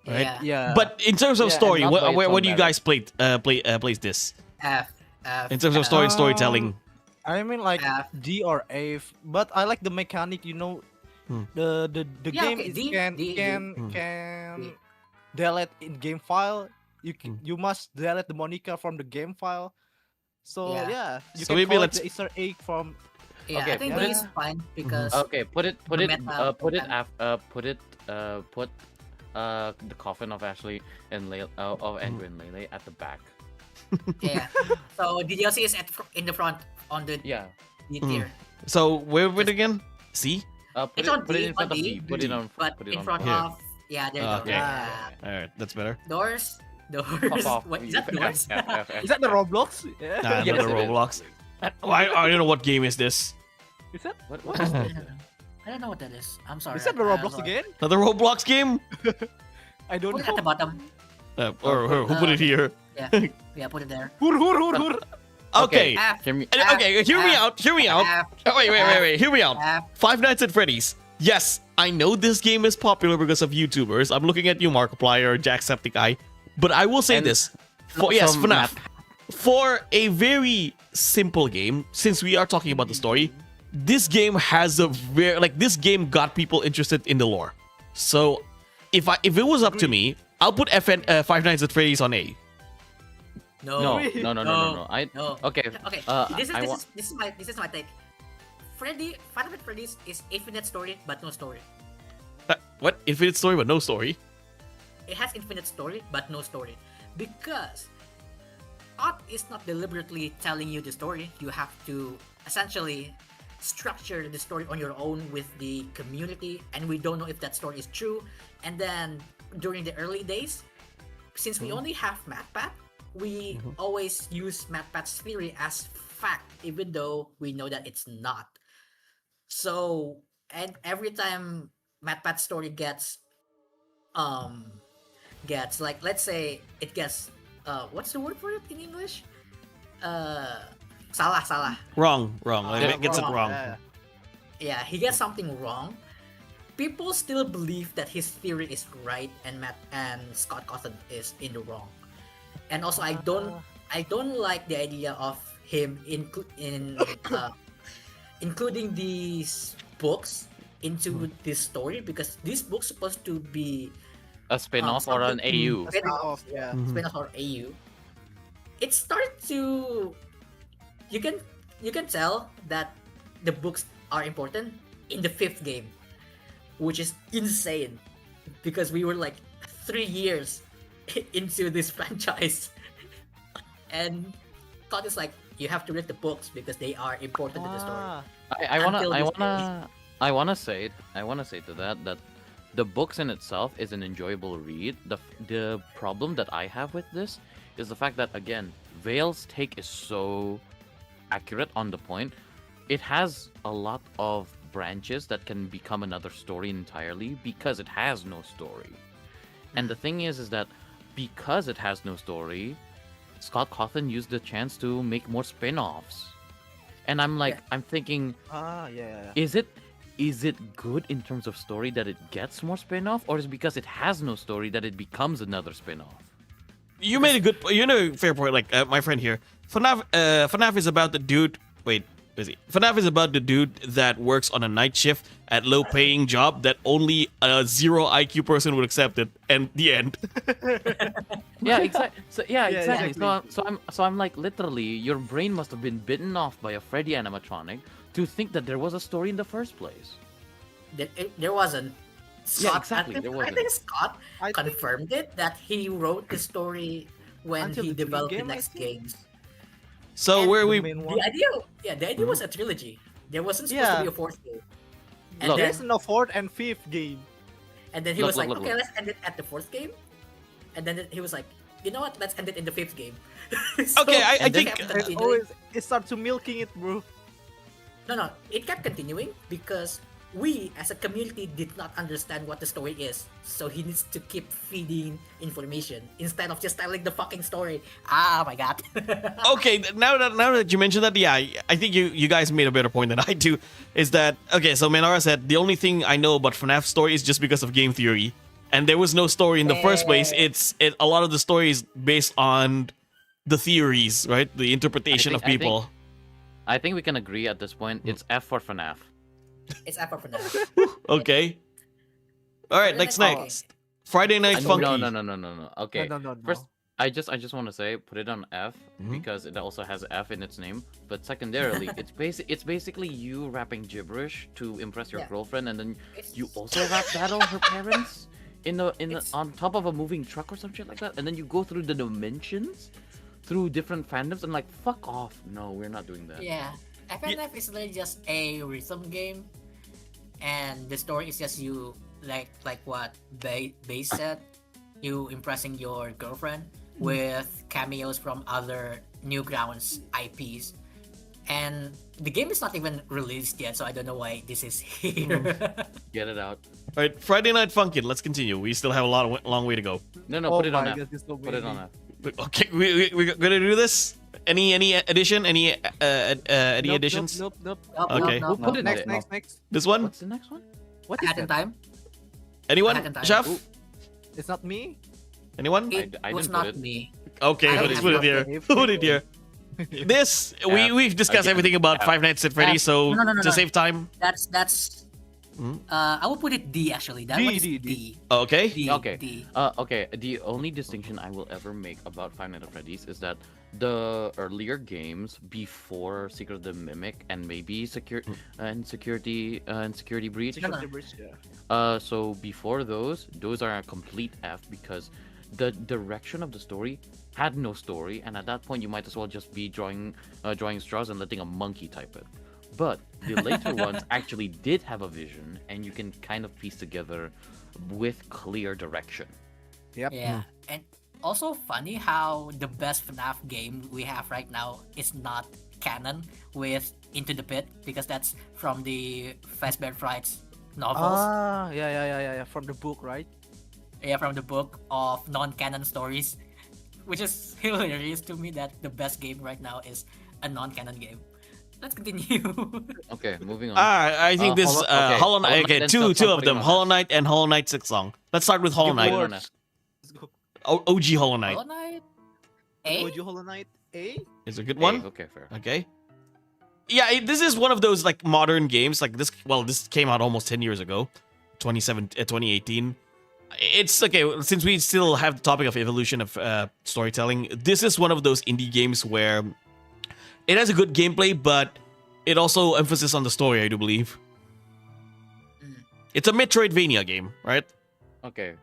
Right? Yeah. Yeah. But in terms of Yeah, and story, not by its where own do you merit. guys plays this? F. In terms of story and storytelling. I mean like F. D or A, but I like the mechanic. You know, the Yeah, game okay, is D- can D- can delete in game file. You must delete the Monica from the game file. So Yeah. yeah, you So can maybe collect let's- the Easter egg from. Yeah, Okay, I think put D it- is fine because Okay, put it The meta put the coffin of Ashley and of Andrew and Lele at the back. yeah. So the DLC is in the front on the Yeah. D tier, So where it again? C? Put It's on it D, in front on of D, B. Put it on. but Put it in on front Here. of yeah, there you Okay. go. All right, that's better. Doors Fuck Doors. off. What is that? Doors? Is that the Roblox? Yeah. Nah, Yes, another it is. Roblox. I don't know what game is this. Is that? What is this? I don't know what that is. I'm sorry. Is that the Roblox again? Another Roblox game? I don't Put it at the know. bottom. Or who put it here? Yeah, put it there. Hur. Okay. F. Hear me. Okay, hear me out. Hear me out. F. Oh, wait. Hear me out. F. Five Nights at Freddy's. Yes, I know this game is popular because of YouTubers. I'm looking at you, Markiplier, Jacksepticeye. But I will say And this. Yes, some FNAF. For a very simple game, since we are talking about the story, this game has a very this game got people interested in the lore. So if it was up to me, I'll put Five Nights at Freddy's on A. No. No. No. Okay. Okay. This is my take. Five Nights at Freddy's is infinite story but no story. What? Infinite story but no story? It has infinite story but no story because art is not deliberately telling you the story. You have to essentially structure the story on your own with the community, and we don't know if that story is true. And then during the early days, since we only have MatPat, we always use MatPat's theory as fact, even though we know that it's not. So, and every time MatPat's story gets like, let's say it gets what's the word for it in English? Salah. Wrong. It gets it wrong. wrong. Yeah, he gets something wrong. People still believe that his theory is right and Scott Cawthon is in the wrong. And also, I don't like the idea of him including these books into this story, because these books supposed to be A spin-off or an AU. Spin-off, yeah. Spin-off or AU. It started to you can tell that the books are important in the 5th game, which is insane because we were like 3 years into this franchise, and Todd is like, you have to read the books because they are important to the story. I wanna say to that the books in itself is an enjoyable read. The problem that I have with this is the fact that, again, Vale's take is so accurate on the point. It has a lot of branches that can become another story entirely because it has no story. And the thing is that because it has no story, Scott Cawthon used the chance to make more spin-offs. And I'm like, I'm thinking, is it good in terms of story that it gets more spin-off, or is it because it has no story that it becomes another spin-off? You made a fair point. Like my friend here, FNAF is about the dude. Wait, is he? FNAF is about the dude that works on a night shift at low-paying job that only a 0 IQ person would accept it, and the end. Yeah, exactly. exactly. So I'm like, literally, your brain must have been bitten off by a Freddy animatronic to think that there was a story in the first place. There wasn't. Yeah, exactly, I there think, wasn't. I think Scott I think- confirmed it that he wrote the story when Until he the developed the game, I next think. games. So And where The we main one. The idea was a trilogy. There wasn't supposed to be a 4th game. And Look. then, There's no 4th and 5th game. he Look, was like, look, okay, look. let's end it at the 4th game. And then he was like, you know what? Let's end it in the 5th game. Okay, I and then think- kept It continuing. always it starts to milking it, bro. No, it kept continuing because we as a community did not understand what the story is. So he needs to keep feeding information instead of just telling the fucking story. Ah, my god. Okay, now that you mentioned that, yeah, I think you guys made a better point than I do. Is that okay? So Menara said the only thing I know about FNAF story is just because of game theory, and there was no story in the first place. A lot of the story is based on the theories, right? The interpretation of people. I think we can agree at this point. It's F for FNAF. It's Apple for now. Okay. All right, Friday next Night next. Friday Night No, Funky. no. Okay. No. First, I just want to say, put it on F because it also has F in its name. But secondarily, it's basically you rapping gibberish to impress your Yeah. girlfriend, and then It's- you also rap battle her parents It's- on top of a moving truck or some shit like that, and then you go through the dimensions, through different fandoms, and like, fuck off. No, we're not doing that. Yeah. FNF is literally just a rhythm game, and the story is just you like what Base said. you impressing your girlfriend with cameos from other Newgrounds IPs. And the game is not even released yet, so I don't know why this is here. Get it out. All right, Friday Night Funkin'. Let's continue. We still have a long way to go. No, no, Oh put it on my F. God, this is so Put it on many. F. Okay, we're gonna do this. Any addition? Any Nope, additions? Nope, nope, Nope, Okay. nope, Put nope, it nope. Next, there. next, next. This one? What's the next one? What is Hat in that? time. Anyone? Hat in Time. Chef? Ooh. It's not me. Anyone? I It was didn't put not it. me. Okay, I let's have put it not here. put it. Put it here. This we've discussed Again. everything about F. Five Nights at Freddy's, so No, no, no, to no. save time. That's. Hmm? I will put it D actually. That D, one is D, D. D. Okay. D. Okay. D. Okay. The only distinction I will ever make about Five Nights at Freddy's is that the earlier games before Secret of the Mimic and maybe Security Breach. No, no. Security Breach, yeah. So before those are a complete F because the direction of the story had no story, and at that point you might as well just be drawing straws and letting a monkey type it. But the later ones actually did have a vision, and you can kind of piece together with clear direction. Yep. Yeah. And also funny how the best FNAF game we have right now is not canon with Into the Pit because that's from the Fazbear Frights novels. Ah, yeah. From the book, right? Yeah, from the book of non-canon stories, which is hilarious to me that the best game right now is a non-canon game. Let's continue. Okay, moving on. I think this okay. Hollow Knight. Hollow Knight Okay, and two Silksong of putting them. on Hollow F. Knight and Hollow Knight Silksong. Let's start with Hollow Put it Knight. on F. Let's go. OG Hollow Knight Hollow Knight. A. Would you Hollow Knight A? is a good A, one. okay, fair. Okay. Yeah, this is one of those like modern games. Like this. Well, this came out almost 10 years ago, 2018. It's okay. Since we still have the topic of evolution of storytelling, this is one of those indie games where it has a good gameplay, but it also emphasizes on the story. I do believe it's a Metroidvania game, right? Okay.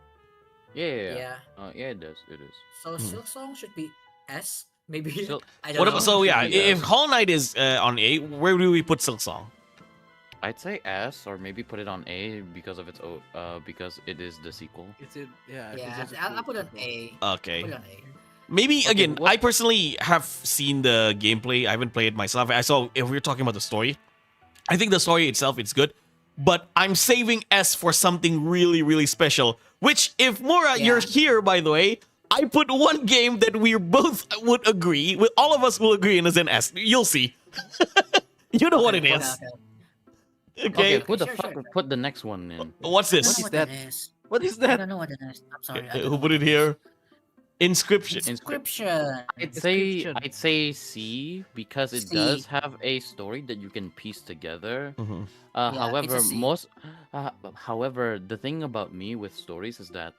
Yeah. Yeah. Yeah, it does. It is. So Silksong should be S, maybe. Sil- I don't What know. about, so yeah, Yeah. if Hollow Knight is on A, where do we put Silksong? I'd say S or maybe put it on A because of because it is the sequel. It's in, yeah. Yeah, it's just I'll put it on book. A. Okay. Put it on A. Maybe Okay, again, what- I personally have seen the gameplay. I haven't played it myself. I saw if we're talking about the story, I think the story itself is good, but I'm saving S for something really, really special. Which, if Mora, Yeah. you're here, by the way, I put one game that we both would agree with. All of us will agree in as an S. You'll see. You know what it Okay, is. okay. Okay. Put the Sure. put the next one in. What's I this? don't know is what that? that is. What is I that? don't know what that is. I'm sorry. I don't Who know put what it that here? is. Inscription. Inscription. Description. I'd say C because it C. does have a story that you can piece together. Mhm. Yeah, it's a However, C. however, the thing about me with stories is that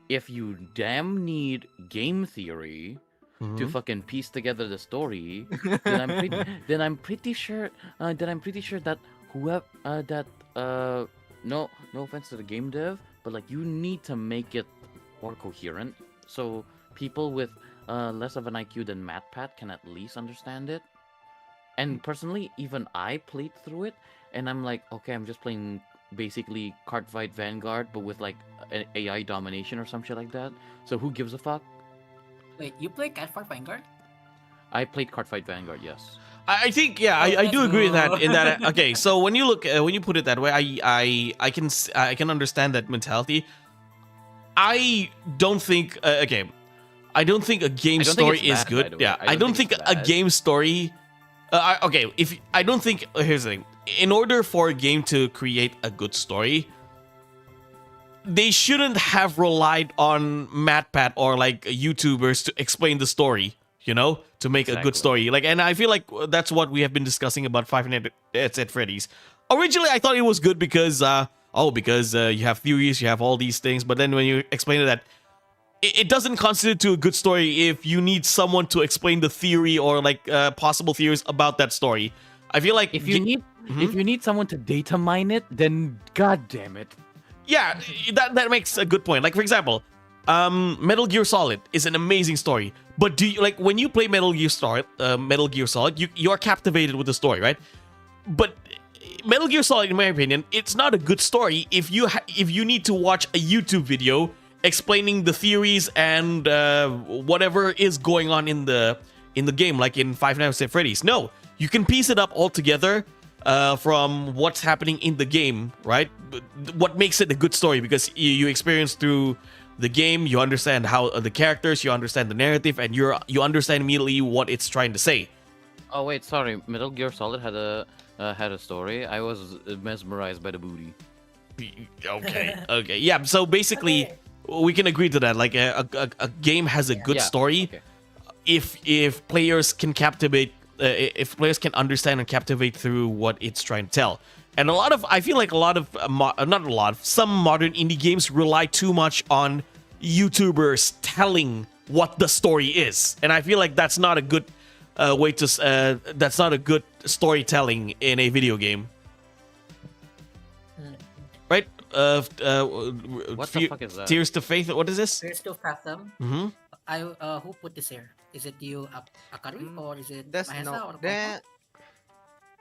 if you damn need game theory to Mhm. fucking piece together the story, then I'm pretty sure that whoever no offense to the game dev, but like you need to make it more coherent so people with less of an IQ than MatPat can at least understand it. And personally, even I played through it, and I'm like, okay, I'm just playing basically Cardfight Vanguard, but with like AI domination or some shit like that. So who gives a fuck? Wait, you play Catfart Vanguard? I played Cardfight Vanguard, yes. I think yeah, I do agree with that. In that, okay, so when you look when you put it that way, I can understand that mentality. I don't think okay, I don't think a game I don't think story it's is bad, by good. the way. Yeah, I I don't don't think think it's a bad. game story. Okay, if I don't think here's the thing. In order for a game to create a good story, they shouldn't have relied on MatPat or like YouTubers to explain the story, you know, to make a good Exactly. story. Like, and I feel like that's what we have been discussing about Five Nights at Freddy's. Originally, I thought it was good because, you have theories, you have all these things, but then when you explain it, that it doesn't constitute a good story if you need someone to explain the theory or like possible theories about that story. I feel like If you need someone to data mine it, then god damn it. yeah, that makes a good point. Like for example, Metal Gear Solid is an amazing story, but do you like when you play Metal Gear Solid, you are captivated with the story, right? But Metal Gear Solid, in my opinion, it's not a good story if you need to watch a YouTube video explaining the theories and whatever is going on in the game, like in Five Nights at Freddy's. No, you can piece it up all together from what's happening in the game, right? What makes it a good story, because you experience through the game, you understand how the characters, you understand the narrative, and you understand immediately what it's trying to say. Oh wait, sorry. Metal Gear Solid had a story. I was mesmerized by the booty. Okay, okay, yeah. So basically, we can agree to that. Like a game has a good Yeah, story okay. if players can captivate, if players can understand and captivate through what it's trying to tell. And I feel like a lot of some modern indie games rely too much on YouTubers telling what the story is, and I feel like that's not a good way to that's not a good storytelling in a video game, right? What the fuck is that? Tears to Faith. What is this? Here's to Fathom. Mm-hmm. Who put this here? Is it you, Akarui, or is it That's Mahesa no, or that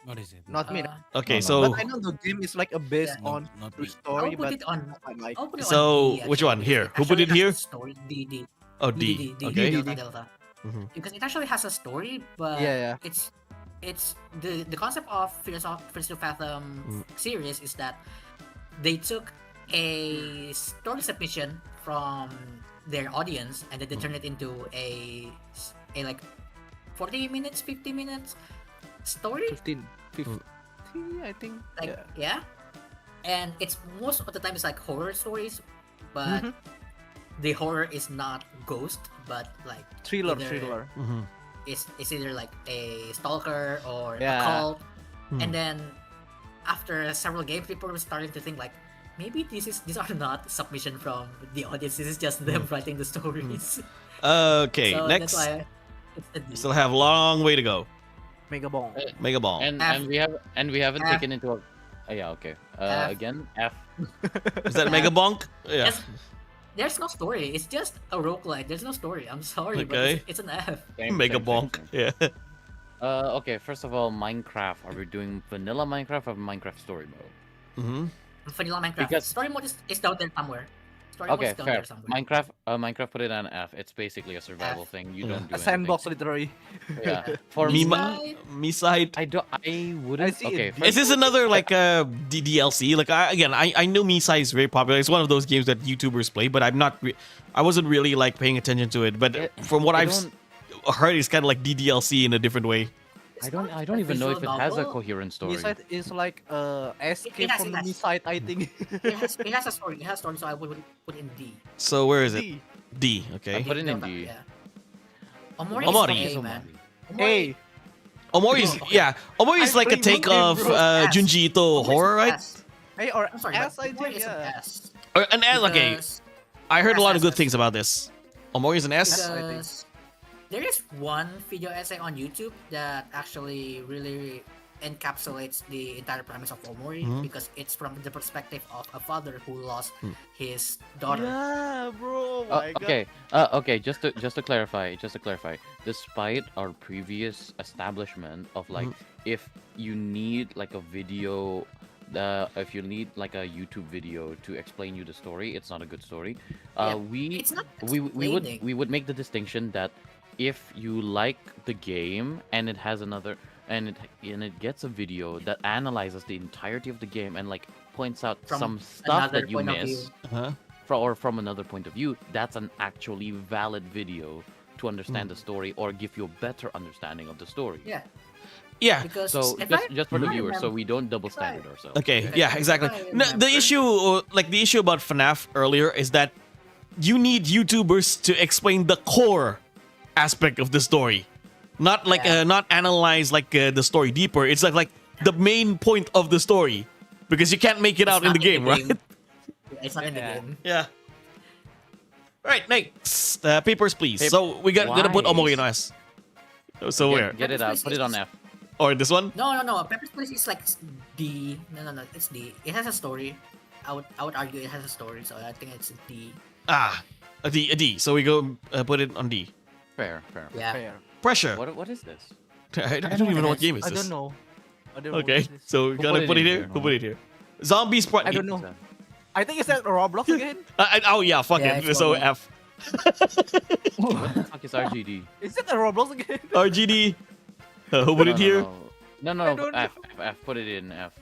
What is it? not me. Okay, No, so But I know the game is like a based Yeah. on Not true me. I'll story, put but it on. not I like. I'll put it So, on D, which one? actually, Here. because Who put actually it has here? a Story D. oh D, D. D, D, Okay. Delta, Delta. Mhm. Because it actually has a story, but Yeah, yeah. it's the concept of Fears to Fathom series is that they took a story submission from their audience and then they turned it into a like 40 minutes, 50 minutes story. 15, I think. Like Yeah. and it's most of the time it's like horror stories, but Mhm. the horror is not ghost, but like Thriller. Mhm. it's either like a stalker or a Yeah. cult. And then after several games, people were starting to think like maybe these are not submission from the audience. This is just them writing the stories. Okay, So next. that's why it's the D. Still have a long way to go. Mega Bong. Mega Ball. And F. we haven't F. taken into. Yeah, okay. F. Again, F. Is that Mega Bonk? Yeah. Yes. There's no story. It's just a roguelike. There's no story. I'm sorry, Okay. but it's an F. Same, Mega same, Bonk. same. Yeah. Okay. First of all, Minecraft. Are we doing vanilla Minecraft or Minecraft story mode? Mm-hmm. Vanilla Minecraft. Because- Story mode is down there somewhere. Story mode Okay, is down fair. there somewhere. Minecraft put it on F. It's basically a survival F. thing. You Yeah. don't do A sandbox, anything. literally. Yeah. For Me, me, me side. I wouldn't. see Okay. it. First, Is this another like DLC? Like I know Misai is very popular. It's one of those games that YouTubers play, but I wasn't really like paying attention to it. But from what I I've heard, it's kind of like DDLC in a different way. It's I not don't a even know if it visual has a novel. coherent story. This side is like escape has- from it the has. side, I think. It has a story. It has a story, so I would put in D. So where is it? D. D. Okay. I put it in Delta, D. yeah. Omori, Omori. is A, man. Omori, Hey, Omori is Omori is I like a play take one game, of bro. S. Junji Ito Omori is horror, an right? S. hey, or I'm sorry, as but I Omori think, is an yeah. S. Or an S. Okay, Because- I heard a lot of S, good S, things S. about this. Omori is an S. Because there is one video essay on YouTube that actually really encapsulates the entire premise of Omori because it's from the perspective of a father who lost his daughter. Yeah, bro. Oh my God. Okay. Okay. Just to clarify. Despite our previous establishment of like, if you need like a video, if you need like a YouTube video to explain you the story, it's not a good story. Yeah, We it's not we explaining. would make the distinction that if you like the game and it has another and it gets a video that analyzes the entirety of the game and like points out From some stuff another that you point of miss view. or from another point of view, that's an actually valid video to understand the story or give you a better understanding of the story. Yeah, Yeah. because So if just for the I viewers, so remember- we don't double if I- standard ourselves. Okay, Okay. yeah, exactly. I No, the remember. issue about FNAF earlier is that you need YouTubers to explain the core aspect of the story, not like Yeah. not analyze like the story deeper. It's like the main point of the story, because you can't make it It's out in not the game, right? Yeah, it's not in the Yeah. game. Yeah. Right, next papers, please. Pap- So we gonna put Why? Omori on S. So where? Get it out. Put it on F. Or this one? No. Pepper's Place is like D. No. It's D. It has a story. I would argue it has a story, so I think it's D. Ah, a D. So we go put it on D. Fair. Yeah. Fair. Pressure. What is this? I don't even know what game is I this. don't know. I don't know Okay, what this is. so we gotta put it put it in here. here? We'll put it here. Zombie Sprite. I don't know. I think it's that Roblox again. Oh yeah, fuck Yeah, it. it's So Roblox. F. What the fuck is RGD? Is it a Roblox again? RGD. Who put it here? No, I don't F. Put it in F.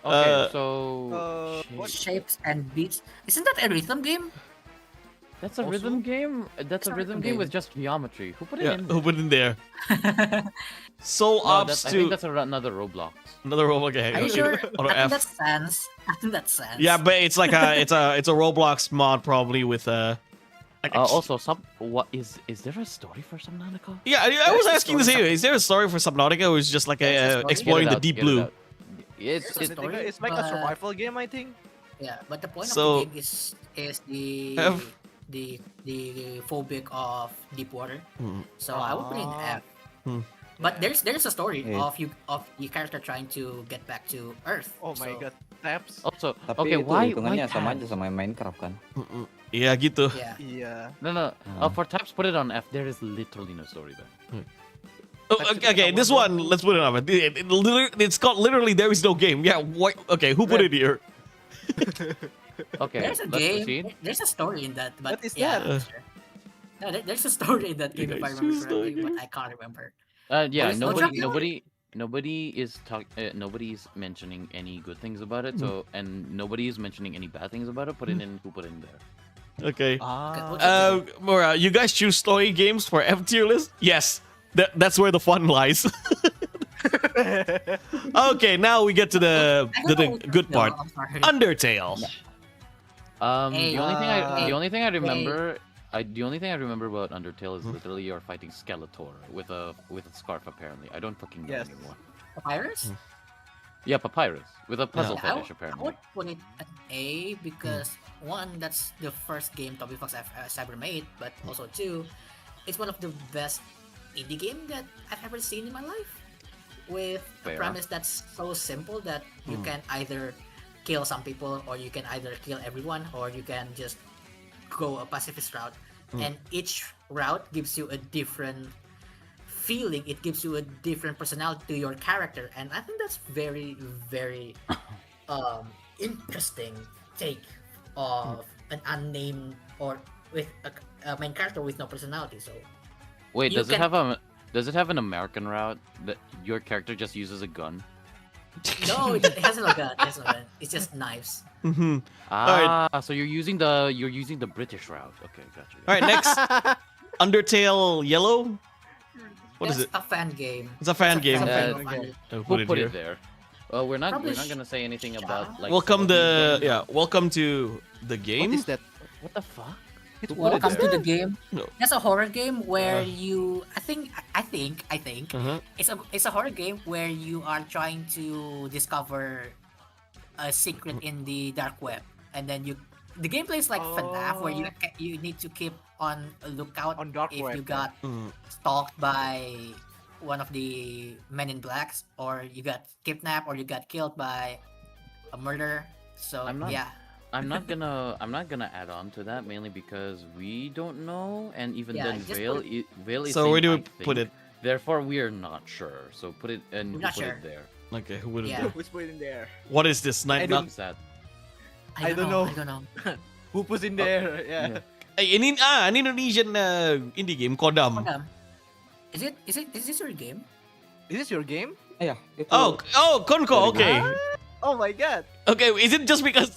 Okay, so what? Shapes and beats. Isn't that a rhythm game? that's a Also? rhythm game. That's a a rhythm rhythm game with game. just geometry. Who put it Yeah, in? who There? put it in there? Soul No, Ops I think 2. that's another Roblox. Another Roblox game. Are you sure? Or I think F. that's Sans. I think that's Sans. Yeah, but it's like it's a Roblox mod probably with like Also, what is there a story for Subnautica? yeah, I was There's a asking this story. here. Is there a story for Subnautica or is it just like There's a a story. exploring Get the it deep out, get it blue? out. It's There's a story, It's like a but- survival game, I think. Yeah, but the point So- of the game is the F. the phobic of deep water. Hmm. So I would put in Ah. F. Hmm. But there's a story Yeah. of the character trying to get back to Earth. Oh my So, god, taps. Also, Tapi okay, itu why hitungannya sama tabs? aja sama Minecraft kan. Iya gitu. Yeah. Yeah. No. For tabs, put it on F. There is literally no story there. Oh, okay, this one, let's put it up. It's called literally there is no game. Yeah, what? Okay, who put it here? Okay, There's a let's game. proceed. There's a story in that, but What is yeah, that? I'm sure. No, there's a story in that game if I There's a remember correctly, story. but I can't remember. Yeah, What is no nobody is mentioning any good things about it. So, and nobody is mentioning any bad things about it. Put it in. Who put it in there? Okay. Ah. Mora, you guys choose story games for F tier list? Yes. That's where the fun lies. Okay, now we get to the I don't know which good one, part. though, I'm sorry. Undertale. Hey, The only thing I hey. remember, the only thing I remember about Undertale is literally you're fighting Skeletor with a scarf. Apparently, I don't fucking know Yes. anymore. Papyrus? Yeah, Papyrus with a puzzle Yeah, I fetish. I Apparently, would put it at A because one, that's the first game Toby Fox ever made, but also two, it's one of the best indie game that I've ever seen in my life. With a Fair. premise that's so simple that you can either kill some people or you can either kill everyone or you can just go a pacifist route. And each route gives you a different feeling, it gives you a different personality to your character, and I think that's very interesting take of an unnamed or with a main character with no personality. So wait, you does it can- have an American route that your character just uses a gun? no, it hasn't a gun. It hasn't a gun. It's just knives. Mhm. So you're using the British route. Okay, gotcha. All right, next. Undertale Yellow. What is That's it? a fan game. It's a fan game. fan Uh, game. I'll Who put here. it there? Well, we're not Probably gonna say anything about like. Welcome some of these games. welcome to the What game. is that? What the fuck? It's Who put it Welcome to there? the game. No. That's a horror game where you. I think. Uh-huh. It's a horror game where you are trying to discover a secret in the dark web, and then the gameplay is like FNAF, where you need to keep on a lookout On dark if web, you got stalked by one of the men in blacks, or you got kidnapped, or you got killed by a murderer. So I'm not- yeah, I'm not gonna add on to that mainly because we don't know, and even Yeah, then just Vale is So where saying, do we "I put think." it? Therefore, we are not sure. So put it and We're who not put sure. it there. Okay, who would it Yeah. be? Who's put in there? What is this? I Night? don't- What's that? I don't know. I don't know. Who puts in there? Yeah. An Indonesian indie game, Kodam. Hold on. Is this your game? Is this your game? Iya, itu. Oh, Konko. Okay, Oh my god. okay. Is it just because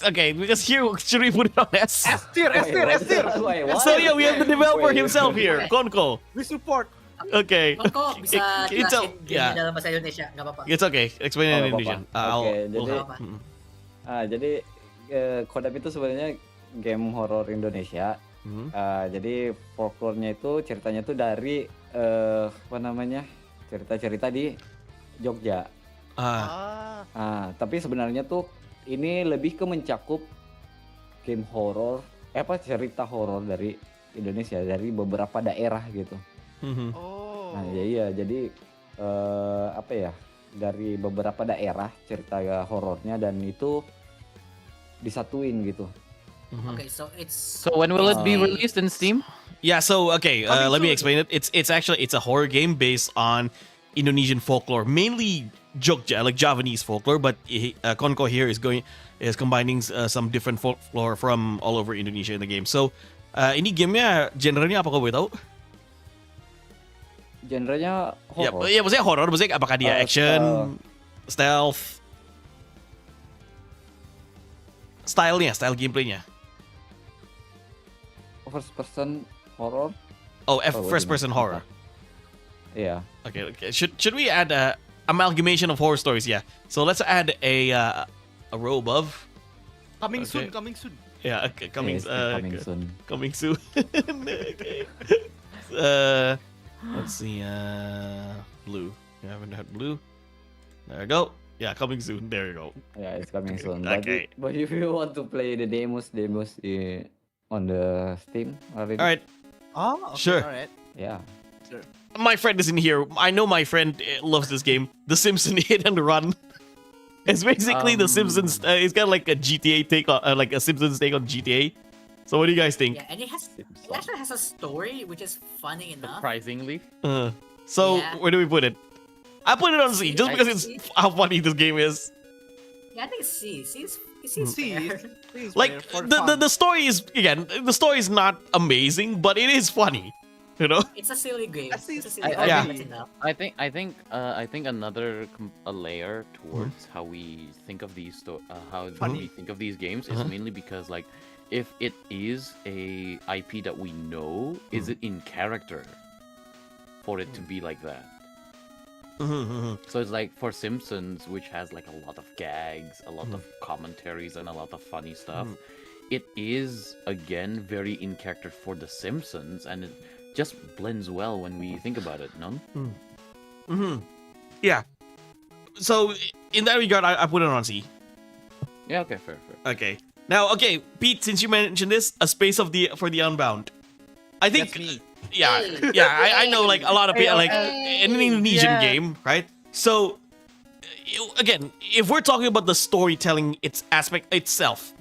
here should we put it on S? S tier, S tier, S tier. Wait, what? So yeah, we have the developer Wait. himself here, Konko. We support. Okay. Kok bisa It's jelasin gamenya yeah. dalam bahasa Indonesia? Nggak apa-apa. It's okay. Explain in Oh, Indonesian. apa-apa. Oke, jadi- Apa? Jadi Kodam itu sebenarnya game horor Indonesia. Jadi folklore-nya itu ceritanya tuh dari apa namanya? Cerita-cerita di Jogja. Tapi sebenarnya tuh ini lebih ke mencakup game horor, cerita horor dari Indonesia, dari beberapa daerah gitu. Oh. Nah, iya, jadi apa ya? Dari beberapa daerah cerita horornya dan itu disatuin gitu. Okay, so it's So when will it be released in Steam? Yeah. So okay, Coming let me soon. explain it. It's actually a horror game based on Indonesian folklore, mainly Jogja, like Javanese folklore, but Konko here is combining some different folklore from all over Indonesia in the game. So ini gamenya genre-nya apa kau boleh tahu? Genrenya Ya, horror. ya maksudnya horror, maksudnya apakah dia action, stealth, style gameplaynya? First person horror. Oh, Oh, first person horror. Yeah. Okay. Should we add a amalgamation of horror stories? Yeah. So let's add a row above. Coming Okay. soon, coming soon. Yeah. Okay. Coming Coming soon. Coming soon. Okay. Let's see. Blue. You haven't had blue. There we go. Yeah, coming soon. There you go. Yeah, it's coming Okay, soon. okay. But if you want to play the demos on the Steam already. All right. Oh, okay, Sure. All right. Yeah. My friend isn't here. I know my friend loves this game. The Simpsons Hit and Run. It's basically the Simpsons. It's got like a GTA take on, like a Simpsons take on GTA. So what do you guys think? Yeah, and it actually has a story which is funny enough. Surprisingly. So Yeah. where do we put it? I put it on C just I because it's how funny this game is. Yeah, I think it's C. C is See, fair. please, Like for the fun. story is the story is not amazing, but it is funny. You know? It's a silly game. At least- It's a silly I- game. yeah. That's enough. I think another a layer towards how we think of these how we think of these games is mainly because like if it is a IP that we know, is it in character for it to be like that? So it's like for Simpsons, which has like a lot of gags, a lot of commentaries, and a lot of funny stuff. It is again very in character for the Simpsons, and it just blends well when we think about it. No. Yeah. So in that regard, I put it on C. Yeah. Okay. Fair. Okay. Now, okay, Pete, since you mentioned this, a space for the Unbound. I think That's me. yeah, Hey. yeah, I know like a lot of people like Hey. an Indonesian Yeah. game, right? So again, if we're talking about the storytelling its aspect itself,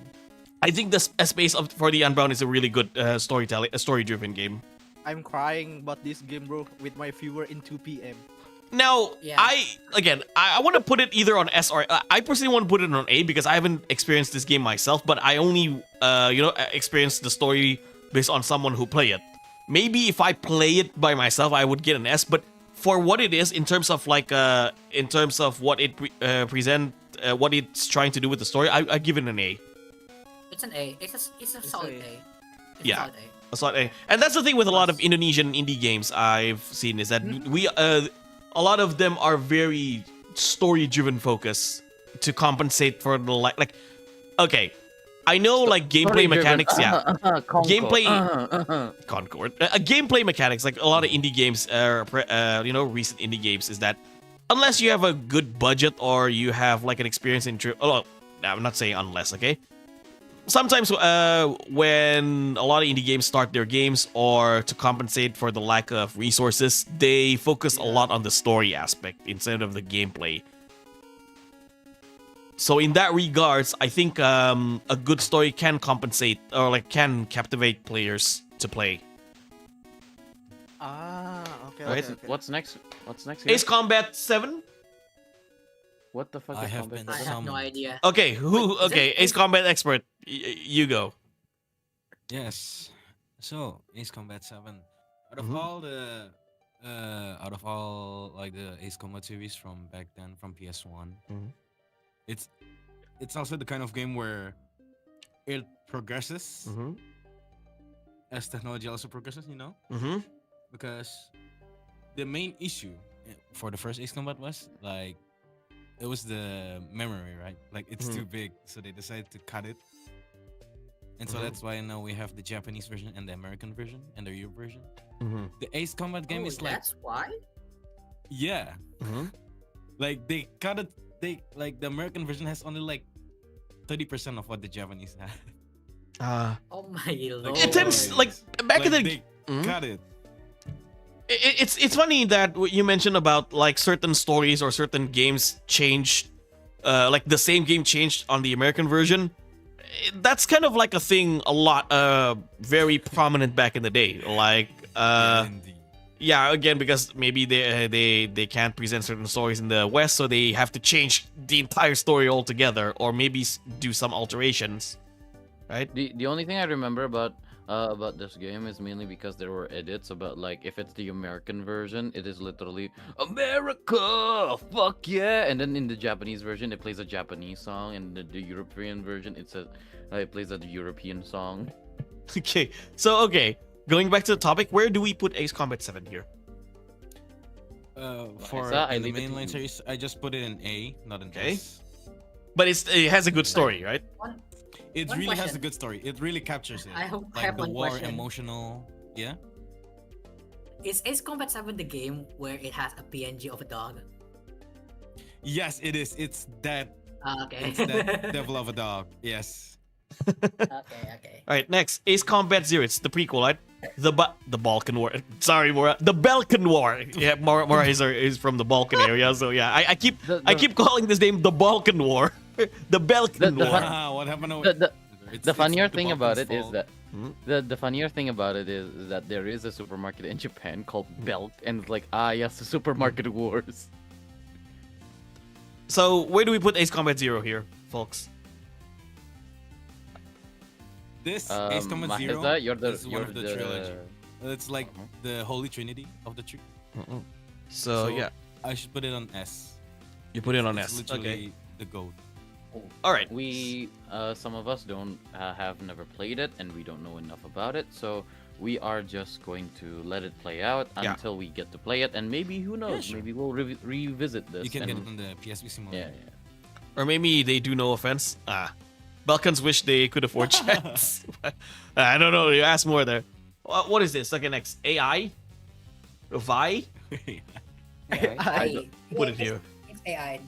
I think a space for the Unbound is a really good story-driven game. I'm crying about this game, bro, with my viewer in 2 p.m. Now, Yeah. I want to put it either on S or I personally want to put it on A because I haven't experienced this game myself, but I only experienced the story based on someone who played it. Maybe if I play it by myself, I would get an S, but for what it is in terms of like in terms of what it what it's trying to do with the story, I give it an A. It's an A. It's a solid A. It's Yeah. a solid A. That's what and that's the thing with a lot of Indonesian indie games I've seen is that we a lot of them are very story-driven focus to compensate for the like okay, I know like gameplay mechanics, yeah. Gameplay Concord. Gameplay mechanics like a lot of indie games recent indie games is that unless you have a good budget or you have like an experience in I'm not saying unless, okay? Sometimes when a lot of indie games start their games or to compensate for the lack of resources, they focus a lot on the story aspect instead of the gameplay. So in that regards, I think a good story can compensate or like can captivate players to play. Ah, okay, Right. okay, okay. What's next? What's next? Here? Ace Combat 7? What the fuck I is have Combat been I have Seven? no Some- idea. Okay, who? Wait, is Okay, it- Ace Combat expert, you go. Yes. So Ace Combat 7. Out of Mhm. all the out of all like the Ace Combat series from back then from PS1, Mhm. it's also the kind of game where it progresses Mm-hmm. as technology also progresses, you know? Mm-hmm. Because the main issue for the first Ace Combat was like it was the memory, right? Like it's Mhm. too big, so they decided to cut it. And so Mhm. that's why now we have the Japanese version and the American version and the Europe version. Mm-hmm. The Ace Combat game Oh, is like, that's why. yeah, Mm-hmm. like they cut it. They like the American version has only like 30% of what the Japanese had. Oh my lord. It tends like back in the. they Mhm. cut it. It's funny that what you mentioned about like certain stories or certain games changed, like the same game changed on the American version. That's kind of like a thing a lot, very prominent back in the day. Like, Yeah, indeed. yeah, again, because maybe they can't present certain stories in the West, so they have to change the entire story altogether, or maybe do some alterations, right? The only thing I remember about this game is mainly because there were edits about like if it's the American version, it is literally America, fuck yeah, and then in the Japanese version, it plays a Japanese song, and the European version, it plays a European song. Okay, so going back to the topic, where do we put Ace Combat 7 here? For Isa, I the leave it to mainline you. series, I just put it in A, not in Okay. S. But it has a good story, right? It One really has a question. good story. It really captures it. I Like have the one war, question. emotional. Yeah. Is Ace Combat 7 the game where it has a PNG of a dog? Yes, it is. It's that. Okay. It's that devil of a dog. Yes. Okay. All right, next Ace Combat Zero. It's the prequel, right? The Balkan War. Sorry, Mora. The Balkan War. Yeah, Mora is from the Balkan area, so yeah, I keep I keep calling this game the Balkan War. The Balkan The War. fun- Wow, what happened? The funnier the thing about it Balkans' is that Hmm? the funnier thing about it is that there is a supermarket in Japan called Belk, and it's like yes, the supermarket wars. So where do we put Ace Combat Zero here, folks? This Ace Combat Zero Maheza, you're the is one of the trilogy. It's like Uh-huh. the holy trinity of the tree. So yeah, I should put it on S. you put it on It's S. literally Okay. the goat. All right. We some of us don't have never played it, and we don't know enough about it, so we are just going to let it play out Yeah. until we get to play it, and maybe who knows, sure. maybe we'll revisit this. You can get and, it on the PSP simulator. yeah. Or maybe they do no offense. Balkans wish they could afford chats. I don't know. You ask more there. What is this? Okay, next AI, Vi. I Put it here. It's AI.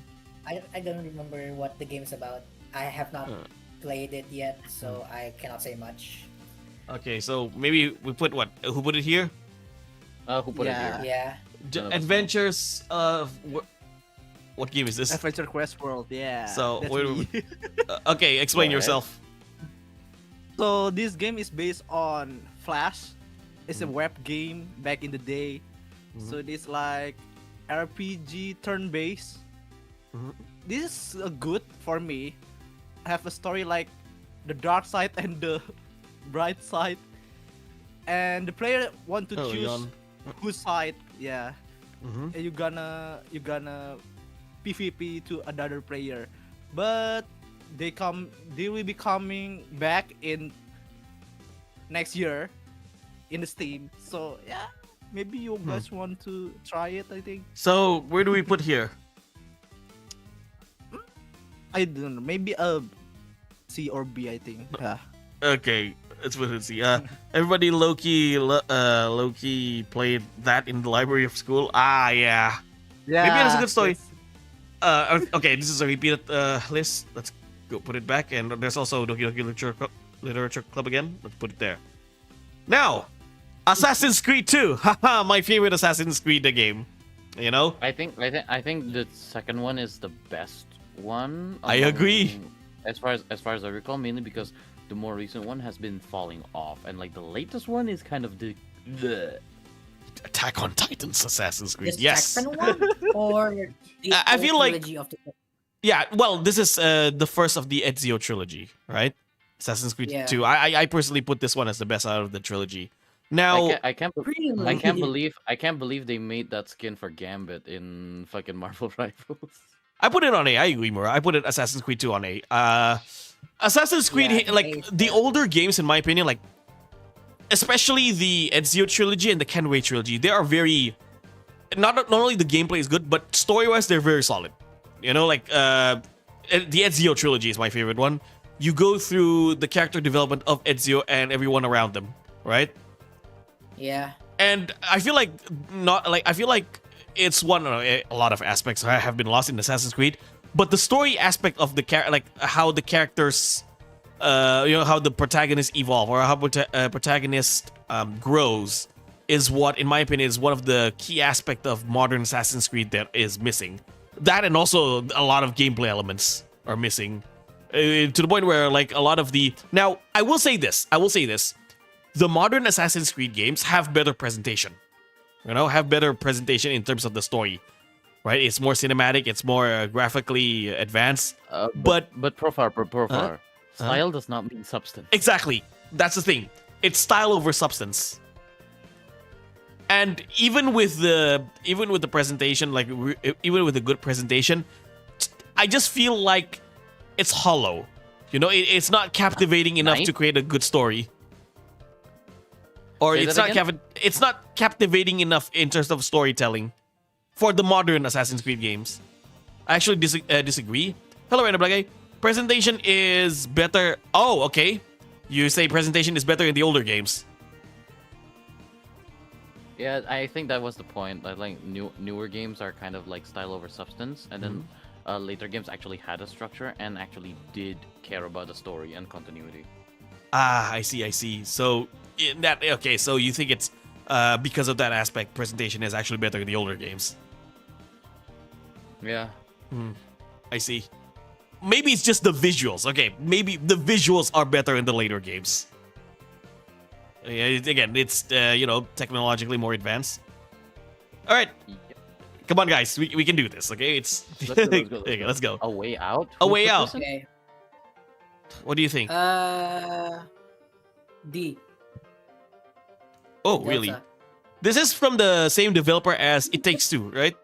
I don't remember what the game's about. I have not played it yet, so I cannot say much. Okay, so maybe we put what? Who put it here? Who put it here? Yeah. None of us Adventures of what game is this? Adventure Quest World, yeah. So, that's wait, me. Okay, explain Go ahead. yourself. So this game is based on Flash. It's a web game back in the day. So it is like RPG turn-based. Mhm. This is good for me. Have a story like the dark side and the bright side, and the player want to Oh, choose yawn. whose side. Yeah, Mhm. and you gonna PvP to another player, but they will be coming back in next year in the Steam. So yeah, maybe you guys want to try it. I think So where do we put here? I don't know. Maybe a C or B. I think. Yeah. Okay, let's put it. See, everybody Loki played that in the library of school. Yeah. Yeah. Maybe that's a good story. yes. Okay, this is a repeated list. Let's go put it back, and there's also Doki Doki Literature Club again. Let's put it there. Now, Assassin's Creed 2. Haha, my favorite Assassin's Creed game. You know? I think the second one is the best one. I agree. As far as I recall, mainly because the more recent one has been falling off, and like the latest one is kind of the. Attack on Titan's Assassin's Creed. The Yes. second one or the I feel like- trilogy of the Yeah, well, this is the first of the Ezio trilogy, right? Assassin's Creed Yeah. 2. I personally put this one as the best out of the trilogy. Now, I can't Really? I can't believe they made that skin for Gambit in fucking Marvel Rivals. I put it on A. I agree, Mura. I put it Assassin's Creed 2 on A. Assassin's Creed, Yeah, like A is the fair. older games, in my opinion, like especially the Ezio trilogy and the Kenway trilogy, they are very not only the gameplay is good, but story-wise they're very solid. You know, like the Ezio trilogy is my favorite one. You go through the character development of Ezio and everyone around them, right? Yeah. And I feel like it's one a lot of aspects have been lost in Assassin's Creed, but the story aspect of the like how the characters, how the protagonist evolve or how protagonist grows is what, in my opinion, is one of the key aspect of modern Assassin's Creed that is missing. That and also a lot of gameplay elements are missing, to the point where like a lot of the now I will say this. The modern Assassin's Creed games have better presentation. have better presentation in terms of the story, right? It's more cinematic, it's more graphically advanced. But Profar, Huh? style does not mean substance. Exactly. That's the thing. It's style over substance. And even with the presentation, like even with a good presentation, I just feel like it's hollow. It's not captivating enough to Nice. create a good story. Or Say it's that not again? it's not captivating enough in terms of storytelling for the modern Assassin's Creed games. I actually disagree. Hello, Random Black Guy. Presentation is better. Oh, okay. You say presentation is better in the older games. Yeah, I think that was the point. Like newer games are kind of like style over substance, and then later games actually had a structure and actually did care about the story and continuity. Ah, I see. So so you think it's because of that aspect, presentation is actually better in the older games. Yeah. I see. Maybe it's just the visuals. Okay, maybe the visuals are better in the later games. Again, it's technologically more advanced. All right, come on, guys, we can do this. Okay, it's Let's go. Okay, let's go. A way out. A Who way put out. this in? Okay. What do you think? D. Oh, really? Delta. This is from the same developer as It Takes Two, right?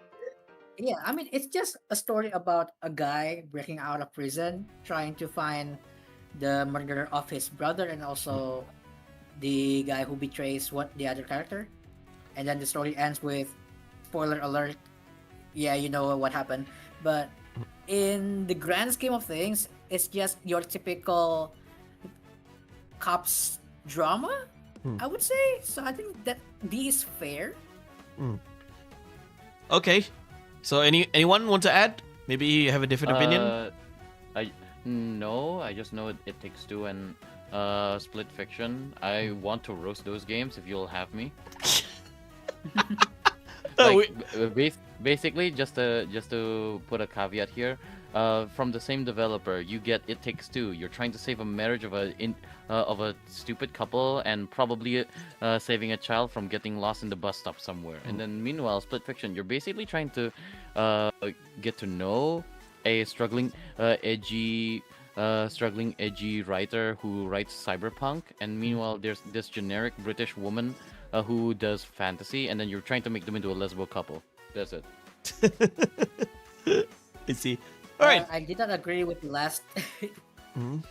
Yeah, I mean, it's just a story about a guy breaking out of prison, trying to find the murderer of his brother and also the guy who betrays the other character. And then the story ends with spoiler alert. Yeah, you know what happened. But in the grand scheme of things, it's just your typical cops drama, I would say. So I think that D is fair. Okay. So anyone want to add? Maybe you have a different opinion? No, I just know it takes two and Split Fiction. I want to roast those games if you'll have me. Oh, Basically, just to put a caveat here, from the same developer, you get It Takes Two. You're trying to save a marriage of a stupid couple and probably saving a child from getting lost in the bus stop somewhere. And then meanwhile, Split Fiction, you're basically trying to get to know a struggling edgy writer who writes cyberpunk, and meanwhile there's this generic British woman who does fantasy, and then you're trying to make them into a lesbo couple. That's it. I see. All right. I did not agree with the last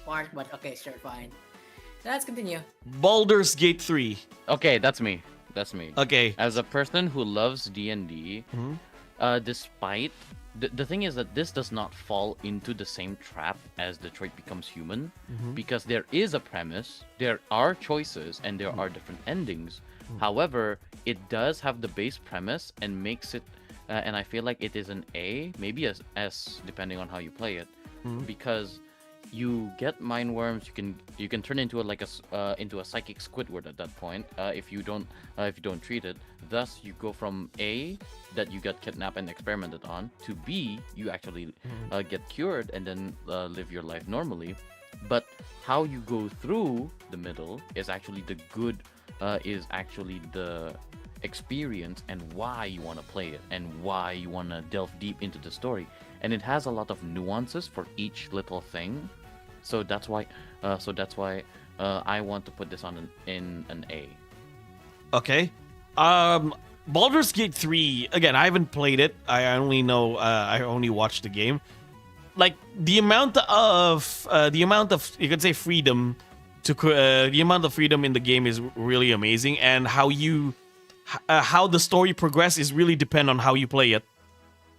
part, but okay, sure, fine. Let's continue. Baldur's Gate 3. Okay, that's me. That's me. Okay. As a person who loves D&D, despite the thing is that this does not fall into the same trap as Detroit Becomes Human, because there is a premise, there are choices, and there are different endings. However, it does have the base premise and makes it, and I feel like it is an A, maybe as S, depending on how you play it, because you get mind worms. You can turn into a psychic Squidward at that point if you don't treat it. Thus, you go from A, that you got kidnapped and experimented on, to B, you actually get cured and then live your life normally. But how you go through the middle is actually the experience and why you want to play it and why you want to delve deep into the story. And it has a lot of nuances for each little thing. So that's why I want to put this in an A. Okay. Baldur's Gate 3, again, I haven't played it. I only watched the game. Like the amount of you could say freedom the amount of freedom in the game is really amazing, and how the story progresses is really depend on how you play it.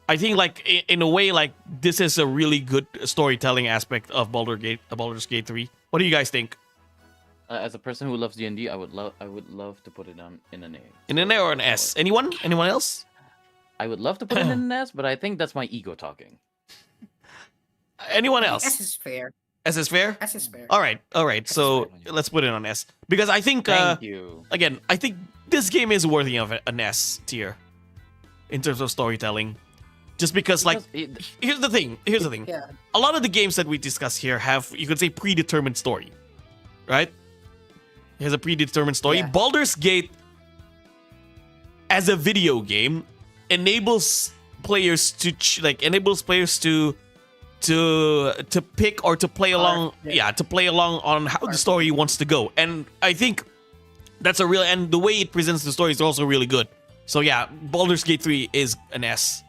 I think like in a way, like this is a really good storytelling aspect of Baldur's Gate 3. What do you guys think? As a person who loves D&D, I would love to put it in an A. In an A or an S? Anyone else? I would love to put it in an S, but I think that's my ego talking. Anyone else? S is fair. S is fair? S is fair. All right. So let's put it on S, because I think Thank you. again, I think this game is worthy of an S tier in terms of storytelling. Just because here's the thing. Yeah. A lot of the games that we discuss here have, you could say, predetermined story, right? It has a predetermined story. Yeah. Baldur's Gate as a video game enables players to to pick or to play along, to play along on how the story wants to go. And I think that's a real, and the way it presents the story is also really good. So yeah, Baldur's Gate 3 is an S.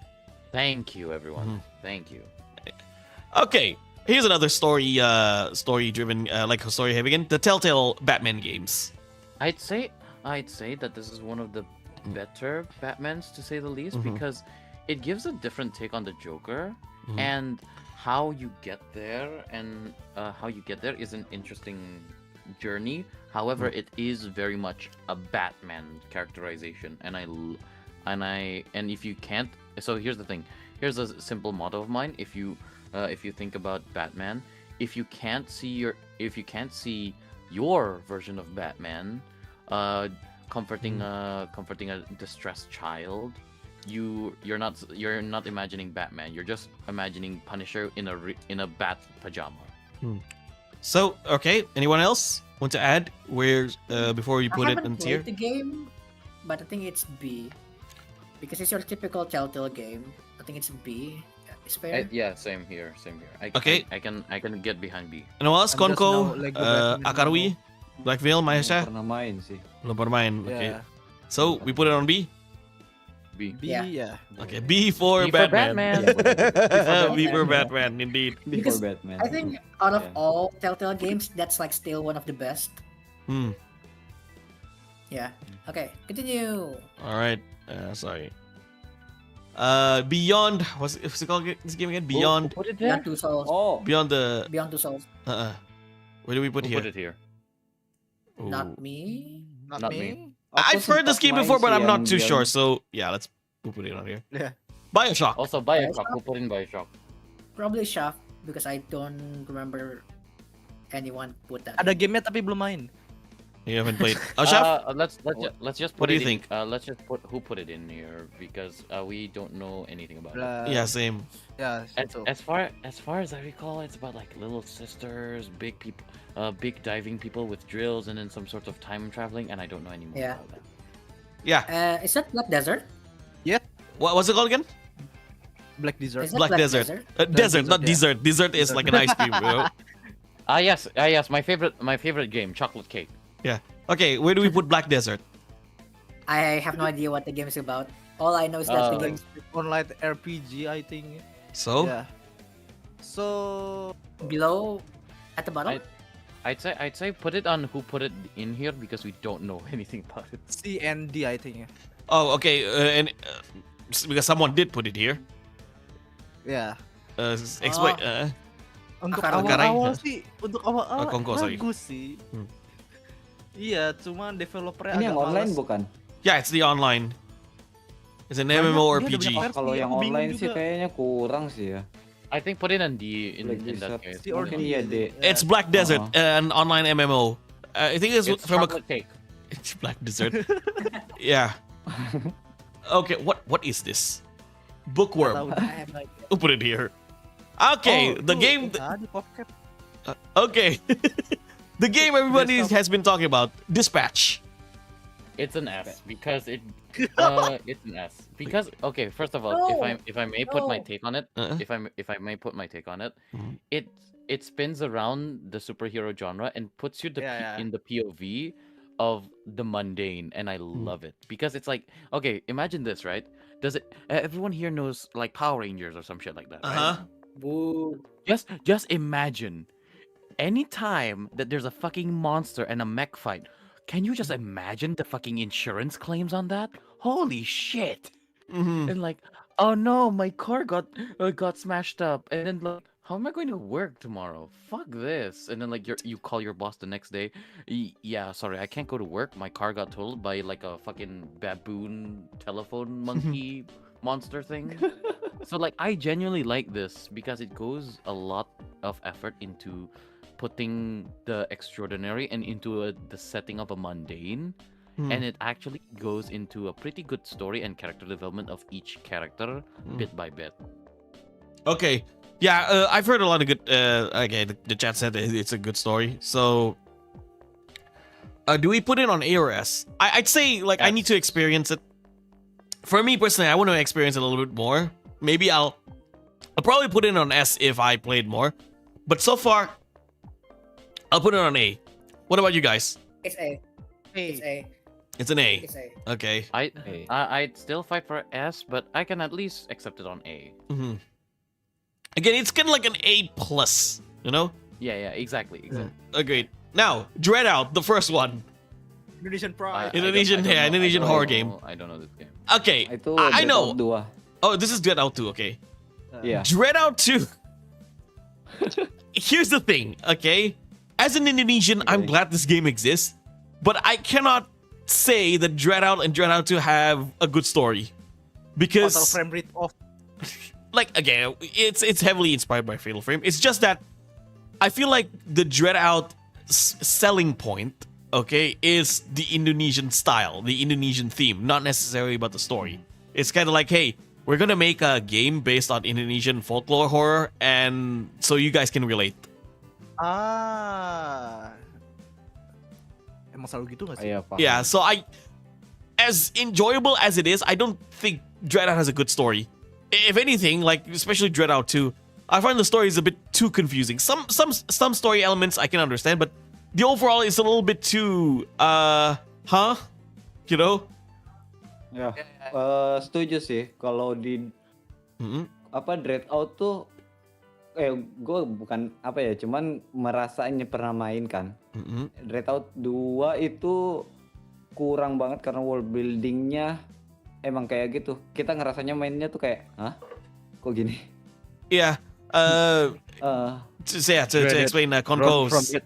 Thank you, everyone. Thank you. Okay, here's another story driven, like a story heavy again, the Telltale Batman games. I'd say that this is one of the better Batmans, to say the least, because it gives a different take on the Joker, and how you get there, and how you get there is an interesting journey. However, it is very much a Batman characterization, and if you can't, so here's the thing. Here's a simple motto of mine. If you think about Batman, if you can't see your version of Batman, comforting a distressed child, you're not imagining Batman. You're just imagining Punisher in a bat pajama. So okay, anyone else want to add before you put I it haven't in tier? played the game, but I think it's B because it's your typical Telltale game. I think it's B. It's fair. Yeah, same here. Okay. I can get behind B. Ano else? I'm just Konko, now Lego Batman Akarwi, Blackville, Maesha? Pernah main sih. Belum pernah main. Okay. Yeah. So we put it on B. B. B, yeah. Okay, B for B for Batman. Batman. B for Batman, indeed. Before Because Batman. I think out of Yeah. all Telltale games, that's like still one of the best. Hmm. Yeah. Okay, continue. All right. Sorry. Beyond. What's it called? This game again? Beyond. Who put it there? Beyond Two Souls. Oh, Beyond the. Beyond Two Souls. Where do we put Who here? put it here? Ooh. Not me. Not me. I've heard this game before, but I'm not too sure. So So yeah, we'll put it on here. Yeah. Bioshock. Also, Bioshock. Who put in Bioshock? Probably Shaft because I don't remember anyone put that. Ada game-nya tapi belum main. You haven't played. Oh, Shaf? Let's just What put do it you think? let's just put who put it in here, because we don't know anything about it. Yeah, same. Yeah, so. As far as I recall, it's about like little sisters, big people, big diving people with drills, and then some sort of time traveling, and I don't know anymore Yeah. about that. Yeah. Is that Black Desert? What's it called again? Black Desert. Is that Black Desert. Desert, Desert, not yeah. dessert. Dessert is like an ice cream, bro. Yes, my favorite game, chocolate cake. Yeah. Okay, where do we put Black Desert? I have no idea what the game is about. All I know is that the Oh. game. Online RPG, I think. So, Yeah. So Below, at the bottom. I'd say put it on who put it in here, because we don't know anything about it. C and D, I think. oh, okay, because someone did put it here. Yeah. Explain. Untuk Akar awal-awal garai. sih, untuk awal-awal Kongko, sorry. bagus sih. Hmm. Iya, cuma developernya ini agak yang online males. bukan? Yeah, it's the online. It's an Banyak, dia MMORPG. ada banyak Kalau versi, yang aku bingung online sih juga. kayaknya kurang sih ya. I think put it in D in Black that Desert. case. C or Mungkin D. iya, D. It's Black Desert, an online MMO. I think it's, It's from a. chocolate cake. It's Black Desert. Yeah. Okay, what is this? Bookworm. I have no idea. Who put it here? Okay, Oh, the itu game. tadi PopCap. Okay. The game everybody has been talking about, Dispatch. It's an S because it's an S because, okay, first of all, No, if I may put my no. take on it, Uh-uh. if I may put my take on it, Mhm. it spins around the superhero genre and puts you Yeah, yeah. in the POV of the mundane, and I love it because it's like, okay, imagine this, right? Does it? Everyone here knows like Power Rangers or some shit like that, right? Boo. Just imagine any time that there's a fucking monster and a mech fight. Can you just imagine the fucking insurance claims on that? Holy shit! Mm-hmm. And like, oh no, my car got smashed up, and then like, how am I going to work tomorrow? Fuck this! And then like you call your boss the next day. Yeah, sorry, I can't go to work. My car got totaled by like a fucking baboon telephone monkey monster thing. So like, I genuinely like this because it goes a lot of effort into putting the extraordinary and into the setting of a mundane, and it actually goes into a pretty good story and character development of each character bit by bit. Okay. Yeah, I've heard a lot of good. Okay, the chat said that it's a good story. So, do we put it on A or S? I'd say like I need to experience it. for me personally, I want to experience it a little bit more. Maybe I'll probably put it on S if I played more. But so far, I'll put it on A. What about you guys? It's A. It's A. It's an A. It's A. Okay. A. I'd still fight for S, but I can at least accept it on A. hmm Again, it's kind of like an A plus, you know? Yeah, exactly. Agreed. Now, Dread Out, the first one. Indonesian Pride. Indonesian- I don't know- Indonesian I don't horror know- game. I don't know this game. Okay, Itu I Dread know. Out 2. Oh, this is Dread Out 2, okay. Iya. Dread Out 2. Here's the thing, okay? As an Indonesian, I'm Okay. glad this game exists, but I cannot say that Dread Out and Dread Out 2 have a good story. Total Because, frame rate off. like, again, it's heavily inspired by Fatal Frame. It's just that I feel like the Dread Out selling point, okay, is the Indonesian style, the Indonesian theme, not necessarily about the story. It's kind of like, hey, we're gonna make a game based on Indonesian folklore horror, and so you guys can relate. Emang selalu gitu gak sih? Iya, paham. Yeah, so as enjoyable as it is, I don't think Dread Out has a good story. If anything, like especially Dread Out 2, I find the story is a bit too confusing. Some story elements I can understand, but the overall is a little bit too you know? Ya, setuju sih kalau di Mhm. Dread Out tuh gue bukan cuman merasanya pernah main kan. Mhm. Dread Out 2 itu kurang banget karena world buildingnya emang kayak gitu. Kita ngerasanya mainnya tuh kayak, hah? Kok gini? Yeah. To explain Konko's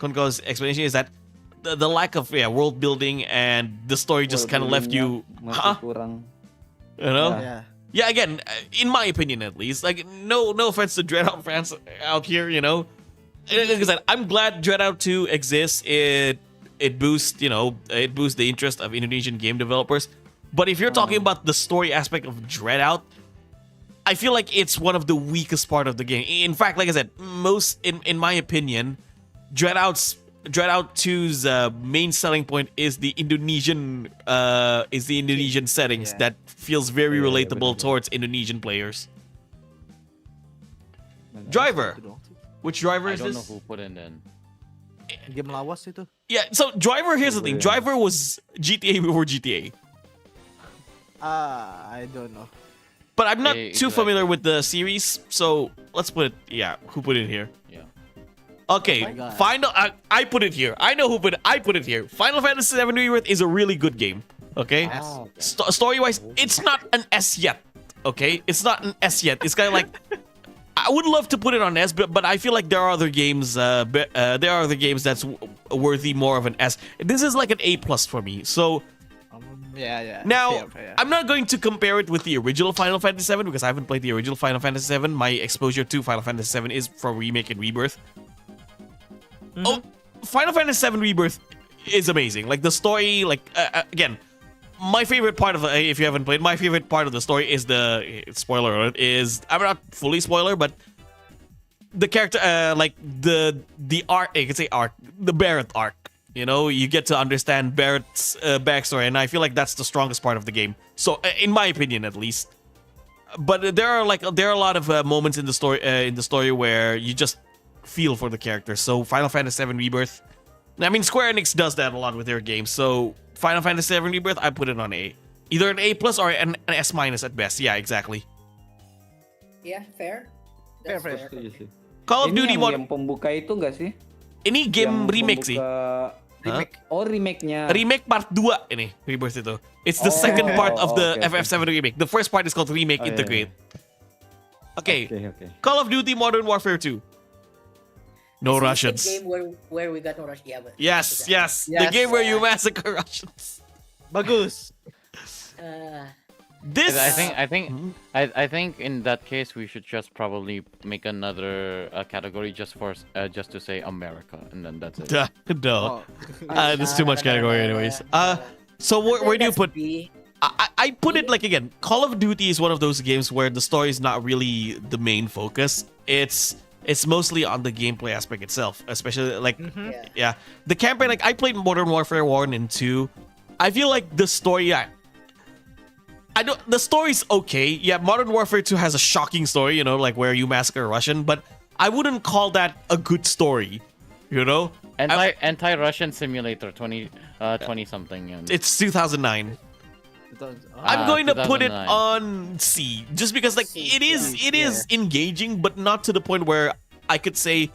Konko's explanation is that the lack of world building and the story just World kind of left you, buildingnya masih huh? kurang. You know? Yeah. Yeah, again, in my opinion at least, like no offense to Dread Out fans out here, you know. Like I said, I'm glad Dread Out 2 exists. It boosts, it boosts the interest of Indonesian game developers. But if you're talking about the story aspect of Dread Out, I feel like it's one of the weakest part of the game. In fact, like I said, in my opinion, Dread Out 2's main selling point is the Indonesian settings Yeah. that feels very Yeah, relatable betul. towards Indonesian players. Driver. Itu doang sih. Which driver I is don't know this? who put in then. Game lawas itu. Yeah, so Driver, here's the thing. Yeah. Driver was GTA before GTA. I don't know. But I'm not Yeah, too exactly. familiar with the series, so let's put it, who put it here? Yeah. Okay, Oh my God. Final. I put it here. I know who put it. I put it here. Final Fantasy VII Rebirth is a really good game. Okay, Oh, okay. story-wise, it's not an S yet. Okay, it's not an S yet. It's kind of like I would love to put it on S, but I feel like there are other games. There are other games that's worthy more of an S. This is like an A plus for me. So Yeah. now, Fair. I'm not going to compare it with the original Final Fantasy VII because I haven't played the original Final Fantasy VII. My exposure to Final Fantasy VII is from Remake and Rebirth. Oh, Final Fantasy VII Rebirth is amazing. Like the story, again, my favorite part of if you haven't played, my favorite part of the story is spoiler alert, I'm not fully spoiler, but the character, the arc, you can say arc, the Barrett arc. You know, you get to understand Barrett's backstory, and I feel like that's the strongest part of the game. So, in my opinion, at least. But there are a lot of moments in the story where you just feel for the characters. So, Final Fantasy VII Rebirth. I mean, Square Enix does that a lot with their games. So, Final Fantasy VII Rebirth, I put it on A, either an A plus or an S minus at best. Yeah, exactly. Yeah, fair. Fair, That's fair. fair. Setuju sih. Call of Ini Duty yang Modern. game pembuka itu enggak sih? Ini game Yang remake sih. pembuka- Remake. Oh, remake-nya. Remake part 2 ini Rebirth itu. It's the second part of the okay. FF7 remake. The first part is called Remake Oh, yeah, Integrate. Okay. Oke. Call of Duty Modern Warfare 2. No This is Russians. the game where we got no Russians. Yeah, but Yes. The Yes. game where you massacre Russians. Bagus. This I think in that case we should just probably make another category just to say America, and then that's it. no. Oh. There's too much category anyways. So where do you put I put it like again, Call of Duty is one of those games where the story is not really the main focus. It's mostly on the gameplay aspect itself, especially like Yeah. the campaign. Like I played Modern Warfare 1 and 2. I feel like the story I don't. The story's okay. Yeah, Modern Warfare 2 has a shocking story, like where you massacre a Russian, but I wouldn't call that a good story, you know? Anti-Russian simulator 20 something. It's 2009. I'm going to put it on C, just because it is engaging, but not to the point where I could say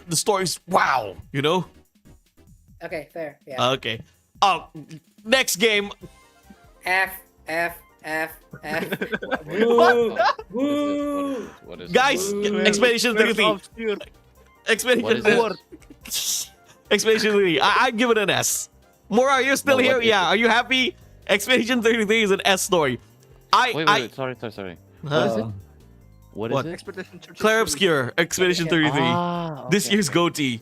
the story's wow, Okay, fair. Yeah. Okay. Oh, next game. F. Woo! Woo! What is Guys, Expedition 33. Expedition What 33. Expedition 33. I give it an S. Mora, you're still No, here? what is Yeah. it? Are you happy? Expedition 33 is an S story. Wait. Sorry. Huh? What What? is it? Expedition 33. Claire Obscure, Expedition 33. This year's okay. goatee.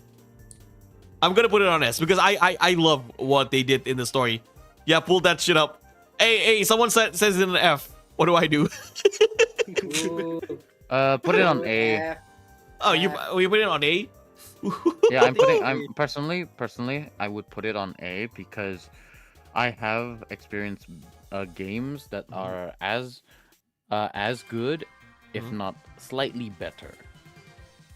I'm gonna put it on S because I love what they did in the story. Yeah, pull that shit up. Hey, someone says it in an F. What do I do? Woo! Put it on A. F. Oh, you put it on A? Yeah, I'm personally, I would put it on A because I have experienced games that are as good, if not slightly better.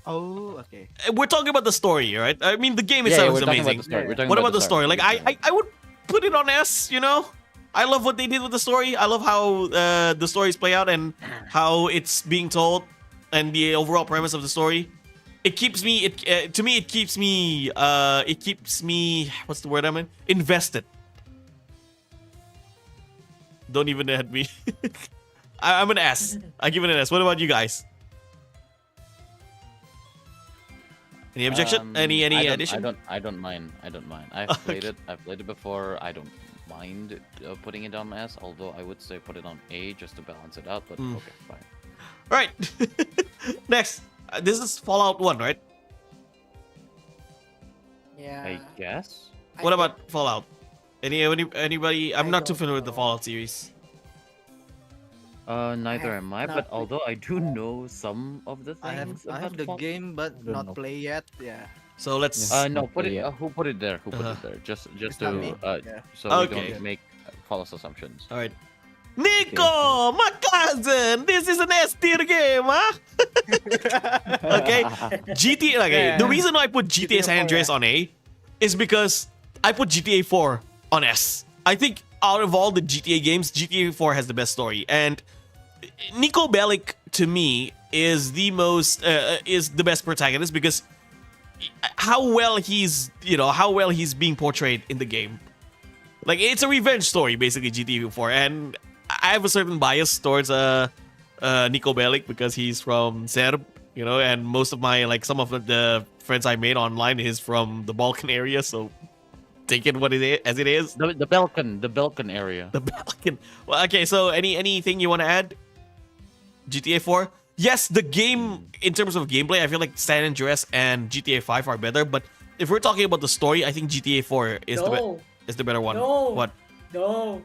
Oh, okay. We're talking about the story, right? I mean, the game Yeah, itself we're is talking about amazing. the story. We're talking What about about the story? Like, I would put it on S, I love what they did with the story. I love how the stories play out and how it's being told and the overall premise of the story. It keeps me, it keeps me, what's the word I mean? Invested. Don't even at me. I'm an S. I give it an S. What about you guys? Any objection? Any addition? I don't mind. I've played it. I've played it before. I don't mind putting it on S. Although I would say put it on A just to balance it out. But okay, fine. All right. Next, this is Fallout 1, right? Yeah. I guess. What about Fallout? Anybody? I'm I not too don't familiar with the know. Fallout series. Neither have am I. not But played although I do know some of the I have things I have about the Fallout. game but don't not know. play yet. Yeah. So let's. No, Not put it. play yet. Who put it there? Who put Uh-huh. it there? Just It's not me. Yeah. so we Okay. don't make false assumptions. All right. Nico, my cousin. This is an S tier game, huh? Okay. GTA. Okay. The reason why I put GTA San Andreas on A is because I put GTA 4 on S. I think out of all the GTA games, GTA 4 has the best story, and Nico Bellic to me is the best protagonist because how well he's being portrayed in the game. Like, it's a revenge story basically, GTA 4, and I have a certain bias towards Nico Bellic because he's from Serb, and most of my some of the friends I made online is from the Balkan area, so take it as it is. The Balkan area. The Balkan. Well, okay, so anything you want to add? GTA 4? Yes, the game, in terms of gameplay, I feel like San Andreas and GTA 5 are better, but if we're talking about the story, I think GTA 4 is the better one. No. What? No.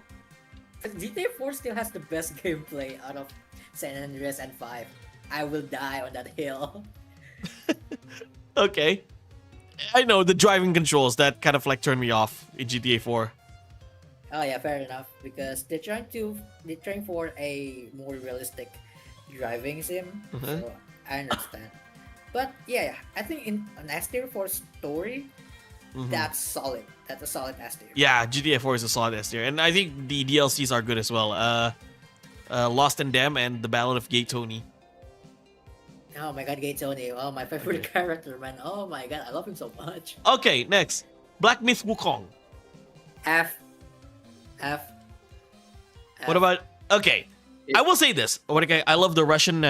GTA 4 still has the best gameplay out of San Andreas and 5. I will die on that hill. Okay. I know, the driving controls, that kind of turned me off in GTA 4. Oh yeah, fair enough. Because they're trying for a more realistic driving sim. So I understand. But yeah, I think in an S tier for story, that's solid. That's a solid S tier. Yeah, GTA 4 is a solid S tier, and I think the DLCs are good as well. Lost and Damned and The Ballad of Gay Tony. Oh my god, Gay Tony. Oh, my favorite character, man. Oh my god, I love him so much. Okay, next. Black Myth Wukong. F. What about... Okay, I will say this. I love the Russian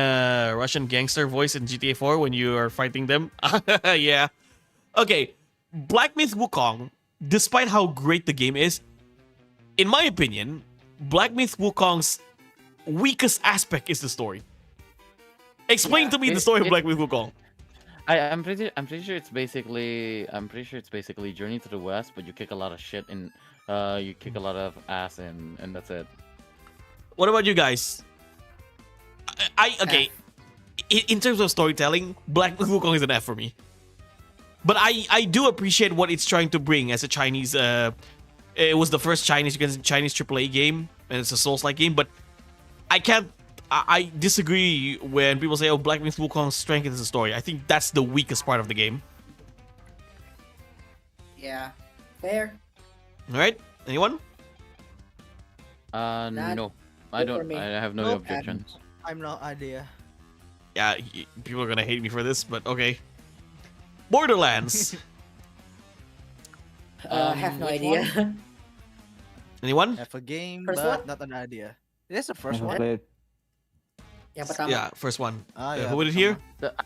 gangster voice in GTA 4 when you are fighting them. Yeah. Okay, Black Myth Wukong, despite how great the game is, in my opinion, Black Myth Wukong's weakest aspect is the story. Explain to me the story of Black Myth Wukong. I'm pretty sure it's basically Journey to the West, but you kick a lot of shit and you kick a lot of ass and that's it. What about you guys? Okay. In terms of storytelling, Black Myth Wukong is an F for me. But I do appreciate what it's trying to bring as a Chinese. It was the first Chinese AAA game and it's a Souls-like game. But I can't. I disagree when people say, "Oh, Black Myth Wukong's strength is the story." I think that's the weakest part of the game. Yeah, fair. All right, anyone? Not No, I good for don't. me. I have no Nope. objections. I'm no idea. Yeah, people are gonna hate me for this, but okay. Borderlands. I have no Which idea. Anyone? Have a game, First but one? not an idea. This is the first Never one. played. Yang pertama. Yeah, first one. Ah, yeah, Who would it here?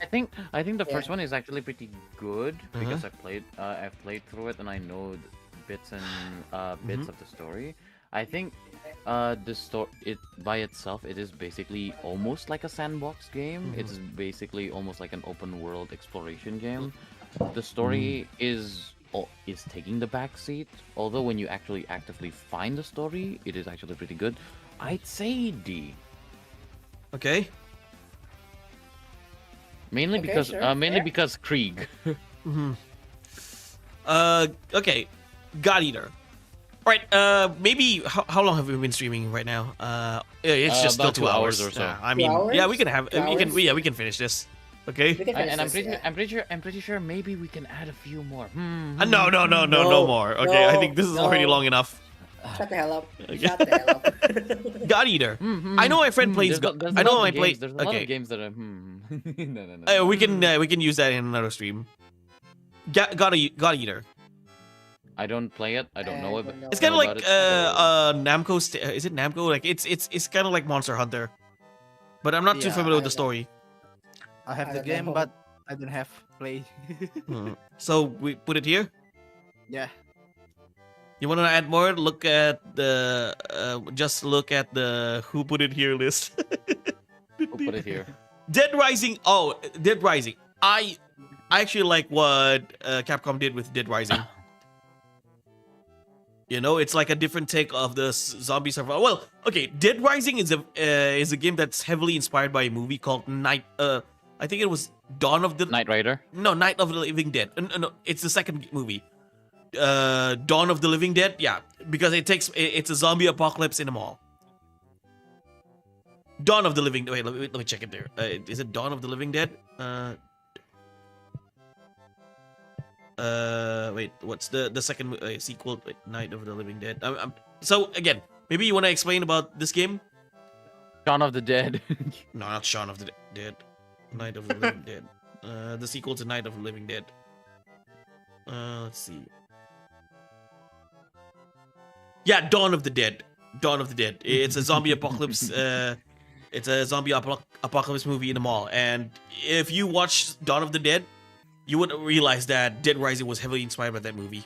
I think the Yeah. first one is actually pretty good because Uh-huh. I've played through it and I know bits and bits of the story. I think the story it by itself it is basically almost like a sandbox game. It's basically almost like an open world exploration game. The story is taking the back seat. Although when you actually actively find the story, it is actually pretty good. I'd say D. Okay. Mainly Okay, because sure, mainly fair. because Krieg. Okay. God Eater. Right. Maybe how long have we been streaming right now? It's just still about 2 2 hours. hours or so. Yeah, I mean, hours? yeah, we can have. 2 We can. hours? Yeah, we can finish this. Okay. We can finish And this, yeah. I'm pretty sure maybe we can add a few more. No, no No, more. Okay, I no, think this is already no. long enough. Shut the hell up. Okay. Shut the hell up. God Eater. I know my friend plays. I know my play. There's a lot Okay. of games that are no. We can use that in another stream. God Eater. I don't play it. I don't know it. don't know. It's kind of know like about Namco. Is it Namco? Like it's kind of like Monster Hunter, but I'm not too Yeah, familiar with I the story. I have I the don't game, know. but I don't have play. So we put it here. Yeah. You want to add more? Look at the just look at the who put it here list. We'll put it here. Dead Rising. Oh, Dead Rising. I actually like what Capcom did with Dead Rising. You know, it's like a different take of the zombie survival. Well, okay, Dead Rising is a game that's heavily inspired by a movie called Night. I think it was Dawn of the Knight Rider. No, Night of the Living Dead. No, it's the second movie. Dawn of the Living Dead. Yeah, because it's a zombie apocalypse in a mall. Dawn of the Living. Wait, let me check it there. Is it Dawn of the Living Dead? Wait, what's the second sequel? Wait, Night of the Living Dead. So again, maybe you want to explain about this game? Shaun of the Dead. No, not Shaun of the Dead. Night of the Living Dead. The sequel to Night of the Living Dead. Let's see. Yeah, Dawn of the Dead. Dawn of the Dead. It's a zombie apocalypse. It's a zombie apocalypse movie in a mall. And if you watch Dawn of the Dead, you would realize that Dead Rising was heavily inspired by that movie.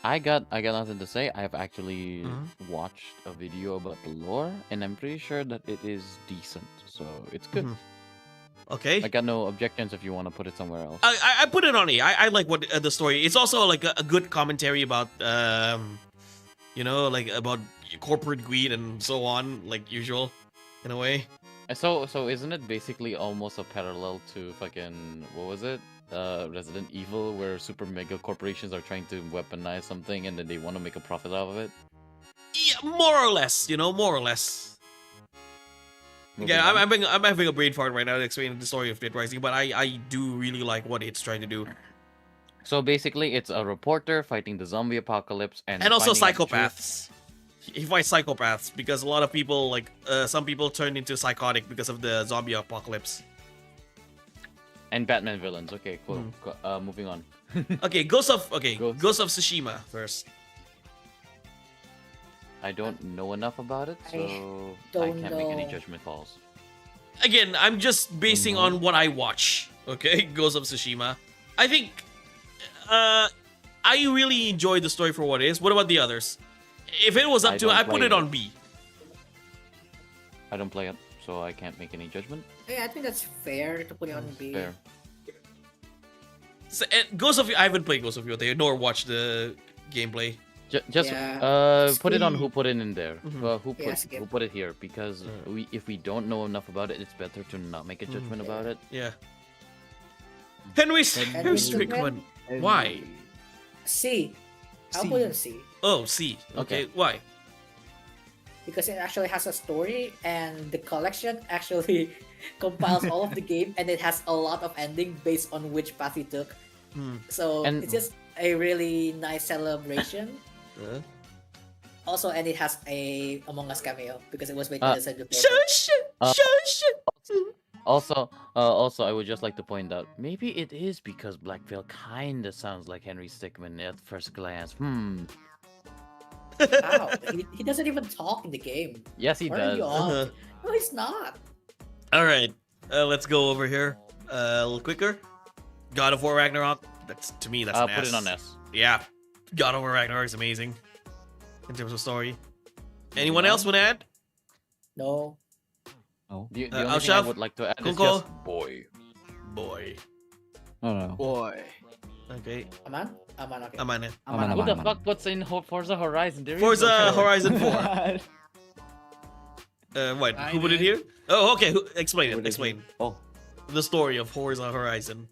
I got nothing to say. I have actually watched a video about the lore, and I'm pretty sure that it is decent. So it's good. Okay. I got no objections if you want to put it somewhere else. I put it on A. I like what the story. It's also like a good commentary about like about corporate greed and so on, like usual, in a way. So isn't it basically almost a parallel to fucking what was it? Resident Evil, where super mega corporations are trying to weaponize something and then they want to make a profit out of it. Yeah, more or less. More or less. Moving Yeah, on. I'm having a brain fart right now explaining the story of Dead Rising, but I do really like what it's trying to do. So basically, it's a reporter fighting the zombie apocalypse and Also finding out the truth. psychopaths. He fights psychopaths because a lot of people, like, some people turn into psychotic because of the zombie apocalypse. And Batman villains. Okay, cool. Moving on. Okay, Ghost of Ghost. Tsushima first. I don't know enough about it, so I don't can't make any know. judgment calls. Again, I'm just basing on what I watch. Okay, Ghost of Tsushima. I think, I really enjoyed the story for what it is. What about the others? If it was up I to, don't I put play it it. on B. I don't play it, so I can't make any judgment. Yeah, I think that's fair to put it on B. Fair. So, Ghost of I haven't played Ghost of Yotei nor watched the gameplay. Just Yeah. put it on Skip. who put it in there. Yeah, skip. Who put it here? Because if we don't know enough about it, it's better to not make a judgment about it. Yeah. Henry Henry Strickland. Why? C. I'll put it C Oh, C. Okay. Okay. Why? because it actually has a story, and the collection actually compiles all of the game, and it has a lot of ending based on which path you took. Hmm. So And it's just a really nice celebration. Uh, Also, and it has a Among Us cameo because it was made by uh, the same developer. shush! uh, Shush! also, I would just like to point out, maybe it is because Black Veil kinda sounds like Henry Stickmin at first glance. Wow, he doesn't even talk in the game. Yes, he What are you does. on? Uh-huh. No, he's not. All right. Let's go over here. A little quicker. God of War Ragnarok. That's to me. That's I'll an put S. it on S. Yeah. God of War Ragnarok is amazing in terms of story. Anyone Moving else on. want to add? No. No. The only thing I Alshaf? would like to add is Kunko? just boy. Boy. No. Boy. Okay. Aman? Aman, okay. Aman. Aman, Who the aman. fuck puts in Forza Horizon? There is Forza no story. Horizon 4. What? I Who put it did. here? Oh, okay. Explain it. What is Explain Oh, the story of Forza Horizon.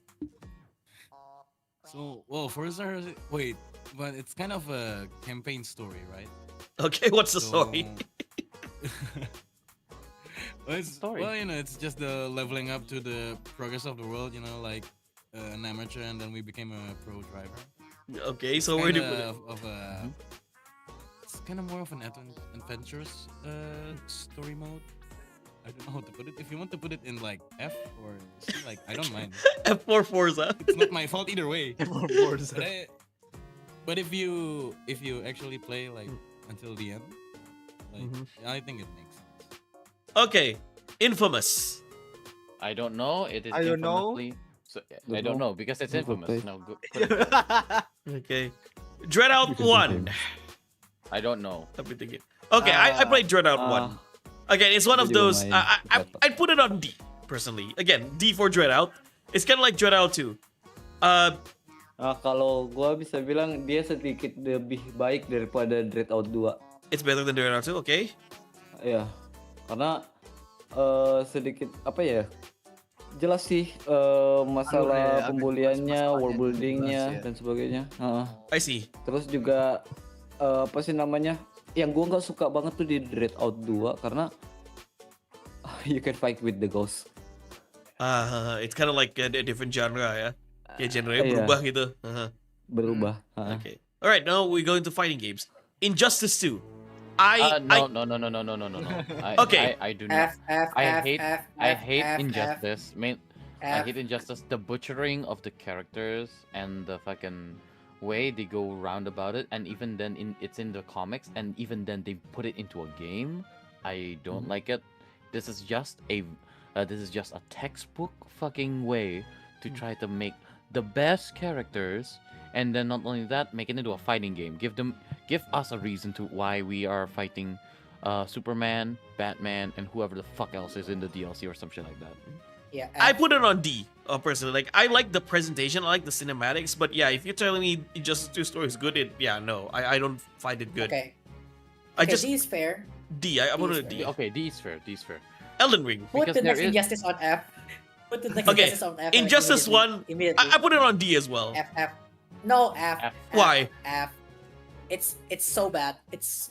So, well, Forza Horizon. Wait, but it's kind of a campaign story, right? Okay, what's the story? Well, it's, Story. well, it's just the leveling up to the progress of the world. Like an amateur, and then we became a pro driver. Okay, so where do you put it? Of a, it's kind of more of an adventurous story mode. I don't know how to put it. If you want to put it in like F or C, like I don't mind. F4 Forza. It's not my fault either way. More Forza. But if you actually play like until the end, like I think it makes sense. Okay, Infamous. I don't know. It is I don't know. infamously. So, I Don't don't know. know because it's Don't know, infamous. play. No, put it. Okay, Dreadout Because 1. I don't know. I've been thinking. Okay, I played Dreadout 1. Again, it's one of Hindi ko those. may- I'd put it on D personally. Again, D for Dreadout. It's kind of like Dreadout 2. kalau gua bisa bilang dia sedikit lebih baik daripada Dreadout 2. It's better than Dreadout 2. Okay. Ya, karena sedikit apa ya? Jelas sih masalah Alurnya, pembuliannya, masalahnya world buildingnya jelas ya. dan sebagainya. Heeh. I see. Terus juga apa sih namanya? Yang gua nggak suka banget tuh di Dreadout 2 karena you can fight with the ghost. It's kind of like a different genre ya. Kayak genre-nya Iya. berubah gitu. Berubah. Heeh. Okay. All right, now we go into fighting games. Injustice 2. No. Okay. I do not. F, I F, hate. F, I F, hate F, Injustice. I F. hate Injustice. The butchering of the characters and the fucking way they go round about it, and even then, it's in the comics, and even then they put it into a game. I don't like it. This is just a textbook fucking way to try to make the best characters, and then not only that, make it into a fighting game. Give us a reason to why we are fighting Superman, Batman, and whoever the fuck else is in the DLC or some shit like that. Yeah, I F. put it on D. Personally, like I like the presentation, I like the cinematics, but yeah, if you're telling me Injustice 2 story is good, I don't find it good. Okay. I Okay, just D is fair. D. I put it a D D. is Okay, D is fair. D is fair. Elden Ring. Put Because the next there is- Injustice on F. Put the next Okay, Injustice on F. Injustice 1. Immediately. I put it on D as well. F. No, F. F. Why? F. It's so bad.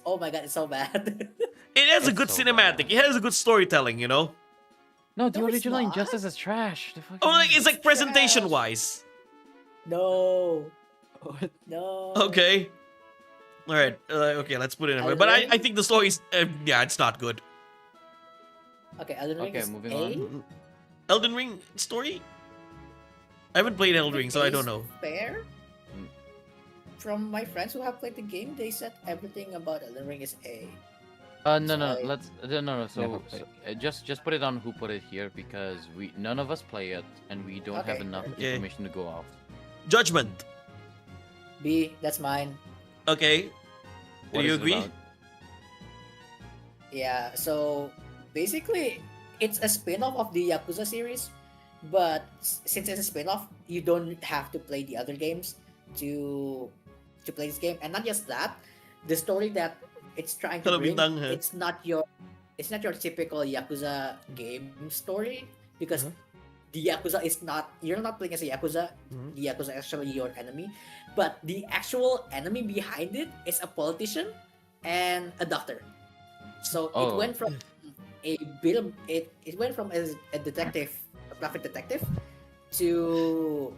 Oh my god, it's so bad. It has a It's good so cinematic. bad. It has a good storytelling, you know. No, the No, it's original not. Injustice is trash. The fucking... Oh, like it's like It's presentation trash. wise. No. No. Okay. All right. Okay, let's put it in. But I think the story is it's not good. Okay, Elden Ring Okay, is moving A. on. Elden Ring story. I haven't played Elden Ring, so I don't know. Fair. Mm. From my friends who have played the game, they said everything about Elden Ring is A. No. Sorry. No. Never Just put it on who put it here because none of us play it and we don't have Okay. enough Okay. information to go off. Judgment. B, that's mine. Okay. What Do you is it agree? about? Yeah, so basically, it's a spin-off of the Yakuza series, but since it's a spin-off, you don't have to play the other games to play this game. And not just that, the story that it's trying to Hello, bring, Bintang, huh? it's not your typical Yakuza game story because the Yakuza is not, you're not playing as a Yakuza. Mhm. The Yakuza is actually your enemy, but the actual enemy behind it is a politician and a doctor. So it Oh, went from a bit of, it went from a detective, a private detective, to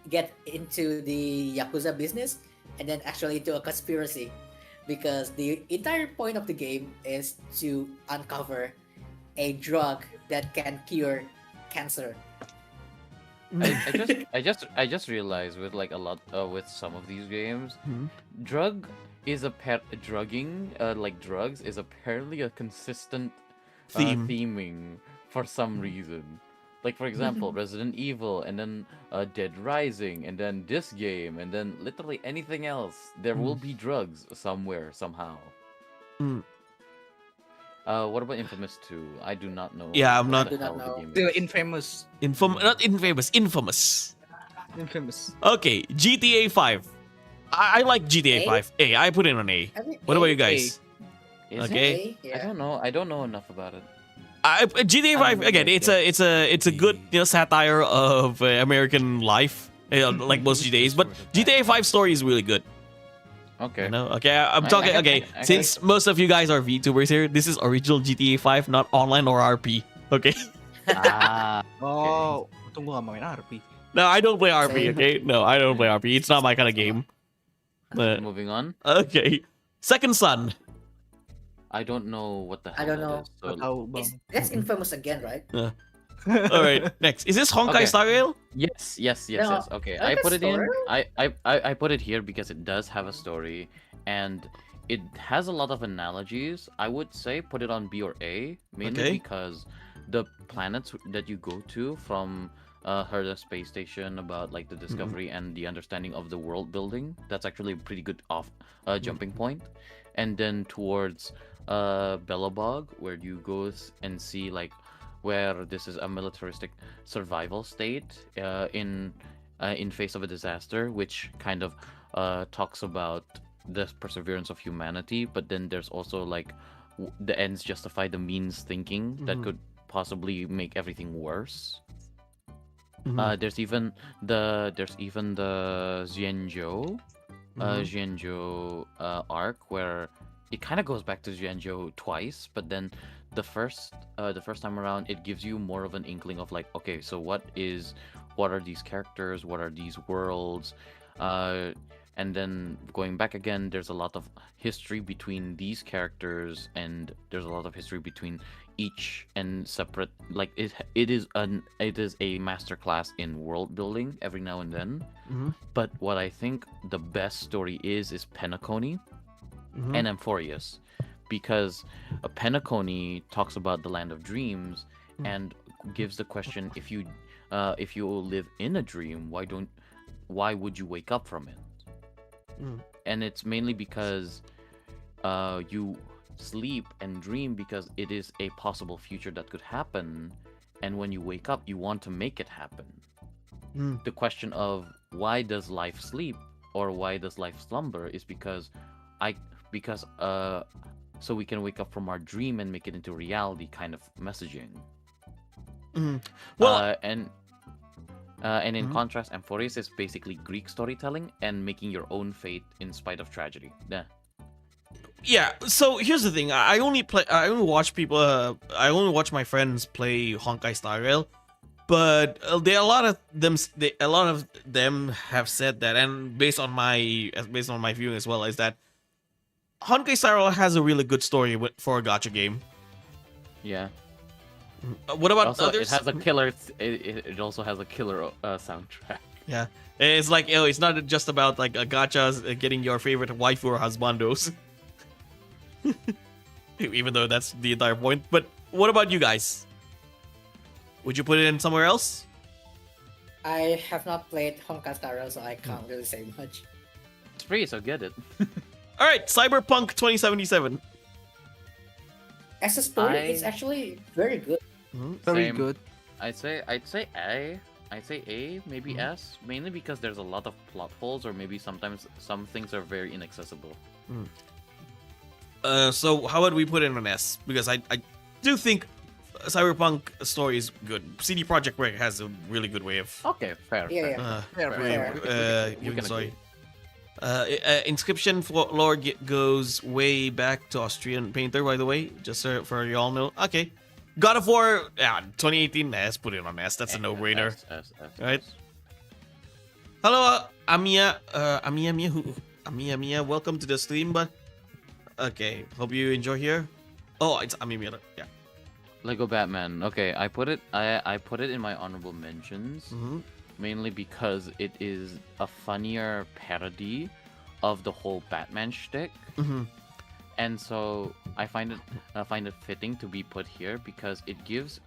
get into the Yakuza business, and then actually into a conspiracy, because the entire point of the game is to uncover a drug that can cure cancer. I just realized with like a lot with some of these games, Mhm. drug is drugging like drugs is apparently a consistent Theme. theming for some reason. Like for example, Resident Evil, and then Dead Rising, and then this game, and then literally anything else. There will be drugs somewhere somehow. Mm. What about Infamous 2? I do not know Yeah, I'm what I not the do not hell the know. game The is. infamous. not infamous, infamous. Infamous. Okay, GTA 5. I like GTA A? 5. A, I put it on A. I think What about A. you guys? Is Okay. it? A, I yeah. don't know. I don't know enough about it. GTA I 5 don't know, again. like, It's a good the- satire of American life, like most GTA's. But Sort of GTA 5 story is really good. Okay. You know? Okay, I'm I talking. can- Okay, I can- since most of you guys are VTubers here, this is original GTA 5, not online or RP. Okay. Ah. Oh, untung gua gak main RP. No, I don't play RP. Same. Okay, no, I don't play RP. It's not my kind of game. Moving on. Okay, Second Son. I don't know what the hell I don't that know. is. So Gak tahu bang. That's infamous again, right? All right, next is this Honkai Okay. Star Rail? yes. No, Okay, like I a put it in. story? I put it here because it does have a story, and it has a lot of analogies. I would say put it on B or A, mainly Okay. because the planets that you go to from Herda space station, about like the discovery and the understanding of the world building. That's actually a pretty good jumping point. And then towards Belobog, where you go and see like where this is a militaristic survival state in face of a disaster, which kind of talks about the perseverance of humanity. But then there's also like the ends justify the means thinking that Mhm. could possibly make everything worse. Mhm. There's even the Xianzhou arc, where it kind of goes back to Xianzhou twice, but then the first time around it gives you more of an inkling of like, okay, so what are these characters, what are these worlds, and then going back again, there's a lot of history between these characters, and there's a lot of history between each and separate, like it is a masterclass in world building every now and then. Mhm. But what I think the best story is Penacony Mhm. and Amphorius, because Penacony talks about the land of dreams and gives the question, if you live in a dream, why would you wake up from it? Mm. And it's mainly because you sleep and dream because it is a possible future that could happen, and when you wake up you want to make it happen. Mm. The question of why does life sleep or why does life slumber is because so we can wake up from our dream and make it into reality kind of messaging. Mhm. Well, And in contrast, Amphorius is basically Greek storytelling and making your own fate in spite of tragedy. Yeah. yeah. So here's the thing. I only watch people. I only watch my friends play Honkai Star Rail, but a lot of them have said that, and based on my viewing as well, is that Honkai Star Rail has a really good story for a gacha game. Yeah. What about Also, others? it has a killer. It also has a killer soundtrack. Yeah, it's like it's not just about like a gachas getting your favorite waifu or husbandos. Even though that's the entire point. But what about you guys? Would you put it in somewhere else? I have not played Honkai Star Rail, so I can't really say much. It's free, so get it. All right, Cyberpunk 2077. As a story, I- it's actually very good. Very Same. good. I'd say A. I'd say A, maybe S, mainly because there's a lot of plot holes, or maybe sometimes some things are very inaccessible. So how would we put it on S? Because I do think Cyberpunk story is good. CD Projekt Red has a really good way of Okay, fair. Yeah, fair. yeah. Fair, fair. fair. We giving can story. agree. Inscription lore goes way back to Austrian painter, by the way, just for you all know. Okay, God of War, 2018. Let's put it on S. That's a no-brainer, right? Hello, Amia. Amia. Welcome to the stream, but okay. Hope you enjoy here. Oh, it's Amia. Yeah. Lego Batman. Okay, I put it. I put it in my honorable mentions. Mm-hmm. Mainly because it is a funnier parody of the whole Batman shtick, Mm-hmm. and so I find it fitting to be put here because it is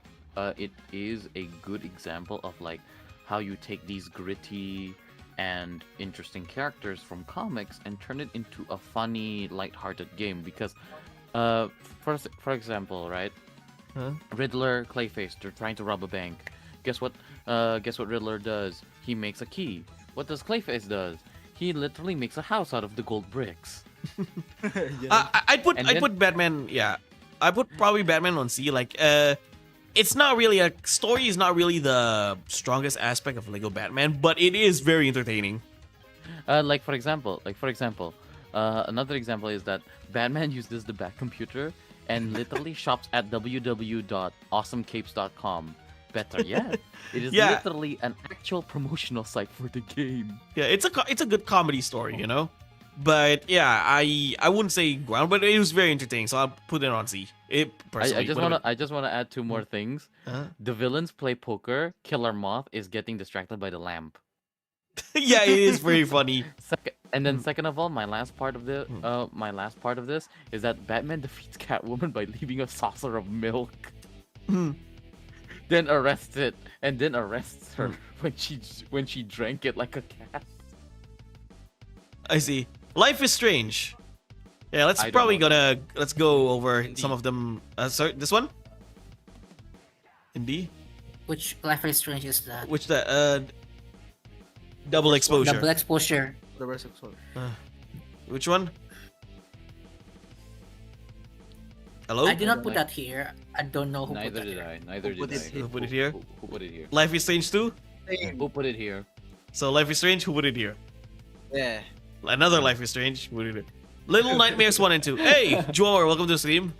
a good example of like how you take these gritty and interesting characters from comics and turn it into a funny, light-hearted game. Because, for example, right, Huh? Riddler, Clayface, they're trying to rob a bank. Guess what? Guess what Riddler does? He makes a key. What does Clayface does? He literally makes a house out of the gold bricks. I'd put And I'd then- put Batman. Yeah, I put probably Batman on C. Like, it's not really a story. Is not really the strongest aspect of Lego Batman, but it is very entertaining. For example, another example is that Batman uses the Bat computer and literally shops at www.awesomecapes.com. Better yet, it is Yeah. literally an actual promotional site for the game. Yeah, it's a good comedy story, you know. But yeah, I wouldn't say ground, but it was very entertaining, so I'll put it on C. It personally. I just wanna add two more things. Uh-huh. The villains play poker. Killer Moth is getting distracted by the lamp. Yeah, it is very funny. And then second of all, my last part of this is that Batman defeats Catwoman by leaving a saucer of milk. Then arrests her when she drank it like a cat. I see. Life is Strange. Yeah, let's I don't probably know. let's go over some of them. Sorry, this one. Indeed. Which Life is Strange is that? Which double exposure. Double exposure. The rest of soul. Which one? Hello? I did not put that here. I don't know who put Neither that did here. I. Neither Who did put I. it Who put it here? Who put it here? Life is Strange 2? Who put it here? So Life is Strange, who put it here? Yeah. Another Life is Strange, who put it here? Little Nightmares 1 and 2. Hey, Joel, welcome to the stream.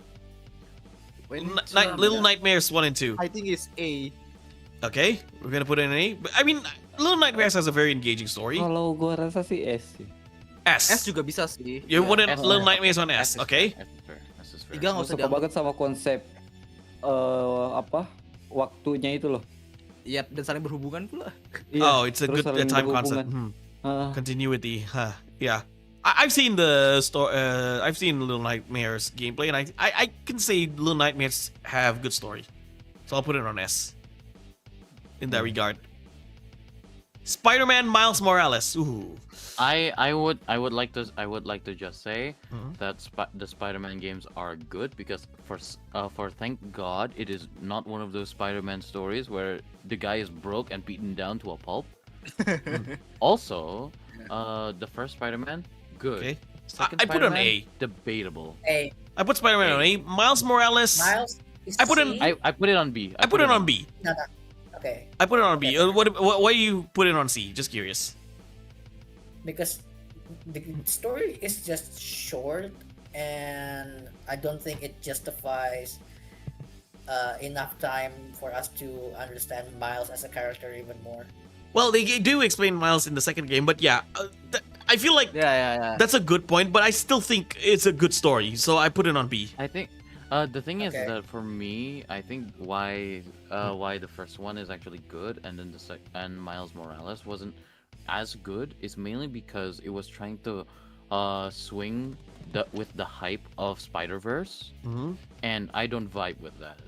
Little Nightmares 1 and 2. I think it's A. Okay, we're gonna put in an A. But, I mean, Little Nightmares has a very engaging story. Kalau gua rasa sih S sih. S. S juga bisa sih. You put in S. Little Nightmares on S, is okay? fair, S is fair. S is fair. Tiga nggak Gua usah suka diambil. banget sama konsep apa waktunya itu loh. Iya, dan saling berhubungan pula. Oh, it's a terus good saling time berhubungan. concept. Heeh. Continuity, huh? Yeah, I've seen the store. I've seen Little Nightmares gameplay, and I can say Little Nightmares have good story, so I'll put it on S. In that regard, Spider-Man Miles Morales. Ooh, I would like to just say Mhm. that the Spider-Man games are good because for thank God it is not one of those Spider-Man stories where the guy is broke and beaten down to a pulp. Also, the first Spider-Man, good. okay. Second I put it on Spider-Man, A. debatable. A. I put Spider-Man on A. Miles Morales. Miles is I put in- C? I put it on B. I put it on B. No, no. Okay. I put it on B. Why do you put it on C? Just curious. Because the story is just short and I don't think it justifies enough time for us to understand Miles as a character even more. Well, they do explain Miles in the second game, but yeah, I feel like Yeah. that's a good point. But I still think it's a good story, so I put it on B. I think the thing is Okay. that for me, I think why the first one is actually good and then and Miles Morales wasn't as good is mainly because it was trying to swing with the hype of Spider-Verse, Mm-hmm. and I don't vibe with that.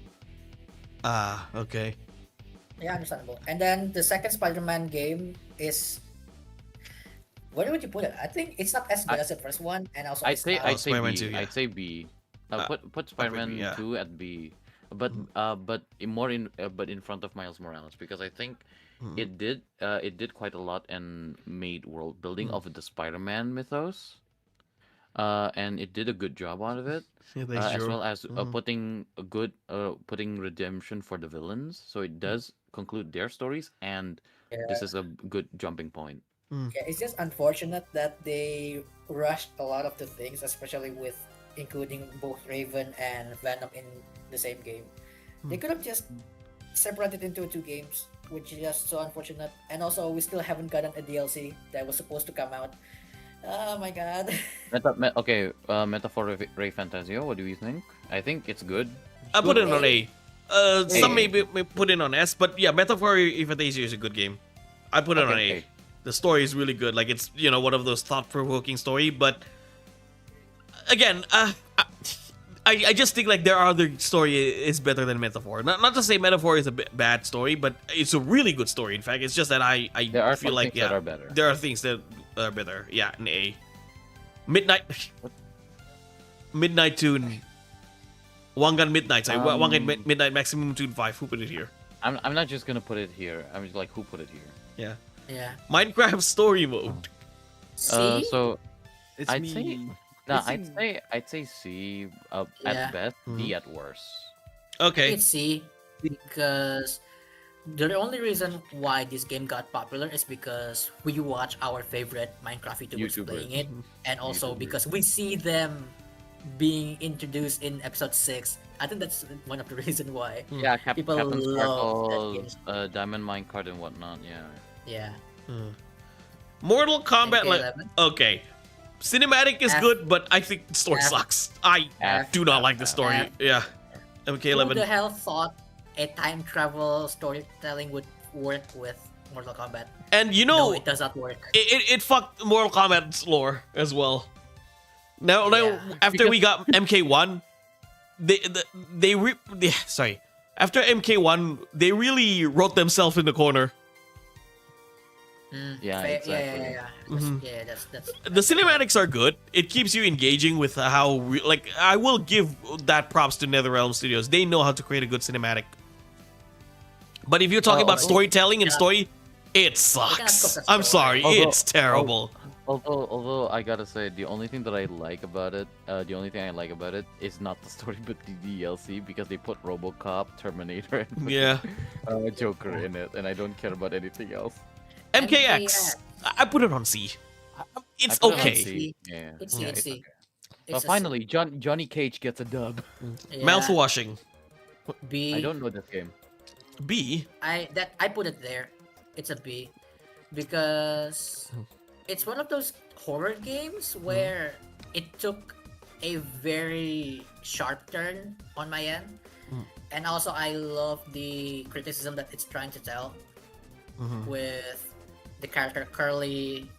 Ah, okay. Yeah, understandable. And then the second Spider-Man game is where would you put it? I think it's not as good as the first one, and also I'd it's say not- I'd say Spider-Man B. 2, yeah. I'd say B. Uh, Put Spider-Man yeah. 2 at B, but but in front of Miles Morales because I think Mhm. it did quite a lot and made world building of the Spider-Man mythos. and it did a good job out of it. Yeah, thanks, As Joe. well as putting redemption for the villains, so it does conclude their stories, and this Yeah. is a good jumping point. Yeah, it's just unfortunate that they rushed a lot of the things, especially with including both Raven and Venom in the same game. They could have just separated into two games, which is just so unfortunate. And also, we still haven't gotten a DLC that was supposed to come out. Oh my god. Okay, Metaphor Ray Fantasio, what do you think? I think it's good. I put it on A. A. Some A. may put it on S, but yeah, Metaphor Invitation is a good game. I put it on Okay, A. The story is really good. Like it's one of those thought-provoking story, but again, I just think like their other story is better than Metaphor. Not to say Metaphor is a bad story, but it's a really good story. In fact, it's just that I There are feel some like things that are better. there are things that are better. Yeah, an A. Midnight Tune. Wangan Midnight. Sorry, Wangan Midnight Maximum Tune 5. Who put it here? I'm not just gonna put it here. I'm just like, who put it here? Yeah. Yeah. Minecraft story mode. See? So It's I'd me. say no, It's me. I'd say C Yeah. at best, D at worst. Okay. It's C because the only reason why this game got popular is because we watch our favorite Minecraft YouTubers YouTubers. playing it, and also YouTubers. because we see them being introduced in episode 6. I think that's one of the reason why. Yeah, People Captain love that game. Sparkle, Diamond Minecart and whatnot. Yeah. Yeah. Mortal Kombat. MK11. Okay. Cinematic is F. good, but I think the story F. sucks. I F. do not like the F. story. F. Yeah. Who MK11. the hell thought a time travel storytelling would work with Mortal Kombat? And No, it does not work. it fucked Mortal Kombat's lore as well. Now, Yeah. after we got MK1, sorry. After MK1, they really wrote themselves in the corner. Yeah, Yeah, exactly. yeah. Mhm. Yeah, that's The cinematics are good. It keeps you engaging with how I will give that props to NetherRealm Studios. They know how to create a good cinematic. But if you're talking about storytelling and yeah. story, it cannot sucks. cook the I'm sorry, story. it's terrible. Although I gotta say, the only thing I like about it is not the story but the DLC, because they put RoboCop, Terminator, and Yeah. Joker in it, and I don't care about anything else. MKX. I put it on C. It's I put it on okay. C. Yeah. It's Yeah, C. okay. It's But a finally, Johnny Cage gets a dub. yeah, Mouth washing. B. I don't know this game. B. I put it there. It's a B because it's one of those horror games where it took a very sharp turn on my end, and also I love the criticism that it's trying to tell with the character Curly,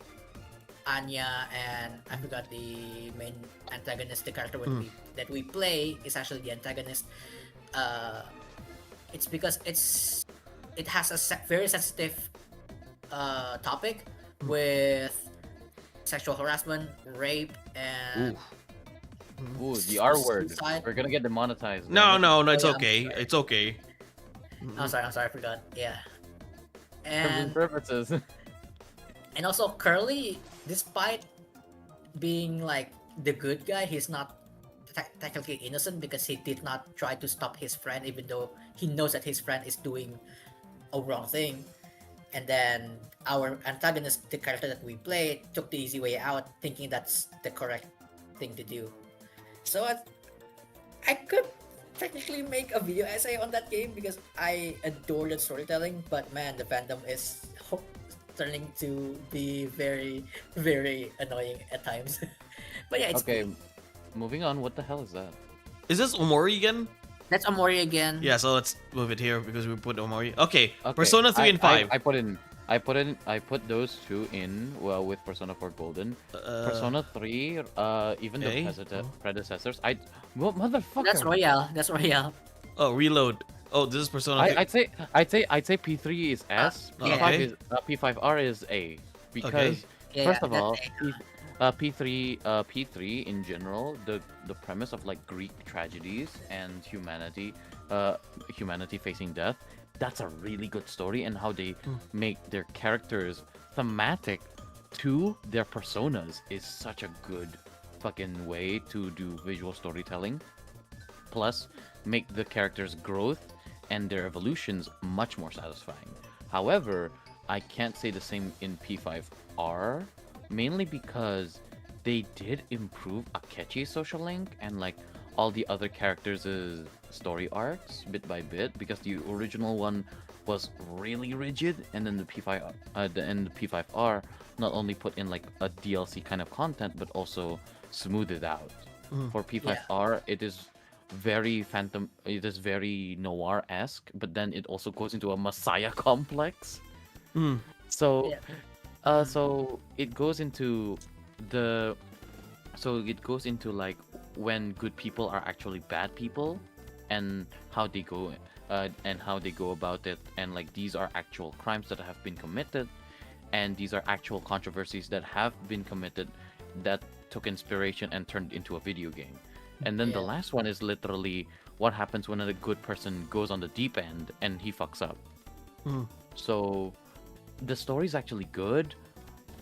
Anya, and I forgot the main antagonist. The character that we play is actually the antagonist. It's because it has a very sensitive topic with sexual harassment, rape, and Ooh, the R word. suicide. We're gonna get demonetized. No, man. no, it's Oh, yeah, okay. It's okay. I'm sorry, I forgot. Yeah, For and purposes. and also Curly, despite being like the good guy, he's not technically innocent because he did not try to stop his friend, even though he knows that his friend is doing a wrong thing. And then our antagonist, the character that we play, took the easy way out, thinking that's the correct thing to do. So I could technically make a video essay on that game because I adore the storytelling, but man, the fandom is turning to be very, very annoying at times. But yeah, it's Okay, moving on. What the hell is that? Is this Omori again? that's Amori again. Yeah, so let's move it here because we put Omori. Okay, Okay, Persona 3 and 5. I put those two in with Persona 4 Golden. Persona 3, even okay. the predecessors. Motherfucker. That's Royale. That's Royale. Oh, reload. Oh, this is Persona 3. I'd say P3 is S. yeah. P5 is P5R is A, because Yeah, first of that's all, A. P3 in general, the premise of like Greek tragedies and humanity facing death, that's a really good story, and how they make their characters thematic to their personas is such a good fucking way to do visual storytelling. Plus, make the characters' growth and their evolutions much more satisfying. However, I can't say the same in P5R, mainly because they did improve Akechi's social link and like all the other characters' story arcs bit by bit, because the original one was really rigid, and then the P5R not only put in like a DLC kind of content, but also smooth it out. For P5R, it is very phantom. It is very noir-esque, but then it also goes into a messiah complex. So, so it goes into the, so it goes into like when good people are actually bad people, and how they go, and how they go about it, and like these are actual crimes that have been committed, and these are actual controversies that have been committed that took inspiration and turned into a video game. And then the last one is literally what happens when a good person goes on the deep end and he fucks up. So the story is actually good.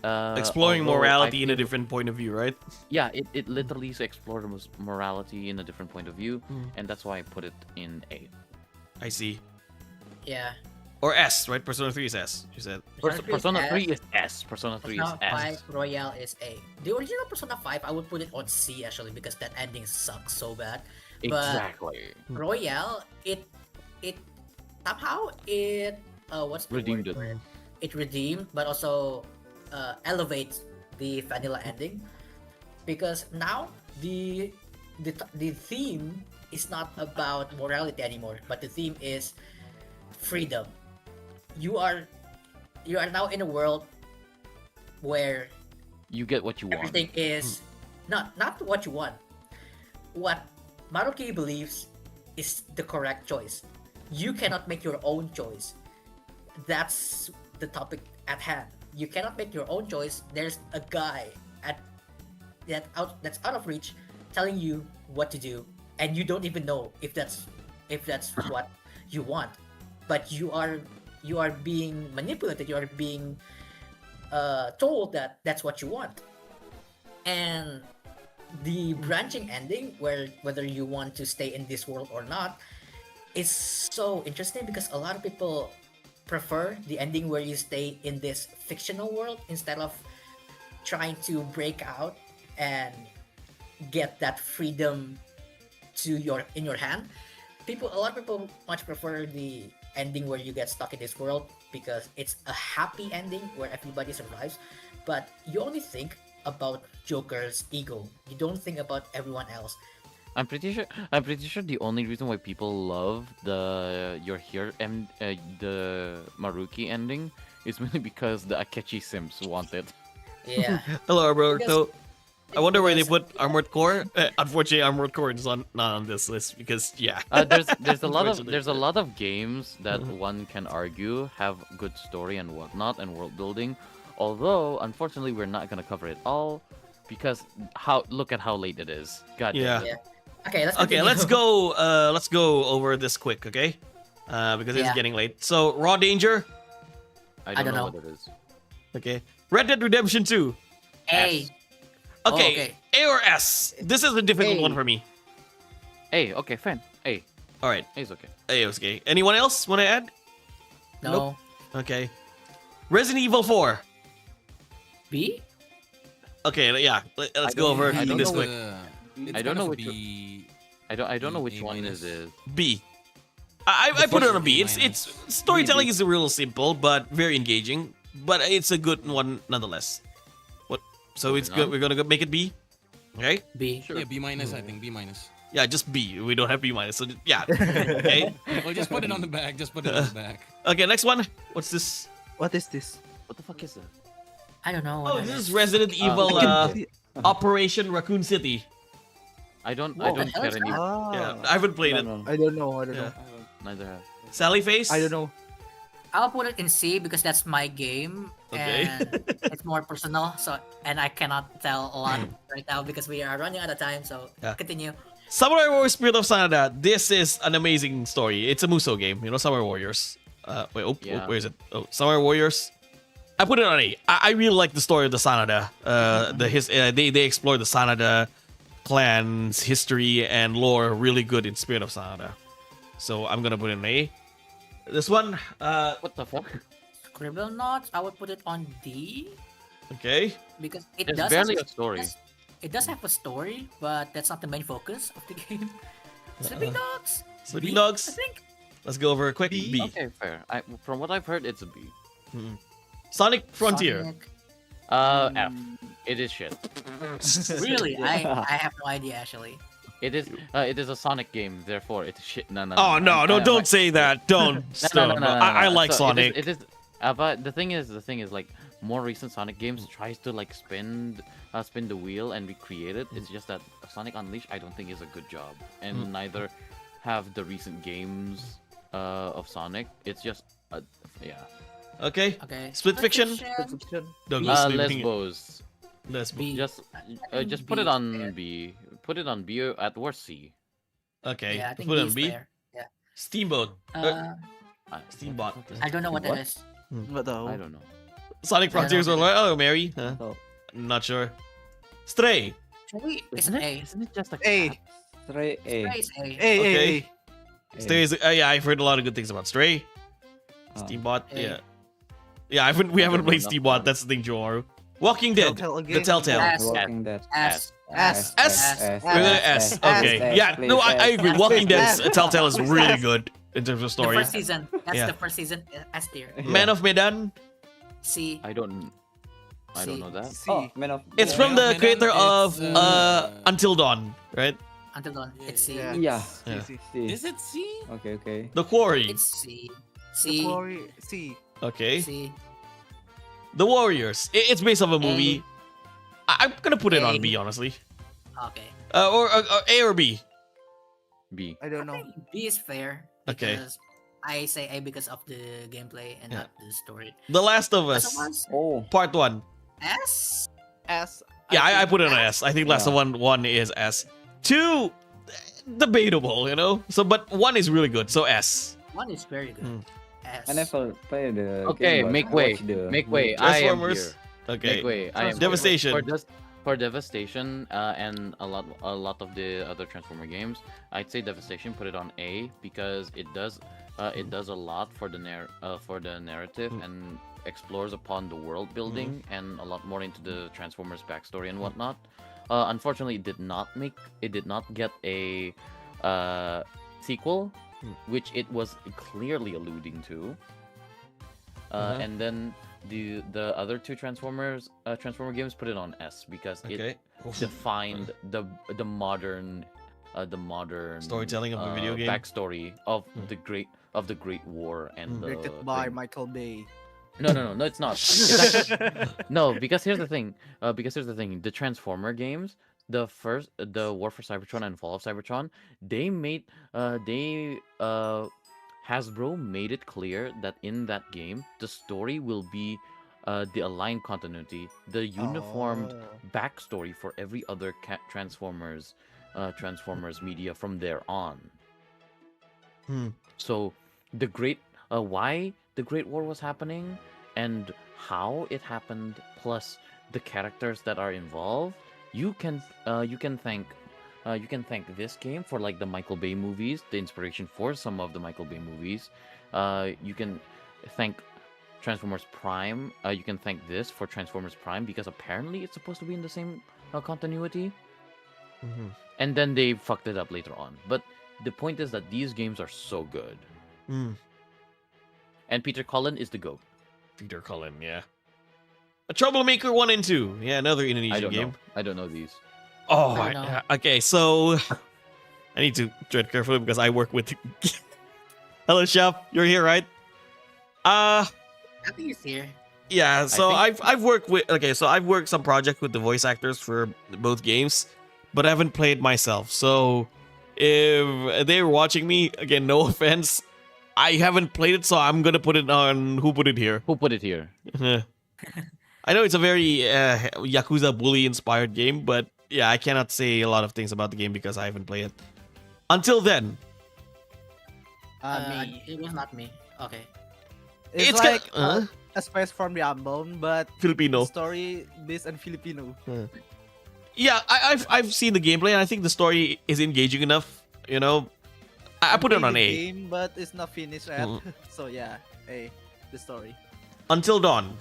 Exploring although I morality in a feel- different point of view, right? Yeah, it literally explores morality in a different point of view, and that's why I put it in A. I see. Yeah. Or S, right? Persona 3 is S, you said. Persona 3 is S. Persona 3 is Persona S. 5 Royale is A. The original Persona 5, I would put it on C actually because that ending sucks so bad. Exactly. But Royale, it somehow it what's the Redeemed word it. for it? It redeemed, but also elevates the vanilla ending because now the theme is not about morality anymore, but the theme is freedom. You are now in a world where You get what you want. everything is not what you want. What Maruki believes is the correct choice. You cannot make your own choice. That's the topic at hand. You cannot make your own choice. There's a guy that's out of reach telling you what to do, and you don't even know if that's what you want. But you are being manipulated. You are being told that that's what you want. And the branching ending, where whether you want to stay in this world or not, is so interesting because a lot of people prefer the ending where you stay in this fictional world instead of trying to break out and get that freedom in your hand. A lot of people much prefer the ending where you get stuck in this world because it's a happy ending where everybody survives, but you only think about Joker's ego. You don't think about everyone else. I'm pretty sure the only reason why people love the You're Here and the Maruki ending is mainly because the Akechi Sims want it. Yeah. Hello, bro. Because- So, I wonder where they because- put Armored Core. Unfortunately, Armored Core is not on this list because, yeah. There's a lot of Unfortunately. games that one can argue have good story and whatnot and world building. Although unfortunately we're not gonna cover it all because look at how late it is. God damn Yeah. it. Yeah. Okay, let's Okay, continue. let's go over this quick, okay? Because it's Yeah. getting late. So, Raw Danger, I don't know know. what it is. okay. Red Dead Redemption 2. A. Okay, okay. A or S. This is a difficult A. one for me. Hey, okay, fine. Hey, All right, A's okay. A is okay. Anyone else want to add? No. Okay. Resident Evil 4. B. Okay, yeah. Let's go don't- over I don't this know quick. I don't know which Be... I don't know which A one minus. this is. B. I put it on a B. first It's A storytelling is a real simple but very engaging, but it's a good one nonetheless. What? So it's good. on. We're gonna make it B. Okay. B. Yeah, B minus, I think. B minus. Yeah, just B. We don't have B minus. So yeah. Okay. Well, just put it on the back. Just put it on the back. Okay. Next one. What's this? What is this? What the fuck is that? I don't know. Oh, what this that is Resident Evil Operation Raccoon City. I don't What the care hell is that? anymore. Yeah, I haven't played it. I don't know. I don't Yeah. know. Neither have. Sally Face. I don't know. I'll put it in C because that's my game Okay. and it's more personal. So and I cannot tell a lot right now because we are running out of time. So Yeah. continue. Samurai Warriors Spirit of Sanada. This is an amazing story. It's a Muso game. You know, Samurai Warriors. Wait, Yeah. where is it? Oh, Samurai Warriors. I put it on A. I really like the story of the Sanada. They explore the Sanada clan's history and lore really good in Spirit of Sanada. So I'm gonna put it in A. This one, What the fuck? Scribble Knots, I would put it on D okay. because it There's does barely have a story. it does have a story, but that's not the main focus of the game. Sleeping Dogs. Sleeping B, Dogs? I think. Let's go over a quick B. Okay, fair. From what I've heard, it's a B. Sonic Frontier. Sonic. F. It is shit. Really, I have no idea actually. It is a Sonic game, therefore it's shit. No. Oh no, no, don't say that. Don't. Stop. I like So Sonic. It is. But the thing is, like more recent Sonic games tries to like spin the wheel and recreate it. It's just that Sonic Unleashed, I don't think is a good job, and neither have the recent games of Sonic. It's just yeah. Okay. Okay. Split Fiction. Douglas Sleeping- Lesbos. Lesbos. B. Just put it on B. Put it on B or at worst C. Okay. Yeah, I think Put it B on is B. fair. Yeah. Steamboat. Steamboat. I don't know what that is. What I the? don't know. Sonic Frontiers were like, oh, Mary. Huh? Oh. Not sure. Stray. Actually, it's Isn't an it? A. Isn't it just a A. cat? Stray A. Stray is A. A. Okay. A. Stray is. Yeah, I've heard a lot of good things about Stray. Steambot. A. Yeah. Yeah, we haven't know played enough Steambot. about That's the thing, Joaru. Walking Dead. Telltale The again? Telltale. S. Walking Dead. S. S. S. S. We're gonna S. Okay. Yeah. No, I agree. S. Walking Dead. S. Telltale is S. really good in terms of The story. first season. That's Yeah. the first season. S tier. Man of Medan. C. I don't know that. C. Oh, Man of. It's from the Medan, creator of it's, Until Dawn, right? Until dawn. It's C. Yeah. Yeah. Yeah. C. C. Is it C? Okay, okay. The Quarry. It's C. The C. Quarry. C. Okay. C. The Warriors. It's based off a movie. I'm gonna put it on A. B, honestly. Okay. Or A or B. B. I don't know. I think B is fair. Okay. Because I say A because of the gameplay and Yeah. not the story. The Last of Last Us. of Us, Oh. Part 1. S. S. Yeah, I think put it on S. I think Last of Yeah. One is S. 2, debatable, you know? So, but 1 is really good, so S. One is very good. Hmm. S. I never played the Okay, game, but make I way. watched the Make way. I am Transformers. here. Okay. Make way. I am Devastation. For Devastation and a lot of the other Transformer games, I'd say Devastation. Put it on A because it does a lot for the narrative and explores upon the world building and a lot more into the Transformers backstory and whatnot. Unfortunately, it did not get a sequel, which it was clearly alluding to. And then the other two Transformer games, put it on S because Okay. it defined the modern Storytelling of the video game? backstory of the Great War and the Directed by thing. Michael Bay. No, it's not. It's actually, no, because here's the thing. The Transformer games, the War for Cybertron and Fall of Cybertron, Hasbro made it clear that in that game the story will be the aligned continuity, the uniformed backstory for every other Transformers media from there on. So why the Great War was happening and how it happened, plus the characters that are involved, you can thank this game for like the Michael Bay movies, the inspiration for some of the Michael Bay movies. You can thank Transformers Prime. You can thank this for Transformers Prime because apparently it's supposed to be in the same continuity. And then they fucked it up later on. But the point is that these games are so good. And Peter Cullen is the GOAT. Peter Cullen, yeah. A Troublemaker 1 and 2. Yeah, another Indonesian game. I don't know these. Oh, I don't know. okay. So I need to tread carefully because I work with. Hello, Chef. You're here, right? I think it's here. Yeah. So I've worked with. Okay, so I've worked some project with the voice actors for both games, but I haven't played myself. So if they're watching me, again, no offense, I haven't played it, so I'm gonna put it on Who Put It Here. Who put it here? I know it's a very Yakuza Bully inspired game, but yeah, I cannot say a lot of things about the game because I haven't played it. Until then, Me. It was not me. Okay. It's It's like got- aspects from the Unbound, but Filipino. story based on Filipino. Yeah, I've seen the gameplay and I think the story is engaging enough. You know, I put it Played on the A. game, but it's not finished yet. Mm. So yeah, A, the story. Until Dawn.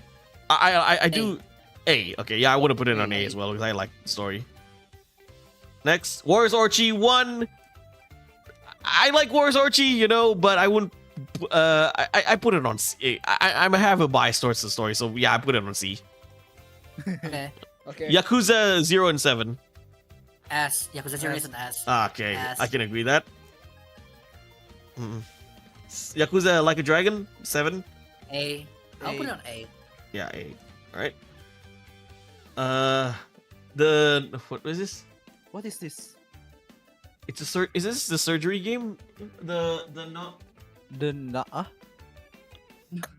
I do A. Okay, yeah, I would have put it on A as well because I like the story. Next, Wars Orchi 1. I like Wars Orchi, you know, but I wouldn't. I put it on C. I have a bias towards the story, so yeah, I put it on C. Okay. Okay. Yakuza 0 and 7. S. Yakuza Zero is an S. Okay, S. I can agree that. Mm. Yakuza Like a Dragon 7. A. I'll A. put it on A. Yeah, A. All right. The what was this? What is this? It's a is this the surgery game? The not The na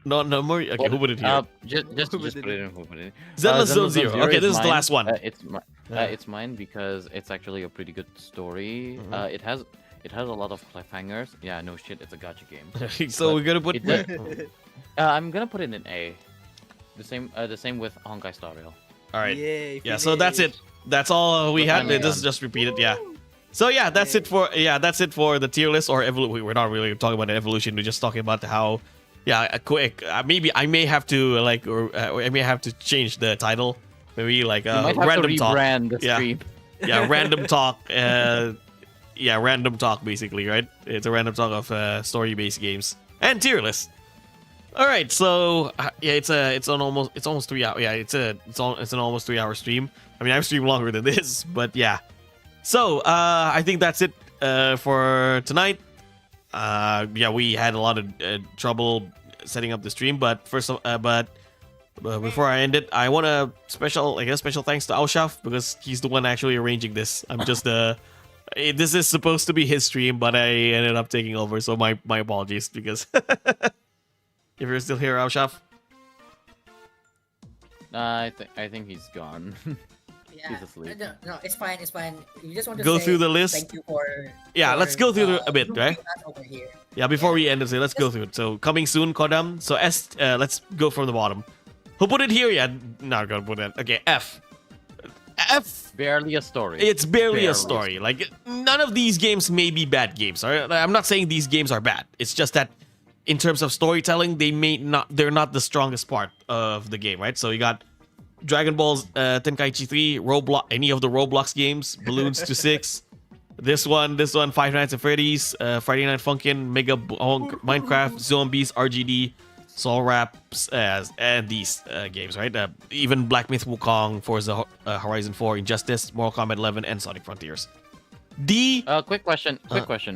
no more. Okay, who put it here? Just Who put did it in. Who put it in? Zenless Zone Zenless Zero. Okay, this is the mine. last one. It's mine because it's actually a pretty good story. Mhm. It has a lot of cliffhangers. Yeah, no shit, it's a gacha game. So but we're gonna put. it does- I'm gonna put it in A. The same with Honkai Star Rail. All right. Yay, Yeah. So that's it. That's all we We're had. finally This is done. just repeated. Yeah. So yeah, that's it for the tier list or we're not really talking about the evolution. We're just talking about how, yeah, a quick. Maybe I may have to I may have to change the title. Maybe like You might have random to talk. rebrand the Yeah. stream. Yeah, random talk. Yeah, random talk basically, right? It's a random talk of story-based games and tier list. All right, so yeah, it's almost 3 hours. Yeah, it's an almost 3 hour stream. I mean, I've streamed longer than this, but yeah. So I think that's it for tonight. Yeah, we had a lot of trouble setting up the stream, but before I end it, I want a special thanks to Aushaf because he's the one actually arranging this. I'm just this is supposed to be his stream, but I ended up taking over. So my apologies because if you're still here, Aushaf. I think he's gone. Yeah. He's asleep. No, it's fine. It's fine. You just want to Go say through the list. Thank you for. Yeah, let's go through a bit, right? grouping us over here. Yeah, before we end it, let's go through it. So coming soon, Kodam. So S, let's go from the bottom. Who put it here? Yeah, not gonna put it. Okay, F. F. Barely a story. It's barely a Barely. story. Like none of these games may be bad games. All right? I'm not saying these games are bad. It's just that in terms of storytelling, they're not the strongest part of the game, right? So you got Dragon Ball Tenkaichi 3, Roblox, any of the Roblox games, Balloons to 6. This one, Five Nights at Freddy's, Friday Night Funkin', Minecraft, Zombies, RGD, Soul Raps, and these games, right? Even Black Myth Wukong, Forza Horizon 4, Injustice, Mortal Kombat 11, and Sonic Frontiers. D. Quick question.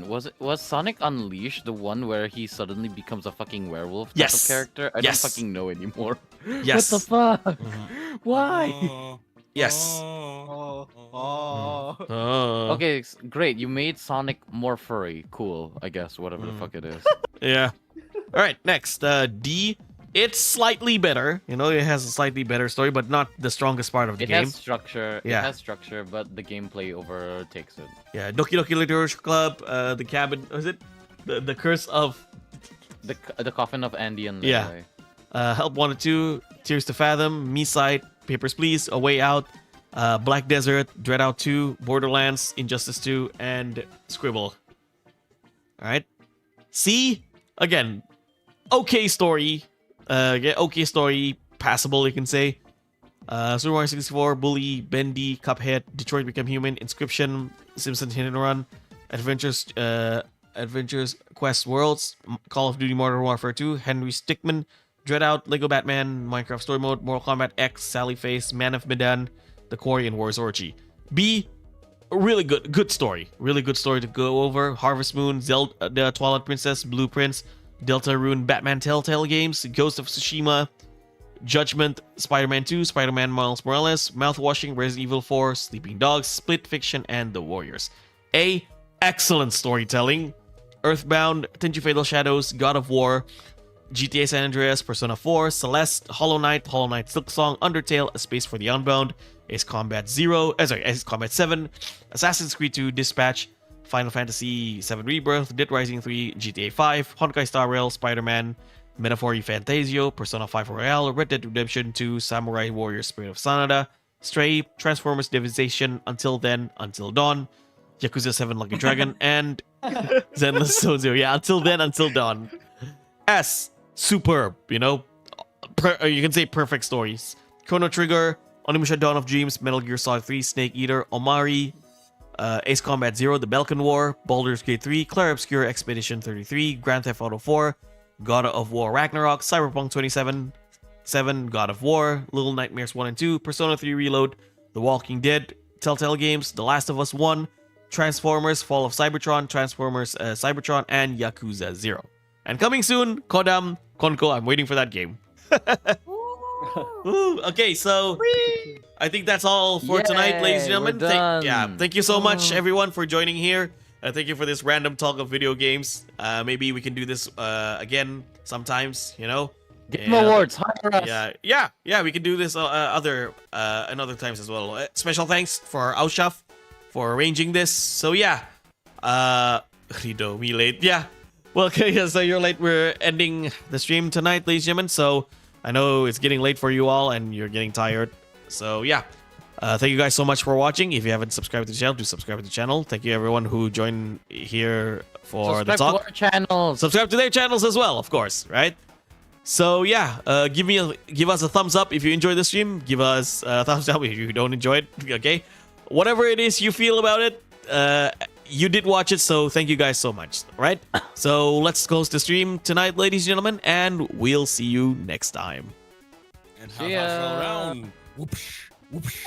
Was Sonic Unleashed the one where he suddenly becomes a fucking werewolf type Yes. of character? I Yes. don't fucking know anymore. Yes. What the fuck? Mhm. Why? Yes. Oh. Okay, great. You made Sonic more furry. Cool, I guess. Whatever the fuck it is. Yeah. All right, next. D. It's slightly better. You know, it has a slightly better story, but not the strongest part of the It game. has structure. Yeah. It has structure, but the gameplay overtakes it. Yeah, Doki Doki Literature Club, the cabin, was it? The Curse of The Coffin of Andy and Yeah. Leroy. Help Wanted 2, Tears to Fathom, Me Side, Papers, Please, A Way Out, Black Desert, Dread Out 2, Borderlands, Injustice 2, and Scribble. Alright. C, again, okay story. Okay story, passable, you can say. Super Mario 64, Bully, Bendy, Cuphead, Detroit Become Human, Inscription, Simpsons Hit and Run, Adventures Quest Worlds, Call of Duty Modern Warfare 2, Henry Stickmin, Dread Out, Lego Batman, Minecraft Story Mode, Mortal Kombat X, Sally Face, Man of Medan, The Quarry, and Wars Orgy. B, a really good story. Really good story to go over. Harvest Moon, Zelda, The Twilight Princess, Blue Prince, Deltarune, Batman Telltale Games, Ghost of Tsushima, Judgment, Spider-Man 2, Spider-Man Miles Morales, Mouthwashing, Resident Evil 4, Sleeping Dogs, Split Fiction, and The Warriors. A, excellent storytelling. Earthbound, Tenchu Fatal Shadows, God of War, GTA San Andreas, Persona 4, Celeste, Hollow Knight, Silksong, Undertale, A Space for the Unbound, Ace Combat 7, Assassin's Creed 2, Dispatch, Final Fantasy 7 Rebirth, Dead Rising 3, GTA 5, Honkai Star Rail, Spider-Man, Metaphor Fantasio, Persona 5 Royale, Red Dead Redemption 2, Samurai Warrior Spirit of Sanada, Stray, Transformers Divinization, Until Then, Until Dawn, Yakuza 7 Lucky Dragon, and Zenless Zone Zero. Yeah, Until Then, Until Dawn. S, superb, you know? You can say perfect stories. Chrono Trigger, Onimusha Dawn of Dreams, Metal Gear Solid 3, Snake Eater, Omari, Ace Combat Zero, The Balkan War, Baldur's Gate 3, Clair Obscur Expedition 33, Grand Theft Auto 4, God of War Ragnarok, Cyberpunk 2077, God of War, Little Nightmares 1 and 2, Persona 3 Reload, The Walking Dead, Telltale Games, The Last of Us 1, Transformers, Fall of Cybertron, Transformers Cybertron, and Yakuza 0. And coming soon, Kodam Konko. I'm waiting for that game. Ooh, okay, so I think that's all for tonight, ladies and Yay, we're gentlemen. done. Thank you so much, everyone, for joining here. Thank you for this random talk of video games. Maybe we can do this again sometimes, you know? Game Awards, hire us. Yeah. We can do this another times as well. Special thanks for Aushaf for arranging this. So yeah, Rido, me late. Yeah. Well, okay, yeah, so you're late. We're ending the stream tonight, ladies and gentlemen. So I know it's getting late for you all, and you're getting tired. So yeah. Thank you guys so much for watching. If you haven't subscribed to the channel, do subscribe to the channel. Thank you everyone who joined here for the talk. To our channels. Subscribe to their channels as well, of course, right? So yeah, give us a thumbs up if you enjoyed the stream. Give us a thumbs up if you don't enjoy it. Okay, whatever it is you feel about it, you did watch it, so thank you guys so much. Right? So let's close the stream tonight, ladies and gentlemen, and we'll see you next time. And See have ya. a round. Whoopsh, whoopsh.